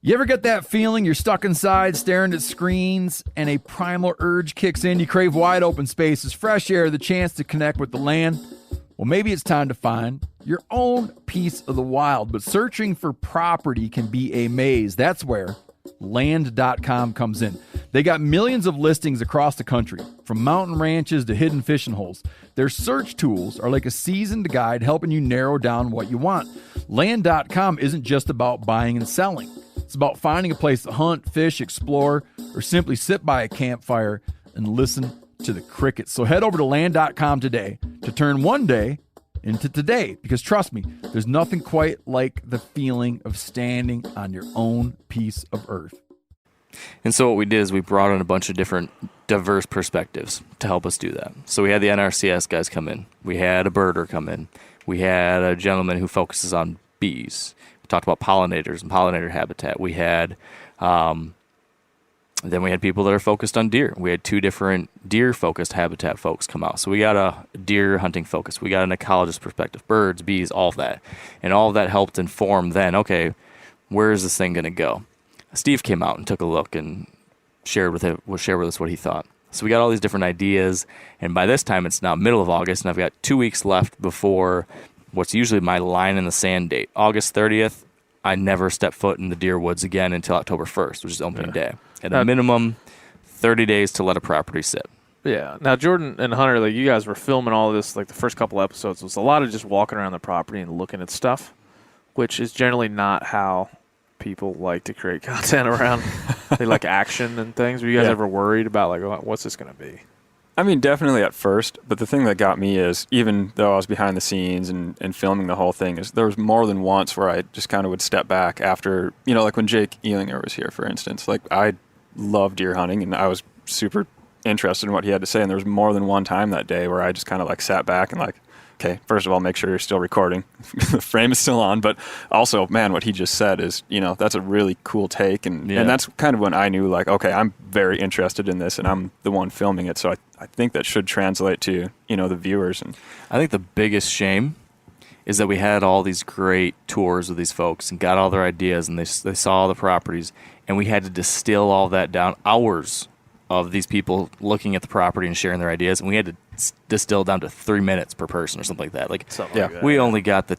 Speaker 3: You ever get that feeling you're stuck inside staring at screens and a primal urge kicks in? You crave wide open spaces, fresh air, the chance to connect with the land. Well, maybe it's time to find your own piece of the wild, but searching for property can be a maze. That's where land.com comes in. They got millions of listings across the country, from mountain ranches to hidden fishing holes. Their search tools are like a seasoned guide helping you narrow down what you want. Land.com isn't just about buying and selling. It's about finding a place to hunt, fish, explore, or simply sit by a campfire and listen to the crickets. So head over to land.com today to turn one day into today, because trust me, there's nothing quite like the feeling of standing on your own piece of earth.
Speaker 5: And so what we did is we brought in a bunch of different diverse perspectives to help us do that. So we had the NRCS guys come in. We had a birder come in. We had a gentleman who focuses on bees. We talked about pollinators and pollinator habitat. We had then we had people that are focused on deer. We had 2 different deer-focused habitat folks come out. So we got a deer hunting focus. We got an ecologist perspective, birds, bees, all of that. And all of that helped inform then, okay, where is this thing going to go? Steve came out and took a look and shared with us what he thought. So we got all these different ideas, and by this time it's now middle of August, and I've got 2 weeks left before what's usually my line in the sand date. August 30th, I never step foot in the deer woods again until October 1st, which is opening day. At a minimum, 30 days to let a property sit.
Speaker 4: Yeah. Now, Jordan and Hunter, like, you guys were filming all of this, like the first couple episodes was a lot of just walking around the property and looking at stuff, which is generally not how people like to create content around. They like action and things. Were you guys ever worried about, like, what's this going to be?
Speaker 8: I mean, definitely at first, but the thing that got me is, even though I was behind the scenes and filming the whole thing, is there was more than once where I just kind of would step back after, like when Jake Ealinger was here, for instance. Like, I love deer hunting, and I was super interested in what he had to say, and there was more than one time that day where I just kind of like sat back and like, okay, first of all, make sure you're still recording. The frame is still on, but also, man, what he just said is, that's a really cool take, and that's kind of when I knew, like, okay, I'm very interested in this, and I'm the one filming it, so I think that should translate to, the viewers. And
Speaker 5: I think the biggest shame is that we had all these great tours with these folks and got all their ideas, and they saw all the properties, and we had to distill all that down, hours of these people looking at the property and sharing their ideas, and we had to distill down to 3 minutes per person or something like that. Like, we only got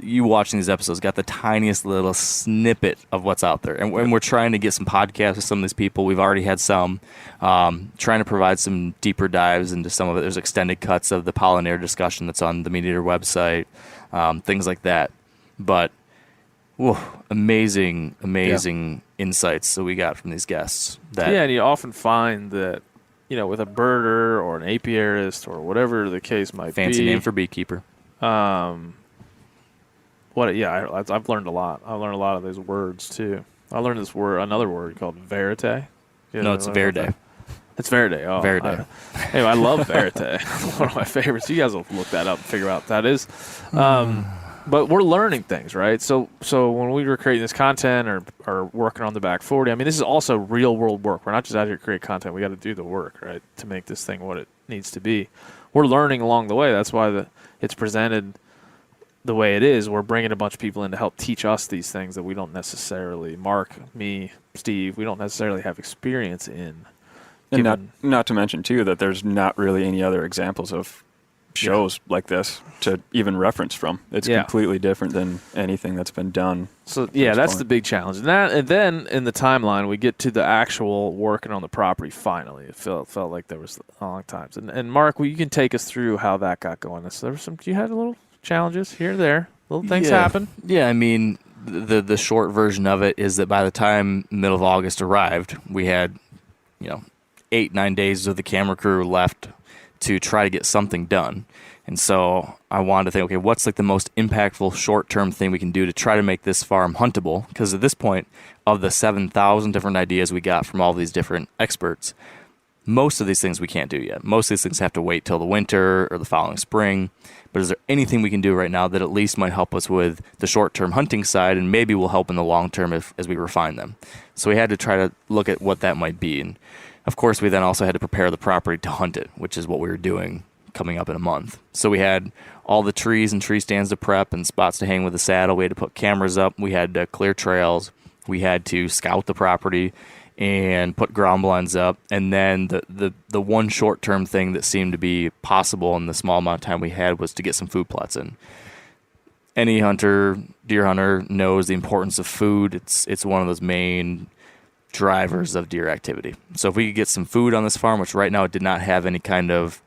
Speaker 5: you watching these episodes got the tiniest little snippet of what's out there, and we're trying to get some podcasts with some of these people. We've already had some, trying to provide some deeper dives into some of it. There's extended cuts of the pollinator discussion that's on the Meat Eater website, things like that. But amazing insights that we got from these guests.
Speaker 4: And you often find that, with a birder or an apiarist or whatever the case might be.
Speaker 5: Fancy name for beekeeper.
Speaker 4: I've learned a lot. I learned a lot of those words too. I learned another word called verite.
Speaker 5: No, it's verde.
Speaker 4: It's verde. Oh,
Speaker 5: verde.
Speaker 4: Anyway, I love verite. One of my favorites. You guys will look that up and figure out what that is. But we're learning things, right? So when we were creating this content or working on the back 40, I mean, this is also real world work. We're not just out here to create content. We got to do the work, right, to make this thing what it needs to be. We're learning along the way. That's why it's presented the way it is. We're bringing a bunch of people in to help teach us these things that we don't necessarily, Mark, me, Steve, we don't necessarily have experience in.
Speaker 8: And not to mention, too, that there's not really any other examples of shows like this to even reference from. It's completely different than anything that's been done.
Speaker 4: So that's the big challenge. And then in the timeline we get to the actual working on the property finally. It felt like there was long times. And Mark, you can take us through how that got going. So there was you had little challenges here and there. Little things happen.
Speaker 5: Yeah, I mean, the short version of it is that by the time middle of August arrived, we had 8-9 days of the camera crew left to try to get something done. And so I wanted to think, okay, what's like the most impactful short-term thing we can do to try to make this farm huntable? Because at this point, of the 7,000 different ideas we got from all these different experts, Most of these things we can't do yet. Most of these things have to wait till the winter or the following spring. But is there anything we can do right now that at least might help us with the short-term hunting side and maybe will help in the long term as we refine them? So we had to try to look at what that might be. And of course, we then also had to prepare the property to hunt it, which is what we were doing coming up in a month. So we had all the trees and tree stands to prep and spots to hang with the saddle. We had to put cameras up. We had to clear trails. We had to scout the property and put ground blinds up. And then the one short-term thing that seemed to be possible in the small amount of time we had was to get some food plots in. Any hunter, deer hunter, knows the importance of food. It's one of those main drivers of deer activity. So if we could get some food on this farm, which right now it did not have any kind of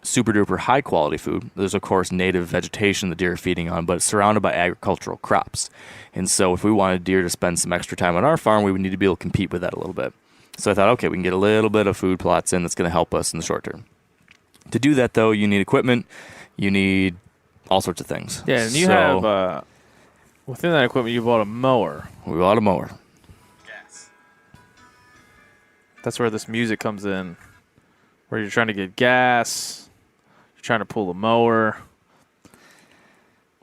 Speaker 5: super duper high quality food. There's of course native vegetation the deer are feeding on, but it's surrounded by agricultural crops. And so if we wanted deer to spend some extra time on our farm, we would need to be able to compete with that a little bit. So I thought, okay, we can get a little bit of food plots in that's going to help us in the short term. To do that though, you need equipment, you need all sorts of things.
Speaker 4: Yeah, and you have, within that equipment, you bought a mower.
Speaker 5: We bought a mower.
Speaker 4: That's where this music comes in, where you're trying to get gas. Trying to pull a mower.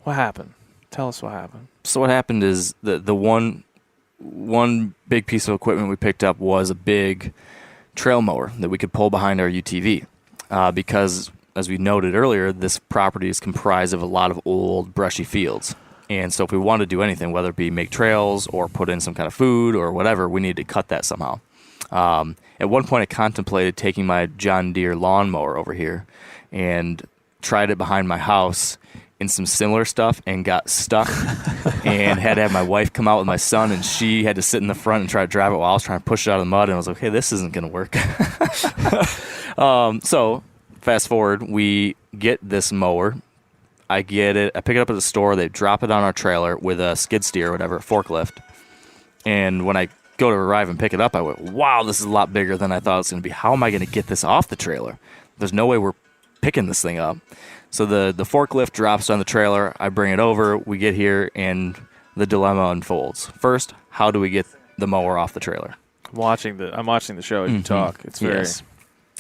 Speaker 4: What happened? Tell us what happened.
Speaker 5: So what happened is the one big piece of equipment we picked up was a big trail mower that we could pull behind our UTV because, as we noted earlier, this property is comprised of a lot of old brushy fields. And so if we wanted to do anything, whether it be make trails or put in some kind of food or whatever, we needed to cut that somehow. At one point I contemplated taking my John Deere lawnmower over here and tried it behind my house in some similar stuff and got stuck and had to have my wife come out with my son, and she had to sit in the front and try to drive it while I was trying to push it out of the mud, and I was like, hey, this isn't going to work. So fast forward, we get this mower. I pick it up at the store. They drop it on our trailer with a skid steer or whatever, a forklift. And when I go to arrive and pick it up, I went, wow, this is a lot bigger than I thought it was going to be. How am I going to get this off the trailer? There's no way we're picking this thing up. So the forklift drops on the trailer. I bring it over. We get here, and the dilemma unfolds. First, how do we get the mower off the trailer?
Speaker 4: I'm watching the show as you talk. It's very...
Speaker 5: Yes.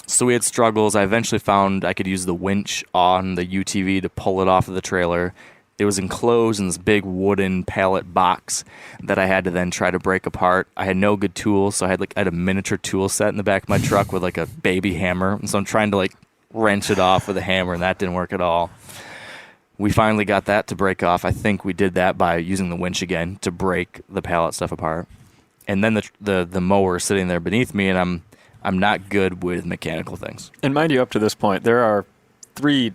Speaker 5: So we had struggles. I eventually found I could use the winch on the UTV to pull it off of the trailer. It was enclosed in this big wooden pallet box that I had to then try to break apart. I had no good tools, so I had a miniature tool set in the back of my truck with like a baby hammer. And so I'm trying to wrench it off with a hammer, and that didn't work at all. We finally got that to break off. I think we did that by using the winch again to break the pallet stuff apart. And then the mower is sitting there beneath me, and I'm not good with mechanical things.
Speaker 8: And mind you, up to this point, there are 3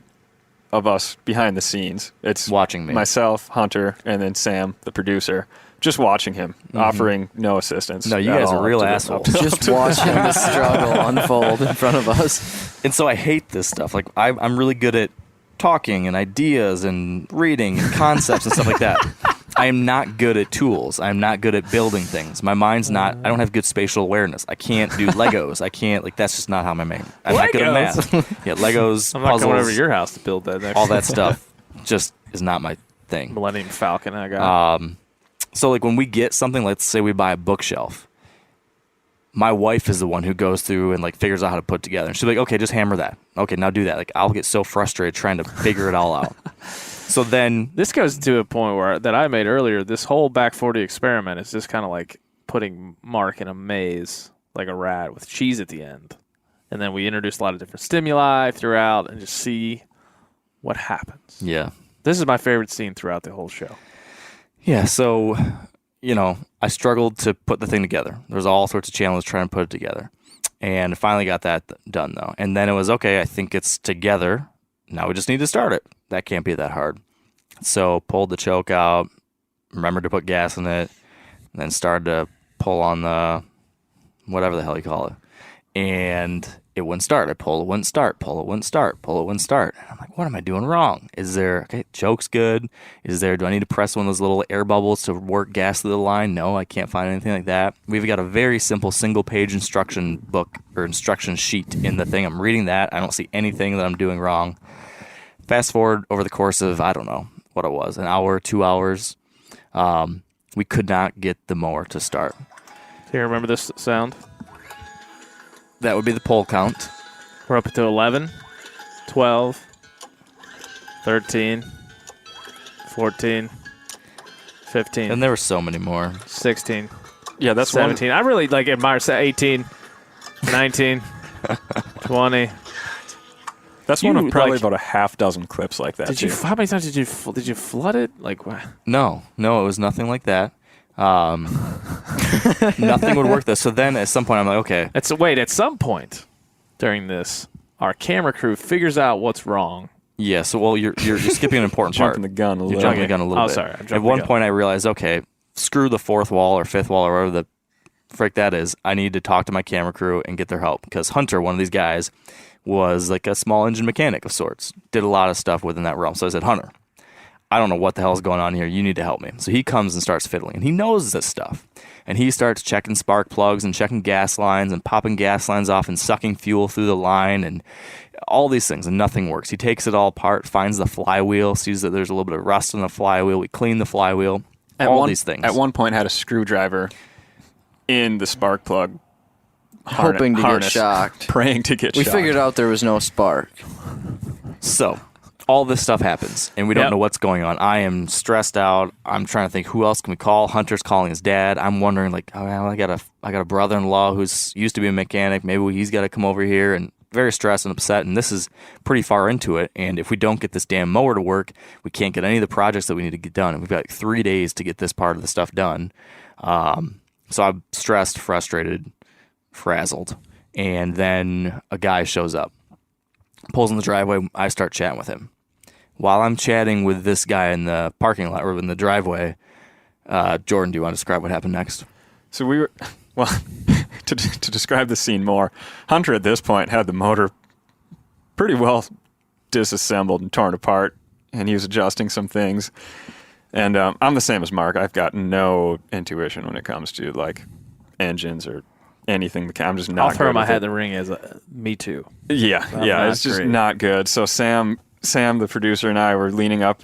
Speaker 8: of us behind the scenes. It's
Speaker 5: watching me,
Speaker 8: myself, Hunter, and then Sam, the producer, just watching him, offering no assistance.
Speaker 5: No, you guys are real assholes.
Speaker 9: Just watching the struggle unfold in front of us.
Speaker 5: And so I hate this stuff. I'm really good at talking and ideas and reading and concepts and stuff like that. I am not good at tools. I'm not good at building things. My mind's not, I don't have good spatial awareness. I can't do Legos. I can't, that's just not how I'm not good at math. Yeah, Legos,
Speaker 4: I'm not
Speaker 5: puzzles,
Speaker 4: going over to your house to build that next
Speaker 5: all that stuff just is not my thing.
Speaker 4: Millennium Falcon I got.
Speaker 5: So when we get something, let's say we buy a bookshelf, my wife is the one who goes through and figures out how to put it together. And she'll be like, okay, just hammer that. Okay, now do that. I'll get so frustrated trying to figure it all out. So then
Speaker 4: this goes to a point that I made earlier. This whole back 40 experiment is just kind of like putting Mark in a maze, like a rat with cheese at the end. And then we introduce a lot of different stimuli throughout and just see what happens.
Speaker 5: Yeah.
Speaker 4: This is my favorite scene throughout the whole show.
Speaker 5: Yeah, so, I struggled to put the thing together. There was all sorts of challenges trying to put it together. And I finally got that done, though. And then it was, okay, I think it's together. Now we just need to start it. That can't be that hard. So pulled the choke out, remembered to put gas in it, and then started to pull on the whatever the hell you call it. And it wouldn't start. I pull, it wouldn't start, pull, it wouldn't start, pull, it wouldn't start. And I'm like, what am I doing wrong? Choke's good. Do I need to press one of those little air bubbles to work gas through the line? No, I can't find anything like that. We've got a very simple single-page instruction book or instruction sheet in the thing. I'm reading that. I don't see anything that I'm doing wrong. Fast forward over the course of, I don't know what it was, an hour, 2 hours, we could not get the mower to start.
Speaker 4: Do you remember this sound?
Speaker 5: That would be the pole count.
Speaker 4: We're up to 11, 12, 13, 14, 15.
Speaker 5: And there were so many more.
Speaker 4: 16.
Speaker 8: Yeah, that's
Speaker 4: 17. I really admire 18, 19, 20.
Speaker 8: That's one of probably about a half dozen clips like that.
Speaker 4: How many times did you flood it? Like what?
Speaker 5: No, it was nothing like that. Nothing would work this. So then at some point I'm like, okay.
Speaker 4: At some point during this, our camera crew figures out what's wrong.
Speaker 5: Yeah, so you're skipping an important part.
Speaker 8: Jumping the gun a little bit.
Speaker 5: Jumping the gun a little bit.
Speaker 4: Oh, sorry.
Speaker 5: At one point I realized, okay, screw the fourth wall or fifth wall or whatever the frick that is. I need to talk to my camera crew and get their help because Hunter, one of these guys, was like a small engine mechanic of sorts. Did a lot of stuff within that realm. So I said, Hunter, I don't know what the hell is going on here. You need to help me. So he comes and starts fiddling. And he knows this stuff. And he starts checking spark plugs and checking gas lines and popping gas lines off and sucking fuel through the line and all these things. And nothing works. He takes it all apart, finds the flywheel, sees that there's a little bit of rust on the flywheel. We clean the flywheel. These things.
Speaker 8: At one point had a screwdriver in the spark plug.
Speaker 9: Hoping to get shocked.
Speaker 8: Praying to get shocked.
Speaker 9: We figured out there was no spark.
Speaker 5: So all this stuff happens, and we don't know what's going on. I am stressed out. I'm trying to think, who else can we call? Hunter's calling his dad. I'm wondering, like, oh, well, I got a brother-in-law who's used to be a mechanic. Maybe he's got to come over here. And very stressed and upset, and this is pretty far into it. And if we don't get this damn mower to work, we can't get any of the projects that we need to get done. And we've got like 3 days to get this part of the stuff done. So I'm stressed, frustrated, frazzled. And then a guy shows up, pulls in the driveway. I start chatting with him. While I'm chatting with this guy in the parking lot or in the driveway, Jordan, do you want to describe what happened next?
Speaker 8: So we were, well, to describe the scene more, Hunter at this point had the motor pretty well disassembled and torn apart, and he was adjusting some things. And I'm the same as Mark. I've got no intuition when it comes to like engines or anything. I'm just not.
Speaker 4: I'll throw
Speaker 8: good
Speaker 4: my
Speaker 8: with
Speaker 4: hat
Speaker 8: it.
Speaker 4: in the ring as me too.
Speaker 8: Yeah, it's just not good. So Sam, the producer, and I were leaning up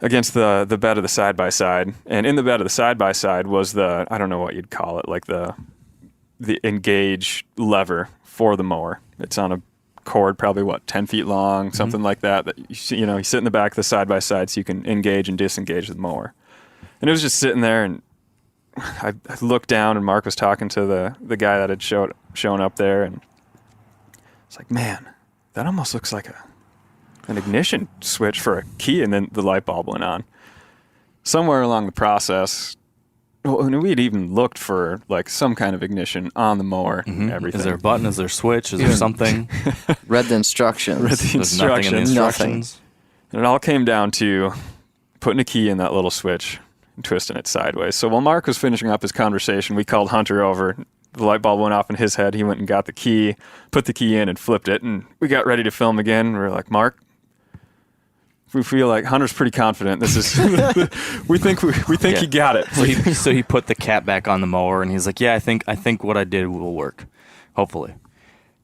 Speaker 8: against the bed of the side-by-side. And in the bed of the side-by-side was the, I don't know what you'd call it, like the engage lever for the mower. It's on a cord probably, 10 feet long, something like that you sit in the back of the side-by-side so you can engage and disengage the mower. And it was just sitting there, and I looked down, and Mark was talking to the guy that had shown up there, and it's like, man, that almost looks like an ignition switch for a key, and then the light bulb went on. Somewhere along the process, we had even looked for like some kind of ignition on the mower and everything.
Speaker 5: Is there a button? Is there a switch? Is there something?
Speaker 9: Read the instructions.
Speaker 5: There's nothing in the instructions.
Speaker 8: And it all came down to putting a key in that little switch and twisting it sideways. So while Mark was finishing up his conversation, we called Hunter over. The light bulb went off in his head. He went and got the key, put the key in, and flipped it. And we got ready to film again. We were like, Mark, we feel like Hunter's pretty confident. This is we think he got it.
Speaker 5: So he put the cap back on the mower, and he's like, "Yeah, I think what I did will work, hopefully."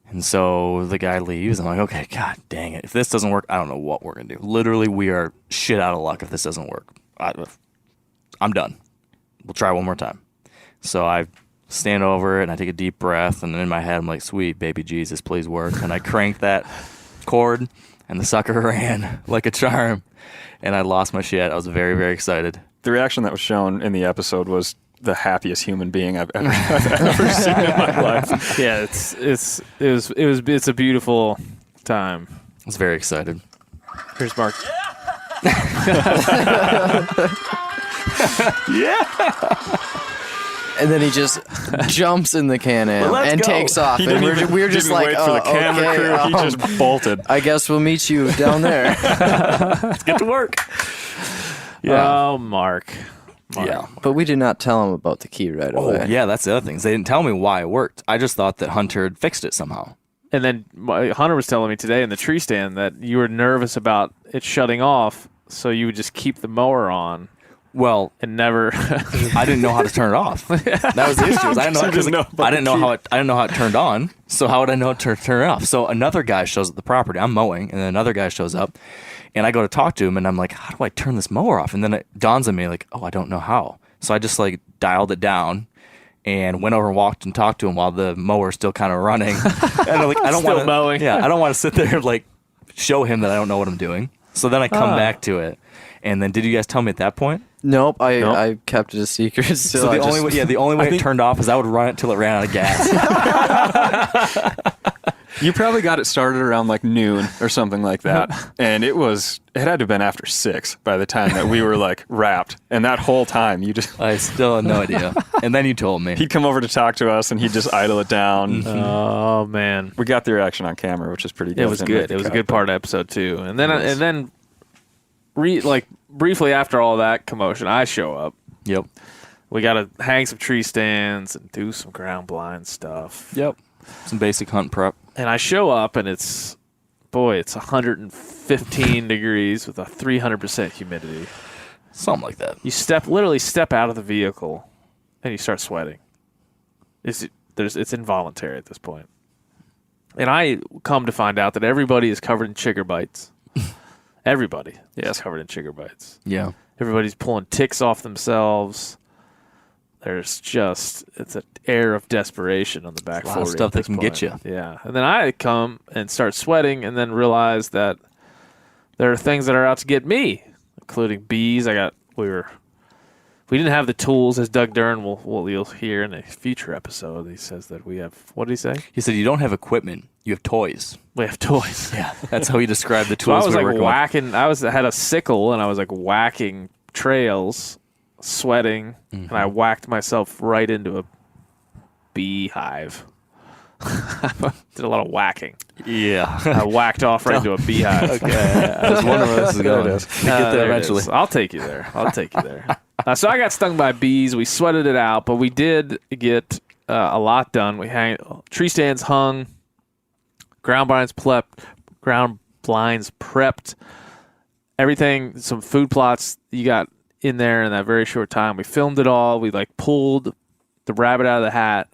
Speaker 5: And so the guy leaves. I'm like, "Okay, God dang it! If this doesn't work, I don't know what we're gonna do. Literally, we are shit out of luck if this doesn't work. I'm done. We'll try one more time." So I stand over it and I take a deep breath, and in my head I'm like, "Sweet baby Jesus, please work." And I crank that cord. And the sucker ran like a charm, and I lost my shit. I was very, very excited.
Speaker 8: The reaction that was shown in the episode was the happiest human being I've ever seen in my life.
Speaker 4: Yeah, it's a beautiful time.
Speaker 5: I was very excited.
Speaker 4: Here's Mark.
Speaker 8: Yeah.
Speaker 9: And then he just jumps in the Can-Am and takes off.
Speaker 8: He
Speaker 9: And
Speaker 8: didn't
Speaker 9: we're just like,
Speaker 8: wait for the camera crew. He just bolted.
Speaker 9: I guess we'll meet you down there.
Speaker 5: Let's get to work.
Speaker 4: Yeah. Oh, Mark.
Speaker 5: Yeah.
Speaker 9: But we did not tell him about the key right away.
Speaker 5: Oh, yeah, that's the other thing. They didn't tell me why it worked. I just thought that Hunter had fixed it somehow.
Speaker 4: And then Hunter was telling me today in the tree stand that you were nervous about it shutting off, so you would just keep the mower on.
Speaker 5: Well,
Speaker 4: and never.
Speaker 5: I didn't know how to turn it off. That was the issue. I didn't know how it turned on. So how would I know to turn it off? So another guy shows up at the property. I'm mowing, and then another guy shows up, and I go to talk to him, and I'm like, "How do I turn this mower off?" And then it dawns on me, like, "Oh, I don't know how." So I just like dialed it down, and went over and walked and talked to him while the mower's still kind of running. And I'm like, I don't want to
Speaker 4: mowing.
Speaker 5: Yeah, I don't want to sit there and like show him that I don't know what I'm doing. So then I come back to it. And then did you guys tell me at that point?
Speaker 9: Nope, I kept it a secret.
Speaker 5: So the only way it turned off is I would run it till it ran out of gas.
Speaker 8: You probably got it started around like noon or something like that. And it had to have been after 6 by the time that we were like wrapped. And that whole time
Speaker 5: I still had no idea. And then you told me.
Speaker 8: He'd come over to talk to us and he'd just idle it down.
Speaker 4: Oh man,
Speaker 8: We got the reaction on camera, which is pretty good.
Speaker 4: it was good. It was a good part of episode 2. And then briefly after all that commotion, I show up.
Speaker 5: Yep.
Speaker 4: We got to hang some tree stands and do some ground blind stuff.
Speaker 5: Yep. Some basic hunt prep.
Speaker 4: And I show up, and it's 115 degrees with a 300% humidity.
Speaker 5: Something like that.
Speaker 4: You literally step out of the vehicle, and you start sweating. It's involuntary at this point. And I come to find out that everybody is covered in chigger bites. Everybody is covered in chigger bites.
Speaker 5: Yeah.
Speaker 4: Everybody's pulling ticks off themselves. It's an air of desperation on the back 40.
Speaker 5: A lot of stuff that can get you.
Speaker 4: Yeah. And then I come and start sweating and then realize that there are things that are out to get me, including bees. We didn't have the tools, as Doug Dern you'll hear in a future episode. He says that we have, what did he say?
Speaker 5: He said you don't have equipment, you have toys.
Speaker 4: We have toys.
Speaker 5: Yeah. That's how he described the
Speaker 4: So
Speaker 5: tools
Speaker 4: I was
Speaker 5: we
Speaker 4: like
Speaker 5: were working
Speaker 4: whacking, I had a sickle and I was like whacking trails, sweating, and I whacked myself right into a beehive. Did a lot of whacking.
Speaker 5: Yeah.
Speaker 4: I whacked off right into a beehive.
Speaker 5: Okay. I was wondering where this is going. We get there eventually.
Speaker 4: I'll take you there. So I got stung by bees. We sweated it out, but we did get a lot done. We tree stands hung, ground blinds prepped, everything. Some food plots you got in there in that very short time. We filmed it all. We pulled the rabbit out of the hat.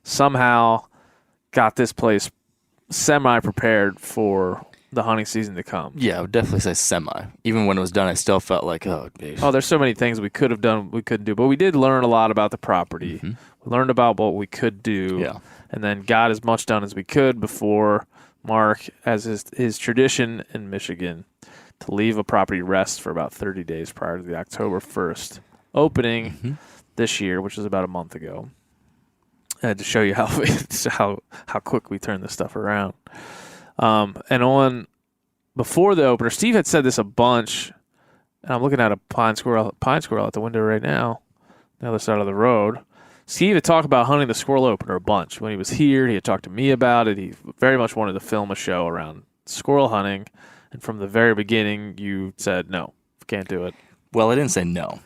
Speaker 4: Somehow got this place semi-prepared for the hunting season to come.
Speaker 5: Yeah, I would definitely say semi. Even when it was done, I still felt like,
Speaker 4: there's so many things we could have done, we couldn't do. But we did learn a lot about the property. Mm-hmm. We learned about what we could do, and then got as much done as we could before Mark, as his tradition in Michigan, to leave a property rest for about 30 days prior to the October 1st opening this year, which was about a month ago. I had to show you how quick we turn this stuff around. And before the opener, Steve had said this a bunch, and I'm looking at a pine squirrel out the window right now, the other side of the road. Steve had talked about hunting the squirrel opener a bunch. When he was here, he had talked to me about it. He very much wanted to film a show around squirrel hunting, and from the very beginning, you said, no, can't do it.
Speaker 5: Well, I didn't say no.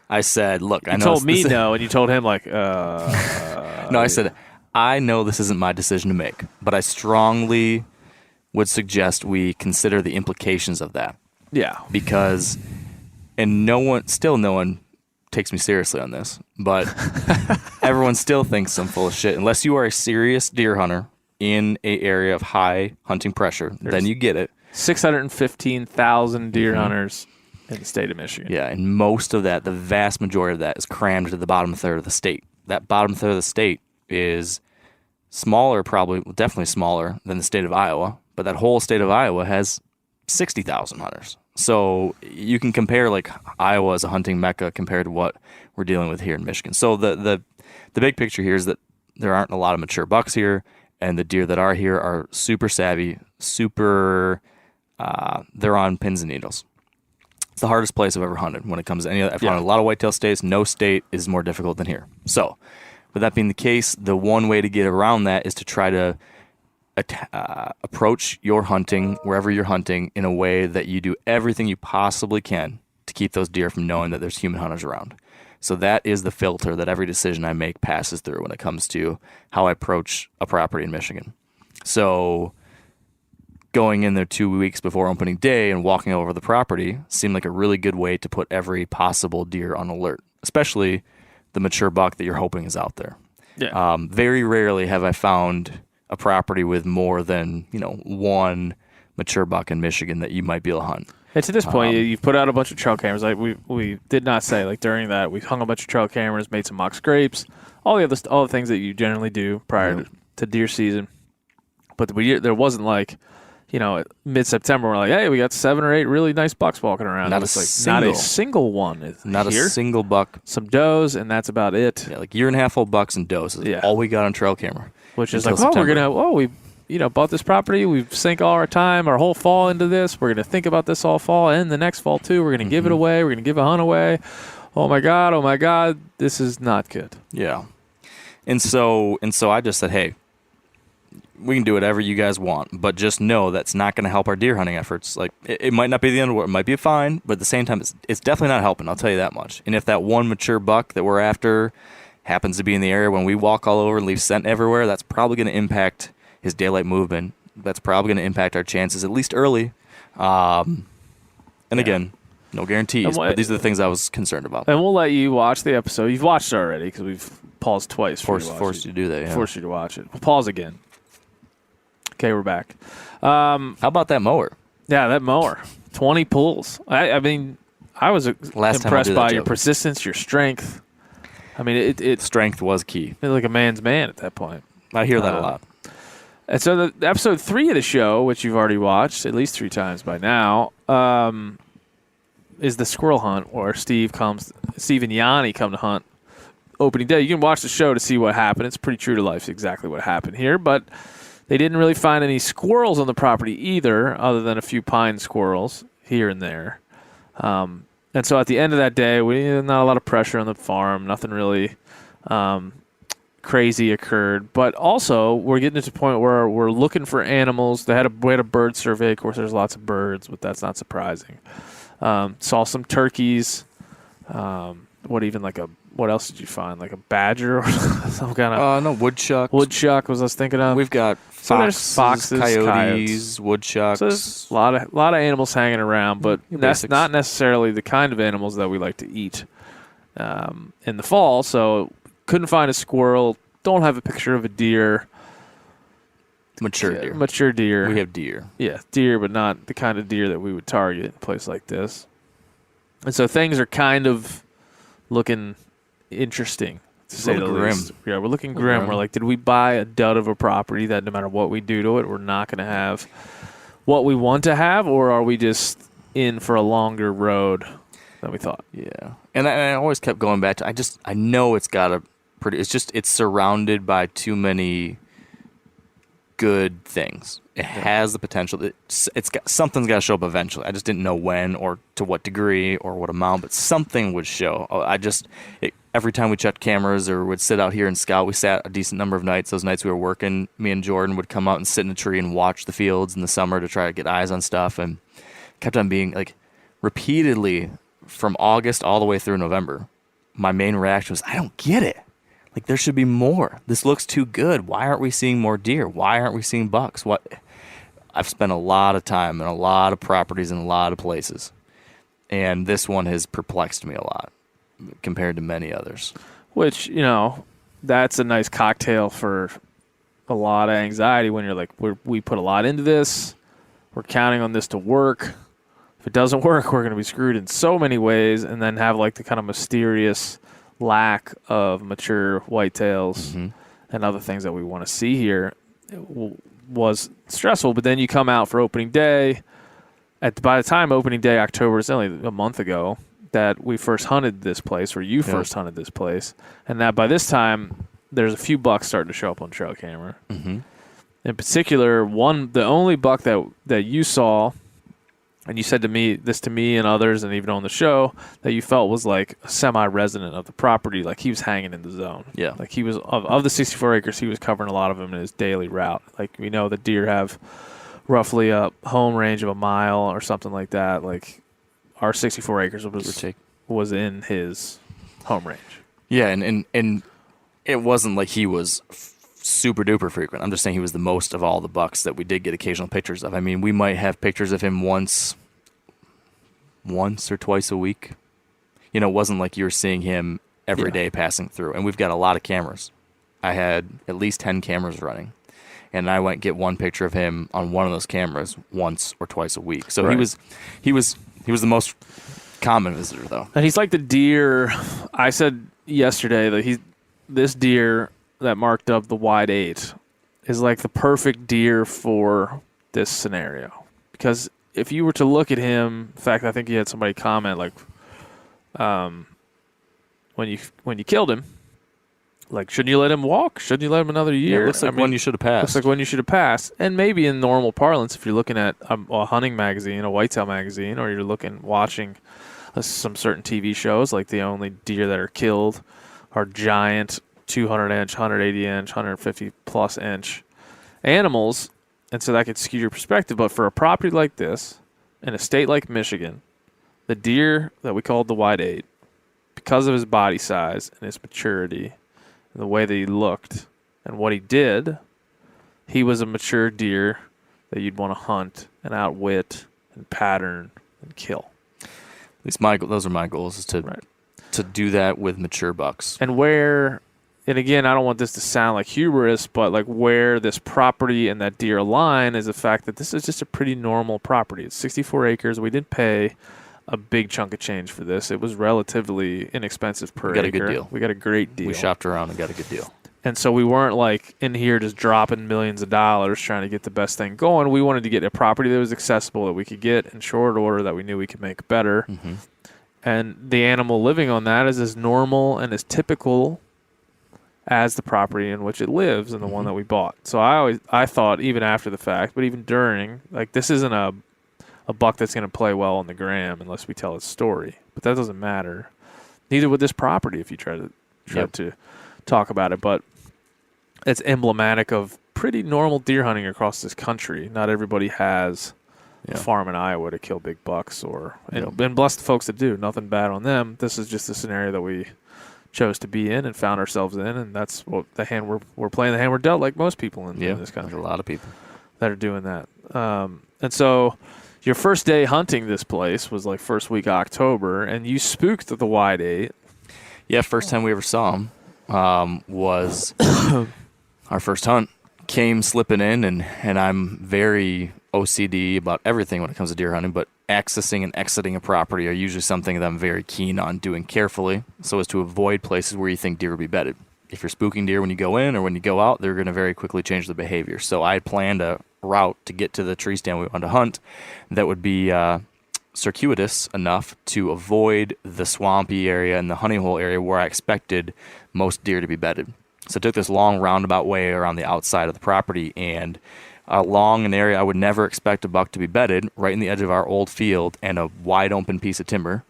Speaker 5: I said, look,
Speaker 4: you told me no, and you told him No,
Speaker 5: I said, I know this isn't my decision to make, but I strongly would suggest we consider the implications of that.
Speaker 4: Yeah.
Speaker 5: Because, and no one takes me seriously on this, but everyone still thinks I'm full of shit. Unless you are a serious deer hunter in an area of high hunting pressure, then you get it.
Speaker 4: 615,000 deer hunters in the state of Michigan.
Speaker 5: Yeah, and most of that, the vast majority of that, is crammed to the bottom third of the state. That bottom third of the state is smaller, definitely smaller than the state of Iowa, but that whole state of Iowa has 60,000 hunters. So you can compare Iowa as a hunting mecca compared to what we're dealing with here in Michigan. So the big picture here is that there aren't a lot of mature bucks here, and the deer that are here are super savvy, they're on pins and needles. It's the hardest place I've ever hunted when it comes to any. I've hunted a lot of whitetail states. No state is more difficult than here. So, with that being the case, the one way to get around that is to try to approach your hunting, wherever you're hunting, in a way that you do everything you possibly can to keep those deer from knowing that there's human hunters around. So that is the filter that every decision I make passes through when it comes to how I approach a property in Michigan. So going in there 2 weeks before opening day and walking over the property seemed like a really good way to put every possible deer on alert, especially the mature buck that you're hoping is out there.
Speaker 4: Yeah.
Speaker 5: Very rarely have I found a property with more than one mature buck in Michigan that you might be able to hunt.
Speaker 4: And to this point, you've put out a bunch of trail cameras. Like we did not say, like during that, we hung a bunch of trail cameras, made some mock scrapes, all the things that you generally do prior to deer season. But there wasn't like, mid-September, we're like, hey, we got 7 or 8 really nice bucks walking around.
Speaker 5: Not a
Speaker 4: single one.
Speaker 5: Not
Speaker 4: here.
Speaker 5: A single buck.
Speaker 4: Some does, and that's about it.
Speaker 5: Yeah, like year and a half old bucks and does is all we got on trail camera.
Speaker 4: Which is like, we bought this property. We sink all our time, our whole fall into this. We're going to think about this all fall and the next fall too. We're going to give it away. We're going to give a hunt away. Oh my God, this is not good.
Speaker 5: Yeah. And so I just said, hey, we can do whatever you guys want, but just know that's not going to help our deer hunting efforts. Like, it might not be the end of the world. It might be fine, but at the same time, it's definitely not helping. I'll tell you that much. And if that one mature buck that we're after happens to be in the area when we walk all over and leave scent everywhere, that's probably going to impact his daylight movement. That's probably going to impact our chances, at least early. Again, no guarantees, but these are the things I was concerned about.
Speaker 4: And we'll let you watch the episode. You've watched it already because we've paused twice.
Speaker 5: Forced you to do that, yeah.
Speaker 4: Forced you to watch it. We'll pause again. Okay, we're back.
Speaker 5: How about that mower?
Speaker 4: Yeah, that mower. 20 pulls. I mean, I was impressed by your persistence, your strength. I mean,
Speaker 5: strength was key.
Speaker 4: Like a man's man at that point.
Speaker 5: I hear that a lot.
Speaker 4: And so the episode 3 of the show, which you've already watched at least 3 times by now, is the squirrel hunt where Steve and Yanni come to hunt opening day. You can watch the show to see what happened. It's pretty true to life. It's exactly what happened here, but they didn't really find any squirrels on the property either, other than a few pine squirrels here and there. And so at the end of that day, not a lot of pressure on the farm. Nothing really crazy occurred. But also, we're getting to the point where we're looking for animals. We had a bird survey. Of course, there's lots of birds, but that's not surprising. Saw some turkeys. What else did you find? Like a badger or some kind of...
Speaker 5: no, woodchuck.
Speaker 4: Woodchuck was I was thinking of.
Speaker 5: We've got foxes, coyotes, woodchucks.
Speaker 4: So there's a lot of animals hanging around, but that's not necessarily the kind of animals that we like to eat in the fall. So couldn't find a squirrel. Don't have a picture of a deer.
Speaker 5: Mature deer.
Speaker 4: Mature deer.
Speaker 5: We have deer.
Speaker 4: Yeah, deer, but not the kind of deer that we would target in a place like this. And so things are kind of looking interesting, to say the least. Yeah, we're looking grim. We're like, did we buy a dud of a property that no matter what we do to it, we're not going to have what we want to have, or are we just in for a longer road than we thought?
Speaker 5: Yeah. And I always kept going back to, I know it's got it's surrounded by too many good things. It has the potential. Something's got to show up eventually. I just didn't know when or to what degree or what amount, but something would show. Every time we checked cameras or would sit out here and scout, we sat a decent number of nights. Those nights we were working, me and Jordan would come out and sit in a tree and watch the fields in the summer to try to get eyes on stuff, and kept on being like repeatedly from August all the way through November. My main reaction was, I don't get it. Like, there should be more. This looks too good. Why aren't we seeing more deer? Why aren't we seeing bucks? I've spent a lot of time in a lot of properties in a lot of places, and this one has perplexed me a lot compared to many others.
Speaker 4: Which, that's a nice cocktail for a lot of anxiety when you're like, we put a lot into this. We're counting on this to work. If it doesn't work, we're going to be screwed in so many ways, and then have like the kind of mysterious lack of mature whitetails and other things that we want to see here was stressful. But then you come out for opening day. By the time opening day, October, it's only a month ago that we first hunted this place, or you first hunted this place. And that by this time, there's a few bucks starting to show up on trail camera. Mm-hmm. In particular, the only buck that you saw, and you said to me and others, and even on the show, that you felt was like a semi-resident of the property, like he was hanging in the zone.
Speaker 5: Yeah.
Speaker 4: Like he was, of the 64 acres, he was covering a lot of them in his daily route. Like, we know that deer have roughly a home range of a mile or something like that. Like, our 64 acres was in his home range.
Speaker 5: Yeah, and it wasn't like he was super duper frequent. I'm just saying he was the most of all the bucks that we did get occasional pictures of. I mean, we might have pictures of him once or twice a week. It wasn't like you were seeing him every day passing through. And we've got a lot of cameras. I had at least 10 cameras running. and I went get one picture of him on one of those cameras once or twice a week. So
Speaker 4: Right.
Speaker 5: he was the most common visitor though.
Speaker 4: And he's like the deer. I said yesterday that this deer that marked up the wide 8 is like the perfect deer for this scenario. Because if you were to look at him, in fact, I think you had somebody comment like, when you killed him, like, shouldn't you let him walk? Shouldn't you let him another year?
Speaker 5: Yeah, it looks like one you should have passed.
Speaker 4: Looks like one you should have passed. And maybe in normal parlance, if you're looking at a hunting magazine, a whitetail magazine, or you're watching some certain TV shows, like the only deer that are killed are giant 200-inch, 180-inch, 150-plus inch animals, and so that could skew your perspective. But for a property like this, in a state like Michigan, the deer that we called the wide 8, because of his body size and his maturity and the way that he looked and what he did, he was a mature deer that you'd want to hunt and outwit and pattern and kill.
Speaker 5: At least those are my goals, is to do that with mature bucks.
Speaker 4: And again, I don't want this to sound like hubris, but like where this property and that deer align is the fact that this is just a pretty normal property. It's 64 acres. We didn't pay a big chunk of change for this. It was relatively inexpensive per acre.
Speaker 5: We got a good deal.
Speaker 4: We got a great deal.
Speaker 5: We shopped around and got a good deal.
Speaker 4: And so we weren't like in here just dropping millions of dollars trying to get the best thing going. We wanted to get a property that was accessible, that we could get in short order, that we knew we could make better.
Speaker 5: Mm-hmm.
Speaker 4: And the animal living on that is as normal and as typical as the property in which it lives and the one that we bought. So I thought, even after the fact, but even during, like, this isn't a buck that's going to play well on the gram unless we tell its story. But that doesn't matter. Neither would this property if you try to talk about it. But it's emblematic of pretty normal deer hunting across this country. Not everybody has a farm in Iowa to kill big bucks, and bless the folks that do. Nothing bad on them. This is just the scenario that we chose to be in and found ourselves in, and that's what the hand we're playing, the hand we're dealt, like most people in this country.
Speaker 5: There's a lot of people
Speaker 4: that are doing that. And so your first day hunting this place was like first week of October, and you spooked the wide 8.
Speaker 5: Yeah, first time we ever saw him was our first hunt. Came slipping in, and I'm very OCD about everything when it comes to deer hunting, but accessing and exiting a property are usually something that I'm very keen on doing carefully so as to avoid places where you think deer will be bedded. If you're spooking deer when you go in or when you go out, they're going to very quickly change the behavior. So I planned a route to get to the tree stand we wanted to hunt that would be circuitous enough to avoid the swampy area and the honey hole area where I expected most deer to be bedded. So I took this long roundabout way around the outside of the property, and along an area I would never expect a buck to be bedded, right in the edge of our old field and a wide open piece of timber.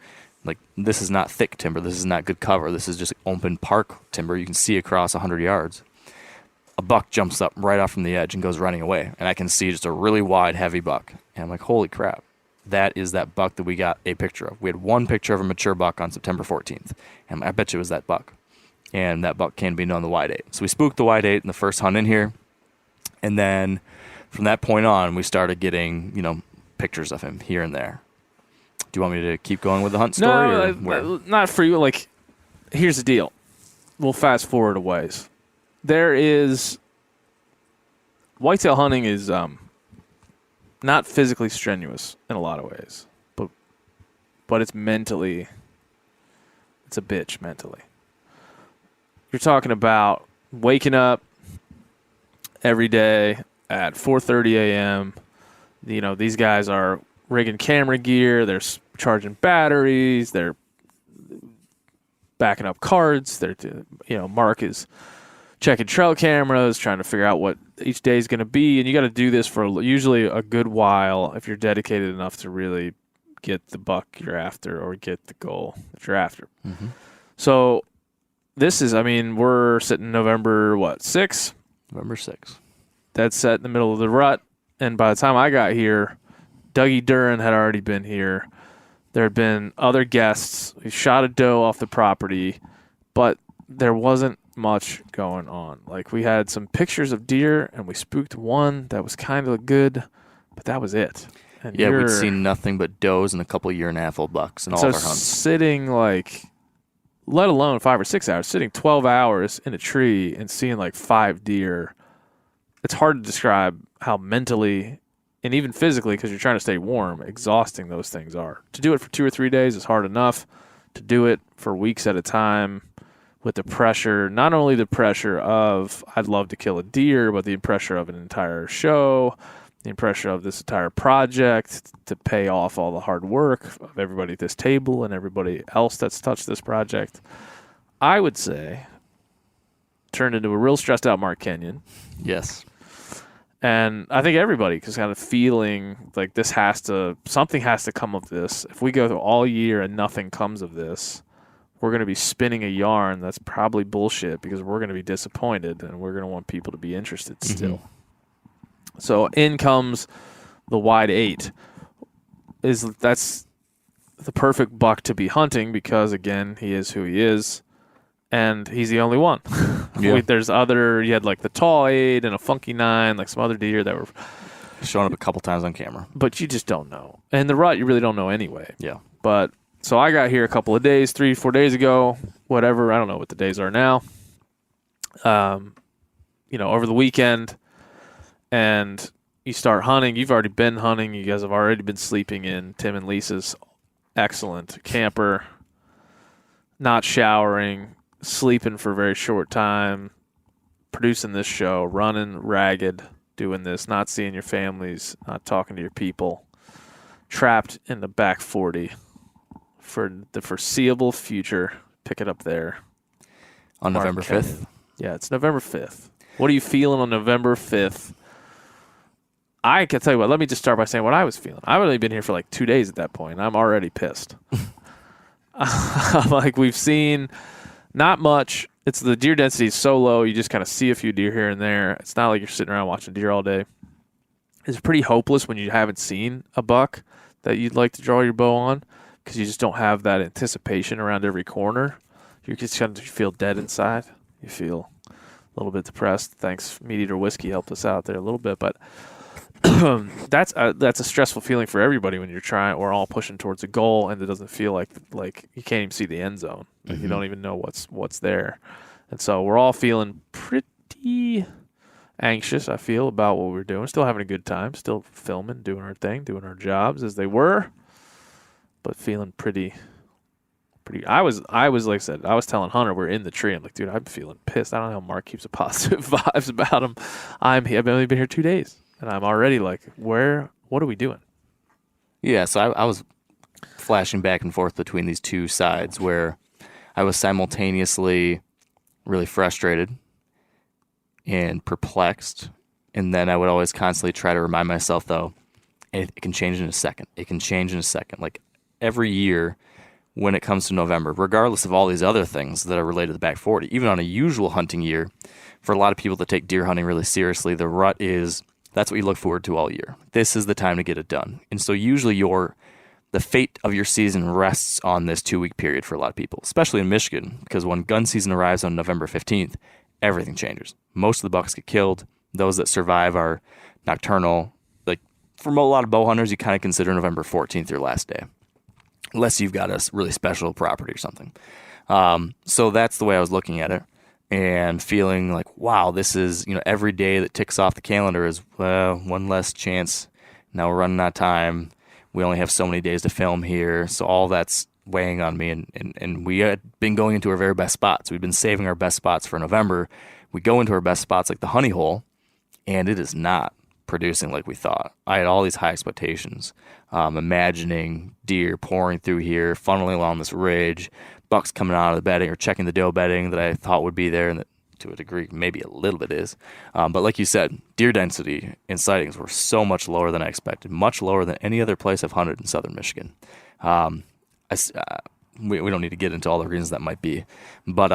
Speaker 5: Like, this is not thick timber. This is not good cover. This is just open park timber. You can see across 100 yards. A buck jumps up right off from the edge and goes running away, and I can see just a really wide, heavy buck. And I'm like, holy crap. That is that buck that we got a picture of. We had one picture of a mature buck on September 14th, and I bet you it was that buck. And that buck can be known the wide 8. So we spooked the wide 8 in the first hunt in here. And then from that point on, we started getting, pictures of him here and there. Do you want me to keep going with the hunt story?
Speaker 4: No, not for you. Like, here's the deal. We'll fast forward a ways. Whitetail hunting is not physically strenuous in a lot of ways, but it's a bitch mentally. You're talking about waking up every day at 4:30 a.m. These guys are rigging camera gear. They're charging batteries. They're backing up cards. Mark is checking trail cameras, trying to figure out what each day is going to be. And you got to do this for usually a good while if you're dedicated enough to really get the buck you're after or get the goal that you're after. Mm-hmm. So this is, we're sitting November 6th?
Speaker 5: November 6th.
Speaker 4: That's set in the middle of the rut. And by the time I got here, Dougie Duran had already been here. There had been other guests. We shot a doe off the property, but there wasn't much going on. Like, we had some pictures of deer, and we spooked one that was kind of good, but that was it. And
Speaker 5: yeah, we'd seen nothing but does and a couple year-and-a-half-old bucks in all of our hunts.
Speaker 4: Sitting, let alone 5 or 6 hours, sitting 12 hours in a tree and seeing 5 deer it's hard to describe how mentally and even physically, because you're trying to stay warm, exhausting those things are. To do it for 2 or 3 days is hard enough. To do it for weeks at a time with the pressure, not only the pressure of I'd love to kill a deer, but the pressure of an entire show, the pressure of this entire project to pay off all the hard work of everybody at this table and everybody else that's touched this project, I would say turned into a real stressed out Mark Kenyon.
Speaker 5: Yes.
Speaker 4: And I think everybody is kind of feeling like something has to come of this. If we go through all year and nothing comes of this, we're going to be spinning a yarn that's probably bullshit because we're going to be disappointed and we're going to want people to be interested still. So in comes the wide 8. That's the perfect buck to be hunting because, again, he is who he is. And he's the only one.
Speaker 5: Yeah.
Speaker 4: You had like the tall 8 and a funky 9, like some other deer that were
Speaker 5: showing up a couple times on camera.
Speaker 4: But you just don't know. And the rut, you really don't know anyway.
Speaker 5: Yeah.
Speaker 4: But so I got here a couple of days, 3-4 days ago, whatever. I don't know what the days are now. Over the weekend, and you start hunting. You've already been hunting. You guys have already been sleeping in Tim and Lisa's excellent camper, not showering, sleeping for a very short time, producing this show, running ragged, doing this, not seeing your families, not talking to your people, trapped in the back 40 for the foreseeable future. Pick it up there.
Speaker 5: On November 5th?
Speaker 4: Yeah, it's November 5th. What are you feeling on November 5th? I can tell you what, let me just start by saying what I was feeling. I've only been here for like 2 days at that point, and I'm already pissed. Like we've seen not much. It's the deer density is so low, you just kind of see a few deer here and there. It's not like you're sitting around watching deer all day. It's pretty hopeless when you haven't seen a buck that you'd like to draw your bow on because you just don't have that anticipation around every corner. You just kind of feel dead inside. You feel a little bit depressed. Thanks, Meat Eater Whiskey helped us out there a little bit, but that's a stressful feeling for everybody when we're all pushing towards a goal and it doesn't feel like you can't even see the end zone. Like you don't even know what's there. And so we're all feeling pretty anxious, I feel, about what we're doing. Still having a good time, still filming, doing our thing, doing our jobs as they were, but feeling pretty I was like I said, I was telling Hunter we're in the tree. I'm like, dude, I'm feeling pissed. I don't know how Mark keeps a positive vibes about him. I've only been here 2 days. And I'm already like, what are we doing?
Speaker 5: Yeah, so I was flashing back and forth between these two sides where I was simultaneously really frustrated and perplexed. And then I would always constantly try to remind myself, though, it can change in a second. It can change in a second. Like every year when it comes to November, regardless of all these other things that are related to the back 40, even on a usual hunting year, for a lot of people that take deer hunting really seriously, the rut that's what you look forward to all year. This is the time to get it done. And so usually the fate of your season rests on this 2-week period for a lot of people, especially in Michigan, because when gun season arrives on November 15th, everything changes. Most of the bucks get killed. Those that survive are nocturnal. Like for a lot of bow hunters, you kind of consider November 14th your last day, unless you've got a really special property or something. So that's the way I was looking at it. And feeling like, wow, this is, every day that ticks off the calendar is, one less chance. Now we're running out of time. We only have so many days to film here. So all that's weighing on me. And we had been going into our very best spots. We've been saving our best spots for November. We go into our best spots like the honey hole, and it is not producing like we thought. I had all these high expectations, imagining deer pouring through here, funneling along this ridge, bucks coming out of the bedding or checking the doe bedding that I thought would be there, and that to a degree maybe a little bit is. But like you said, deer density and sightings were so much lower than I expected, much lower than any other place I've hunted in southern Michigan. We don't need to get into all the reasons that might be. But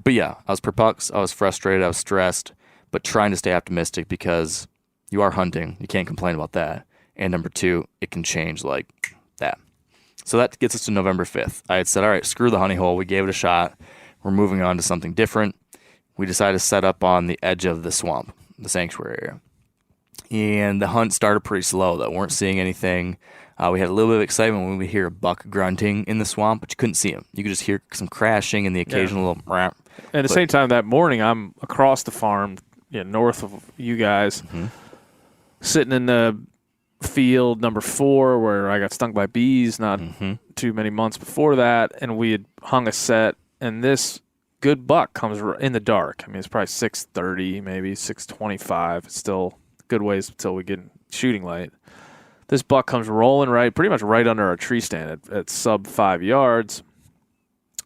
Speaker 5: yeah, I was perplexed, I was frustrated, I was stressed, but trying to stay optimistic because you are hunting. You can't complain about that. And number 2, it can change like that. So that gets us to November 5th. I had said, all right, screw the honey hole. We gave it a shot. We're moving on to something different. We decided to set up on the edge of the swamp, the sanctuary area. And the hunt started pretty slow, though. We weren't seeing anything. We had a little bit of excitement when we would hear a buck grunting in the swamp, but you couldn't see him. You could just hear some crashing and the occasional little rap.
Speaker 4: At the same time, that morning, I'm across the farm north of you guys, sitting in the field number 4 where I got stung by bees not too many months before that, and we had hung a set, and this good buck comes in the dark. I mean, it's probably 6:30, maybe 6:25. It's still a good ways until we get shooting light. This buck comes rolling pretty much right under our tree stand at sub 5 yards,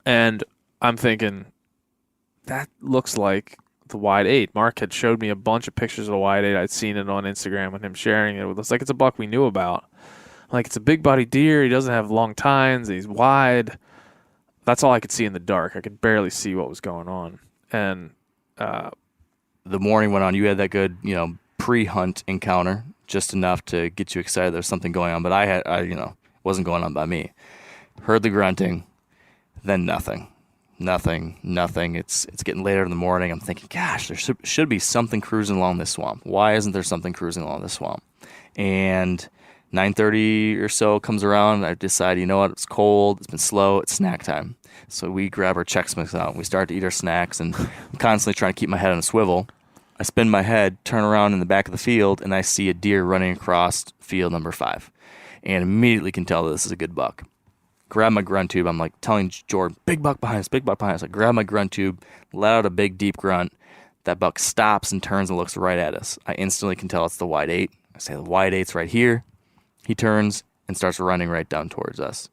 Speaker 4: and I'm thinking, that looks like the wide 8. Mark had showed me a bunch of pictures of the wide 8. I'd seen it on Instagram and him sharing it. It looks like it's a buck we knew about. Like, it's a big-bodied deer. He doesn't have long tines. He's wide. That's all I could see in the dark. I could barely see what was going on. And
Speaker 5: the morning went on. You had that good, pre-hunt encounter, just enough to get you excited there's something going on. But I wasn't going on by me. Heard the grunting, then nothing. Nothing. It's getting later in the morning. I'm thinking, gosh, there should be something cruising along this swamp. Why isn't there something cruising along this swamp? And 9:30 or so comes around. I decide, you know what? It's cold. It's been slow. It's snack time. So we grab our Chex Mix out. We start to eat our snacks, and I'm constantly trying to keep my head on a swivel. I spin my head, turn around in the back of the field, and I see a deer running across field number 5, and immediately can tell that this is a good buck. Grab my grunt tube. I'm like telling Jordan, big buck behind us, big buck behind us. I grab my grunt tube, let out a big deep grunt. That buck stops and turns and looks right at us. I instantly can tell it's the wide 8. I say, the wide 8's right here. He turns and starts running right down towards us.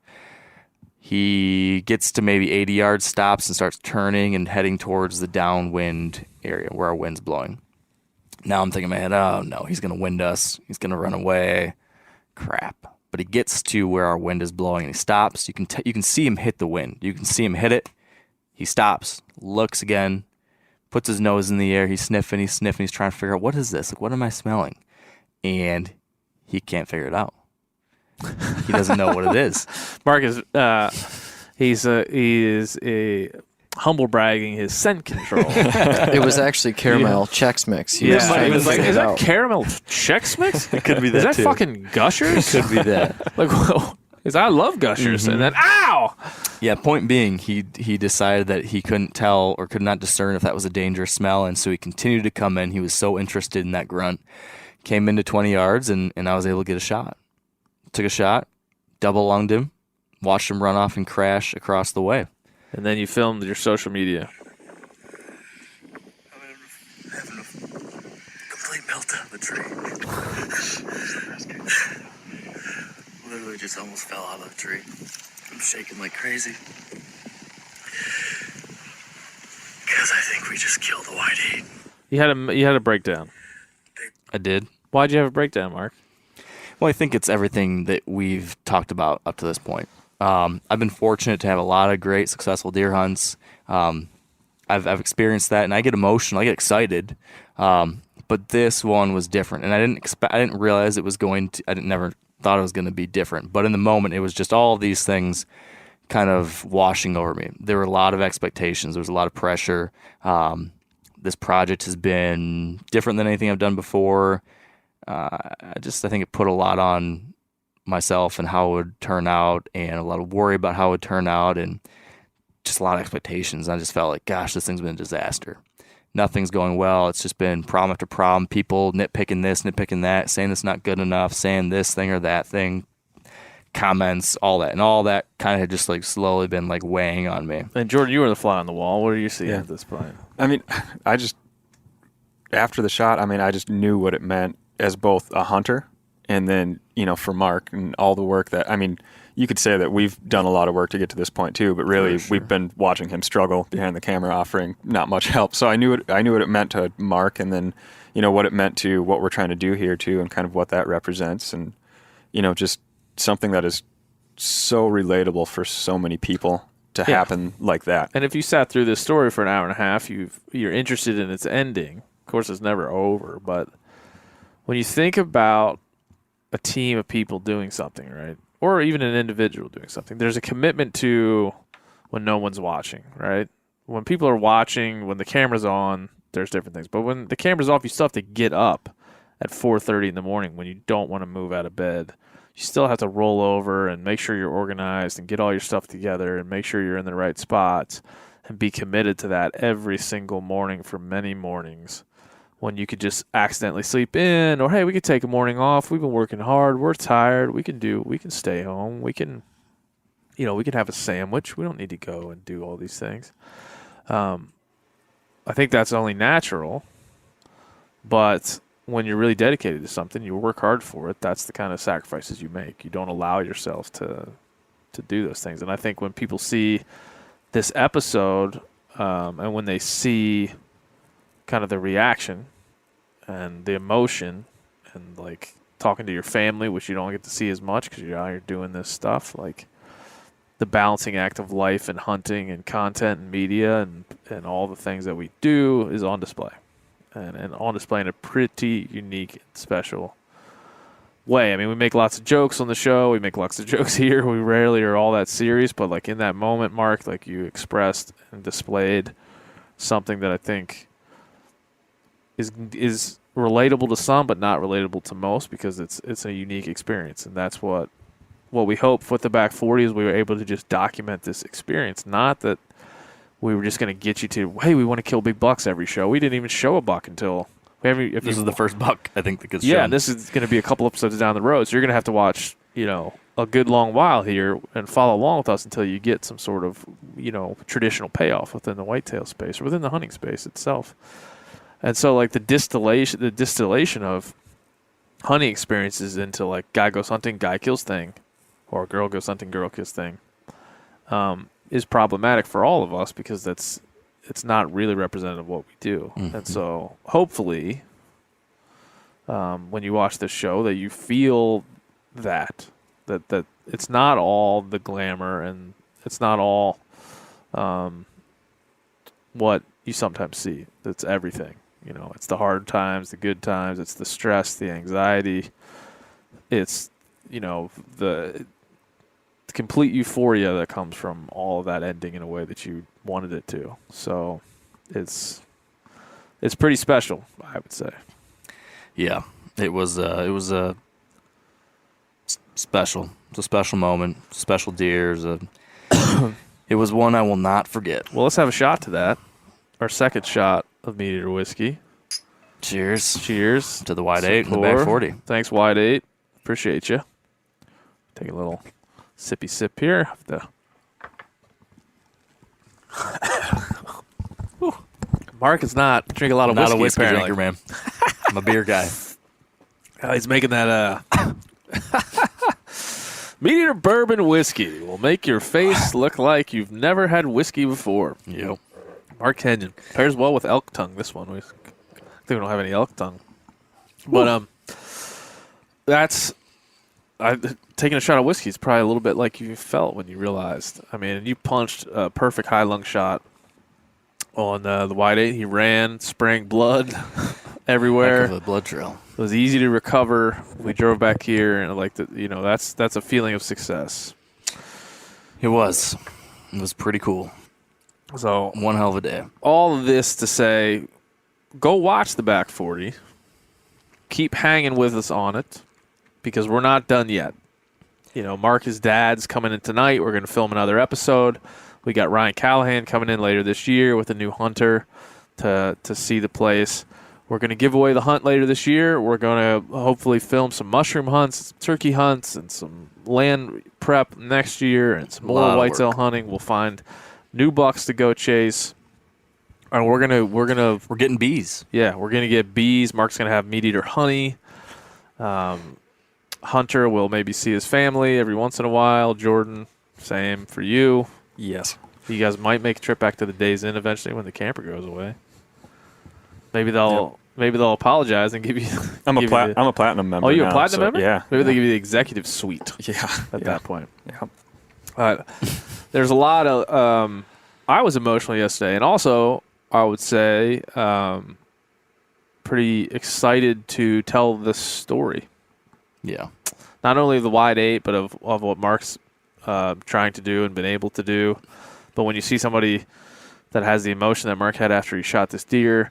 Speaker 5: He gets to maybe 80 yards, stops, and starts turning and heading towards the downwind area where our wind's blowing. Now I'm thinking in my head, oh no, he's going to wind us. He's going to run away. Crap. But he gets to where our wind is blowing, and he stops. You can see him hit the wind. You can see him hit it. He stops, looks again, puts his nose in the air. He's sniffing. He's trying to figure out, what is this? Like, what am I smelling? And he can't figure it out. He doesn't know what it is.
Speaker 4: Mark is he's a humble bragging his scent control.
Speaker 9: It was actually caramel Chex Mix. He was
Speaker 4: it was like,
Speaker 9: figure
Speaker 4: is
Speaker 9: it
Speaker 4: that
Speaker 9: out.
Speaker 4: caramel Chex Mix?
Speaker 5: It could be that
Speaker 4: Is that
Speaker 5: too.
Speaker 4: fucking Gushers?
Speaker 5: Could be that.
Speaker 4: Like, because I love Gushers, and then ow!
Speaker 5: Yeah, point being, he decided that he couldn't tell or could not discern if that was a dangerous smell, and so he continued to come in. He was so interested in that grunt. Came into 20 yards, and I was able to get a shot. Took a shot, double lunged him, watched him run off and crash across the way.
Speaker 4: And then you filmed your social media.
Speaker 11: I'm having a complete meltdown of the tree. Literally just almost fell out of the tree. I'm shaking like crazy. Because I think we just killed the white 8.
Speaker 4: You had a breakdown.
Speaker 5: I did.
Speaker 4: Why'd you have a breakdown, Mark?
Speaker 5: Well, I think it's everything that we've talked about up to this point. I've been fortunate to have a lot of great, successful deer hunts. I've experienced that, and I get emotional. I get excited. But this one was different, and I didn't realize it was going to. I never thought it was going to be different. But in the moment, it was just all of these things kind of washing over me. There were a lot of expectations. There was a lot of pressure. This project has been different than anything I've done before. I think it put a lot on myself and how it would turn out, and a lot of worry about how it would turn out, and just a lot of expectations. I just felt like, gosh, this thing's been a disaster. Nothing's going well. It's just been problem after problem. People nitpicking this, nitpicking that, saying it's not good enough, saying this thing or that thing, comments, all that. And all that kind of had just like slowly been like weighing on me.
Speaker 4: And Jordan, you were the fly on the wall. What are you seeing at this point?
Speaker 8: I mean, after the shot, I just knew what it meant as both a hunter and then, for Mark and all the work that, you could say that we've done a lot of work to get to this point too, but really we've been watching him struggle behind the camera, offering not much help. So I knew what it meant to Mark, and then, what it meant to what we're trying to do here too, and kind of what that represents, and, just something that is so relatable for so many people to happen like that.
Speaker 4: And if you sat through this story for an hour and a half, you're interested in its ending. Of course, it's never over, but when you think about a team of people doing something, right, or even an individual doing something, there's a commitment to when no one's watching, right? When people are watching, when the camera's on, there's different things. But when the camera's off, you still have to get up at 4:30 in the morning when you don't want to move out of bed. You still have to roll over and make sure you're organized and get all your stuff together and make sure you're in the right spots and be committed to that every single morning for many mornings when you could just accidentally sleep in, or hey, we could take a morning off. We've been working hard. We're tired. We can stay home. We can have a sandwich. We don't need to go and do all these things. I think that's only natural, but when you're really dedicated to something, you work hard for it. That's the kind of sacrifices you make. You don't allow yourself to do those things. And I think when people see this episode, and when they see kind of the reaction and the emotion and like talking to your family, which you don't get to see as much because you're out here doing this stuff, like the balancing act of life and hunting and content and media and all the things that we do is on display, and on display in a pretty unique and special way. I mean, we make lots of jokes on the show. We make lots of jokes here. We rarely are all that serious, but like in that moment, Mark, like you expressed and displayed something that I think is relatable to some, but not relatable to most, because it's a unique experience, and that's what we hope with the Back 40 is we were able to just document this experience. Not that we were just going to get you to, hey, we want to kill big bucks every show. We didn't even show a buck until
Speaker 5: this is the first buck I think that gets shown.
Speaker 4: Yeah, and this is going to be a couple episodes down the road, so you're going to have to watch, a good long while here and follow along with us until you get some sort of, traditional payoff within the whitetail space or within the hunting space itself. And so, like, the distillation of hunting experiences into, like, guy goes hunting, guy kills thing, or girl goes hunting, girl kills thing, is problematic for all of us because it's not really representative of what we do. Mm-hmm. And so, hopefully, when you watch this show, that you feel that it's not all the glamour and it's not all what you sometimes see. It's everything. It's the hard times, the good times, it's the stress, the anxiety. It's, the complete euphoria that comes from all of that ending in a way that you wanted it to. So it's pretty special, I would say.
Speaker 5: Yeah, it was a special. It's a special moment, special deer. It was one I will not forget.
Speaker 4: Well, let's have a shot to that. Our second shot of Meat Eater whiskey.
Speaker 5: Cheers.
Speaker 4: Cheers.
Speaker 5: To the White 8 and the Back 40.
Speaker 4: Thanks, White 8. Appreciate you. Take a little sippy sip here. Mark is not drinking a lot of whiskey.
Speaker 5: Not a whiskey
Speaker 4: apparently.
Speaker 5: drinker, man. I'm a beer guy.
Speaker 4: He's making that Meat Eater bourbon whiskey will make your face look like you've never had whiskey before.
Speaker 5: Yep.
Speaker 4: Mark Kenyon. Pairs well with elk tongue, this one. I think we don't have any elk tongue. But taking a shot of whiskey is probably a little bit like you felt when you realized. I mean, you punched a perfect high lung shot on the White 8. He ran, spraying blood everywhere.
Speaker 5: Heck of a blood trail.
Speaker 4: It was easy to recover. We drove back here, and that's a feeling of success.
Speaker 5: It was. It was pretty cool.
Speaker 4: So
Speaker 5: one hell of a day.
Speaker 4: All of this to say, go watch the Back 40. Keep hanging with us on it, because we're not done yet. Marcus' dad's coming in tonight. We're going to film another episode. We got Ryan Callahan coming in later this year with a new hunter to see the place. We're going to give away the hunt later this year. We're going to hopefully film some mushroom hunts, some turkey hunts, and some land prep next year, and some more whitetail hunting. We'll find new bucks to go chase. And we're getting bees. Yeah, we're gonna get bees. Mark's gonna have Meat Eater honey. Hunter will maybe see his family every once in a while. Jordan, same for you.
Speaker 8: Yes.
Speaker 4: You guys might make a trip back to the Days Inn eventually when the camper goes away. Maybe they'll apologize and give you.
Speaker 8: I'm a platinum member.
Speaker 4: Oh, you're a
Speaker 8: now,
Speaker 4: platinum member?
Speaker 8: Yeah.
Speaker 4: Maybe they give you the executive suite.
Speaker 8: Yeah.
Speaker 4: At that point.
Speaker 8: Yeah.
Speaker 4: There's a lot of. I was emotional yesterday, and also I would say pretty excited to tell this story.
Speaker 5: Yeah.
Speaker 4: Not only the Wide 8, but of what Mark's trying to do and been able to do. But when you see somebody that has the emotion that Mark had after he shot this deer,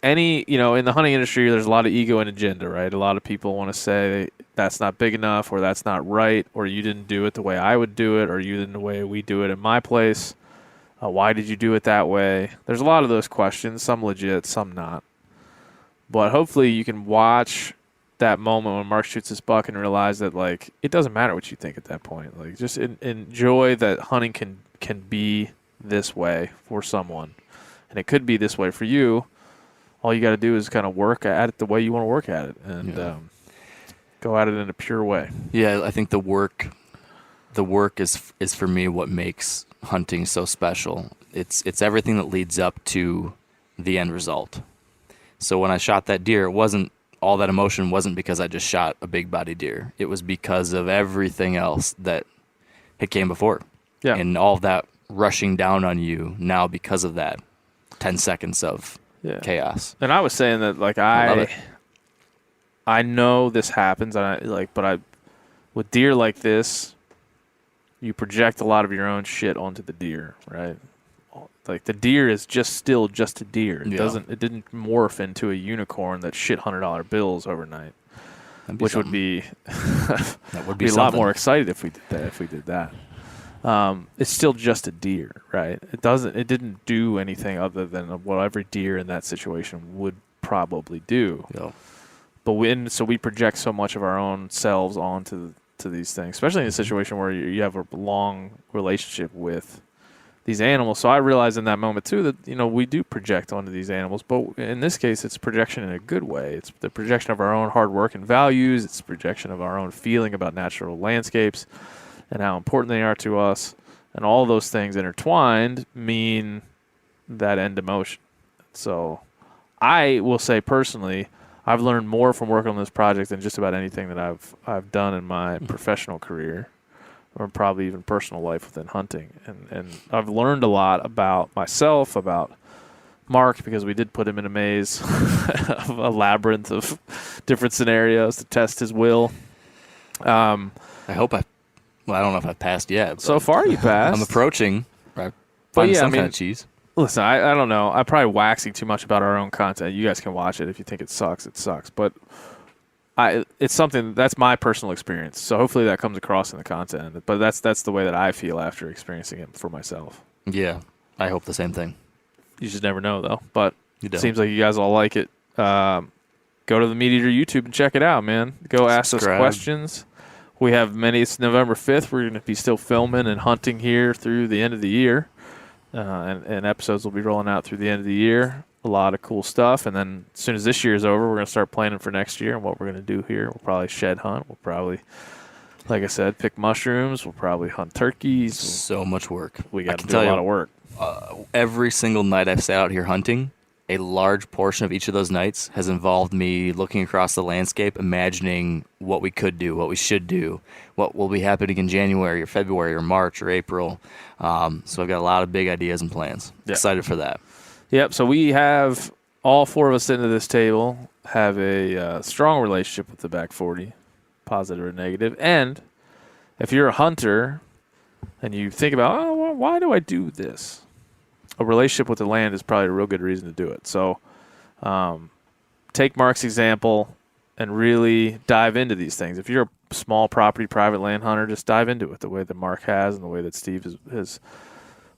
Speaker 4: in the hunting industry, there's a lot of ego and agenda, right? A lot of people want to say that's not big enough, or that's not right, or you didn't do it the way I would do it, or you didn't the way we do it in my place. Why did you do it that way? There's a lot of those questions, some legit, some not. But hopefully you can watch that moment when Mark shoots his buck and realize that, like, it doesn't matter what you think at that point. Like, just enjoy that hunting can be this way for someone. And it could be this way for you. All you got to do is kind of work at it the way you want to work at it and go at it in a pure way.
Speaker 5: Yeah, I think the work is for me what makes hunting so special. It's everything that leads up to the end result. So when I shot that deer, it wasn't all that emotion wasn't because I just shot a big body deer. It was because of everything else that had came before.
Speaker 4: Yeah.
Speaker 5: And all of that rushing down on you now because of that 10 seconds of chaos.
Speaker 4: And I was saying that, like, I know this happens, but with deer like this, you project a lot of your own shit onto the deer, right? Like, the deer is still just a deer. It didn't morph into a unicorn that shit $100 bills overnight, which would be
Speaker 5: that would be
Speaker 4: a lot more excited if we did that. It's still just a deer, right? It didn't do anything other than what every deer in that situation would probably do.
Speaker 5: Yeah.
Speaker 4: But we project so much of our own selves onto these things, especially in a situation where you have a long relationship with these animals. So I realized in that moment too that, we do project onto these animals, but in this case, it's projection in a good way. It's the projection of our own hard work and values. It's projection of our own feeling about natural landscapes and how important they are to us. And all those things intertwined mean that end emotion. So I will say personally, I've learned more from working on this project than just about anything that I've done in my professional career, or probably even personal life within hunting. And I've learned a lot about myself, about Mark, because we did put him in a maze of a labyrinth of different scenarios to test his will.
Speaker 5: I hope I don't know if I've passed yet.
Speaker 4: So far you passed.
Speaker 5: I'm approaching. Finding some kind of cheese.
Speaker 4: Listen, I don't know. I'm probably waxing too much about our own content. You guys can watch it. If you think it sucks, it sucks. But it's something that's my personal experience. So hopefully that comes across in the content. But that's the way that I feel after experiencing it for myself.
Speaker 5: Yeah, I hope the same thing.
Speaker 4: You just never know, though. But
Speaker 5: You don't.
Speaker 4: It seems like you guys all like it. Go to the Meat Eater YouTube and check it out, man. Go ask us questions. We have many. It's November 5th. We're going to be still filming and hunting here through the end of the year. And episodes will be rolling out through the end of the year. A lot of cool stuff. And then as soon as this year is over, we're going to start planning for next year and what we're going to do here. We'll probably shed hunt. We'll probably, like I said, pick mushrooms. We'll probably hunt turkeys.
Speaker 5: So much work.
Speaker 4: We got to do a lot of work.
Speaker 5: Every single night I've sat out here hunting, a large portion of each of those nights has involved me looking across the landscape, imagining what we could do, what we should do, what will be happening in January or February or March or April. So I've got a lot of big ideas and plans. Yep. Excited for that.
Speaker 4: Yep. So we have, all four of us sitting at this table, have a strong relationship with the back 40, positive or negative. And if you're a hunter and you think about, well, why do I do this? A relationship with the land is probably a real good reason to do it. So take Mark's example and really dive into these things. If you're a small property, private land hunter, just dive into it the way that Mark has and the way that Steve has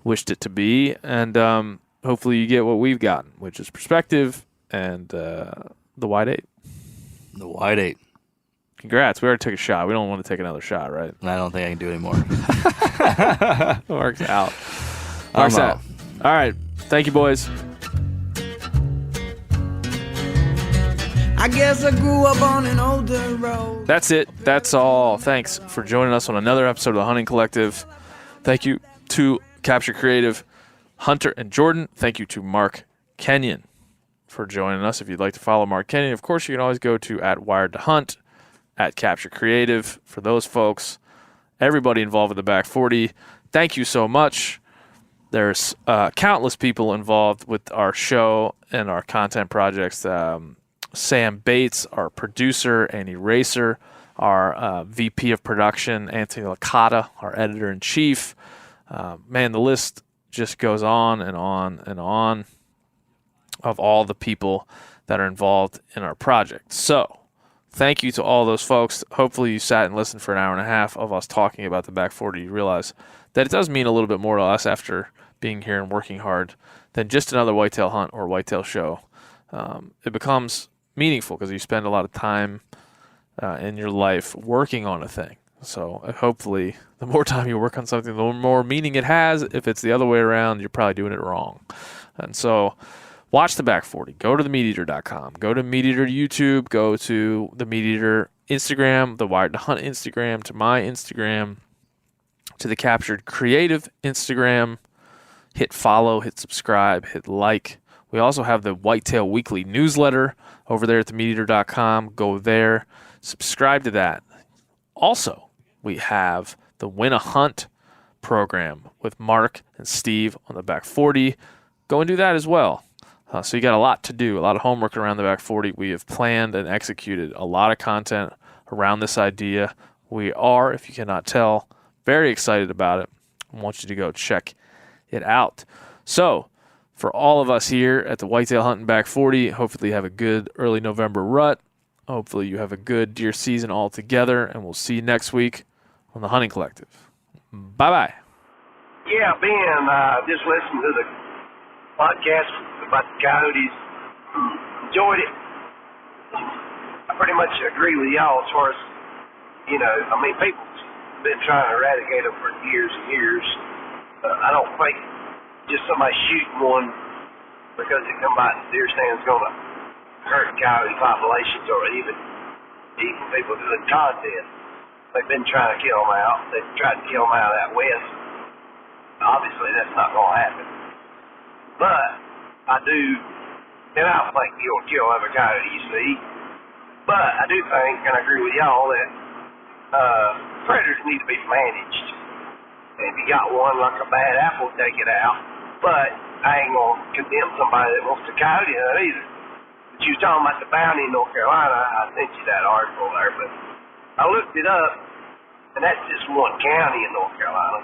Speaker 4: wished it to be. And hopefully you get what we've gotten, which is perspective and the wide 8.
Speaker 5: The wide 8.
Speaker 4: Congrats. We already took a shot. We don't want to take another shot, right?
Speaker 5: I don't think I can do anymore.
Speaker 4: Mark's out. Mark's out. All right. Thank you, boys.
Speaker 2: I guess I grew up on an older road.
Speaker 4: That's it. That's all. Thanks for joining us on another episode of the Hunting Collective. Thank you to Capture Creative, Hunter and Jordan. Thank you to Mark Kenyon for joining us. If you'd like to follow Mark Kenyon, of course, you can always go to @WiredToHunt, @Capture Creative. For those folks, everybody involved with the Back 40, thank you so much. There's countless people involved with our show and our content projects. Sam Bates, our producer, Andy Racer, our VP of production, Anthony Licata, our editor-in-chief. Man, the list just goes on and on and on of all the people that are involved in our project. So thank you to all those folks. Hopefully you sat and listened for an hour and a half of us talking about the Back 40. You realize that it does mean a little bit more to us after being here and working hard than just another whitetail hunt or whitetail show. It becomes meaningful because you spend a lot of time in your life working on a thing. So hopefully the more time you work on something, the more meaning it has. If it's the other way around, you're probably doing it wrong. And so watch the Back 40. Go to themeateater.com. Go to MeatEater YouTube. Go to the MeatEater Instagram, the Wired to Hunt Instagram, to my Instagram, to the Captured Creative Instagram. Hit follow, hit subscribe, hit like. We also have the Whitetail Weekly newsletter over there at themeateater.com. Go there. Subscribe to that. Also, we have the Win a Hunt program with Mark and Steve on the Back 40. Go and do that as well. So you got a lot to do, a lot of homework around the Back 40. We have planned and executed a lot of content around this idea. We are, if you cannot tell, very excited about it. I want you to go check it out. So, for all of us here at the Whitetail Hunting Back 40, hopefully you have a good early November rut. Hopefully you have a good deer season altogether, and we'll see you next week on the Hunting Collective. Bye-bye.
Speaker 12: Yeah, Ben, just listened to the podcast about the coyotes. Enjoyed it. I pretty much agree with y'all as far as, people's been trying to eradicate them for years and years. I don't think just somebody shooting one because it come by the deer stand is going to hurt coyote populations, or even people doing contests. They've been trying to kill them out. They've tried to kill them out of that west. Obviously, that's not going to happen. But I do, and I don't think you'll kill every coyote you see, but I do think, and I agree with y'all, that predators need to be managed. And if you got one like a bad apple, take it out. But I ain't going to condemn somebody that wants to coyote hunt either. But you was talking about the bounty in North Carolina. I sent you that article there, but I looked it up, and that's just one county in North Carolina.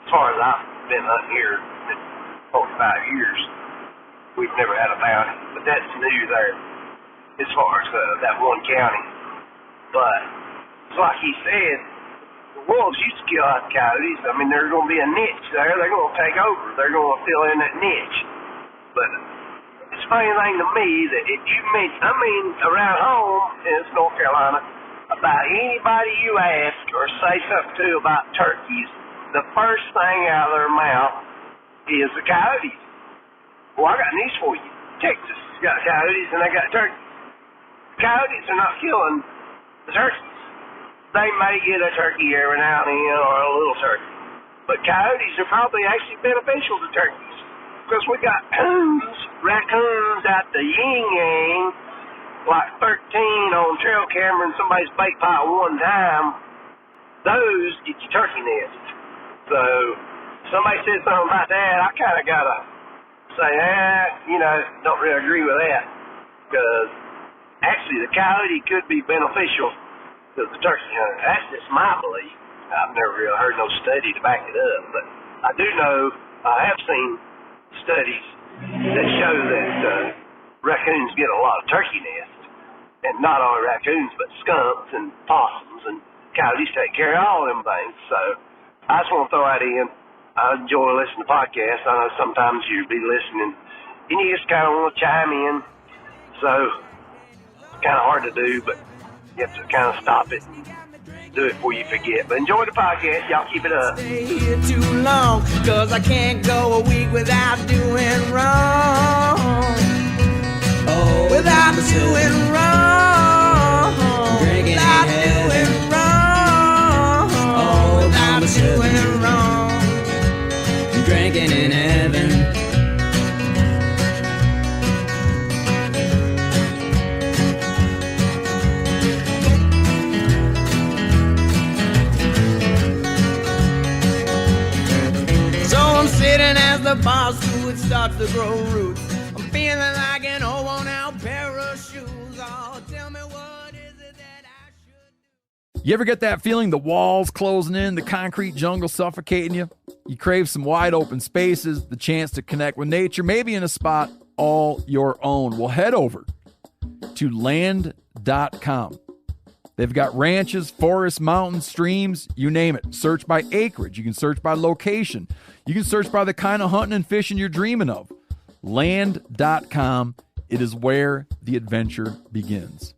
Speaker 12: As far as I've been hunting here in 45 years, we've never had a bounty. But that's new there as far as that one county. But it's like he said, the wolves used to kill out coyotes. I mean, there's going to be a niche there. They're going to take over. They're going to fill in that niche. But it's a funny thing to me that if you around home in North Carolina, about anybody you ask or say something to about turkeys, the first thing out of their mouth is the coyotes. Well, I got news for you. Texas has got coyotes and they got turkeys. Coyotes are not killing the turkeys. They may get a turkey every now and then or a little turkey. But coyotes are probably actually beneficial to turkeys. Because we got raccoons out the yin-yang, like 13 on trail camera in somebody's bait pile one time. Those get your turkey nest. So, somebody said something about that, I kind of got to say, don't really agree with that. Because actually the coyote could be beneficial to the turkey hunter. That's just my belief. I've never really heard no study to back it up, but I do know I have seen studies that show that raccoons get a lot of turkey nests, and not only raccoons, but skunks and possums, and coyotes take care of all them things. So I just want to throw that in. I enjoy listening to podcasts. I know sometimes you'll be listening, and you just kind of want to chime in. So it's kind of hard to do, but you have to kind of stop it, do it before you forget. But enjoy the podcast. Y'all keep it up.
Speaker 2: Stay here too long, 'cause I can't go a week without doing wrong. Oh, without doing wrong. Drinking without doing wrong. Oh, without doing wrong. Drinking in heaven. Sitting as the boss food starts to grow roots. I'm feeling like an old worn-out pair of shoes. Oh, tell me what is it that I should do?
Speaker 3: You ever get that feeling the walls closing in, the concrete jungle suffocating you? You crave some wide open spaces, the chance to connect with nature, maybe in a spot all your own. Well, head over to land.com. They've got ranches, forests, mountains, streams, you name it. Search by acreage. You can search by location. You can search by the kind of hunting and fishing you're dreaming of. Land.com It is where the adventure begins.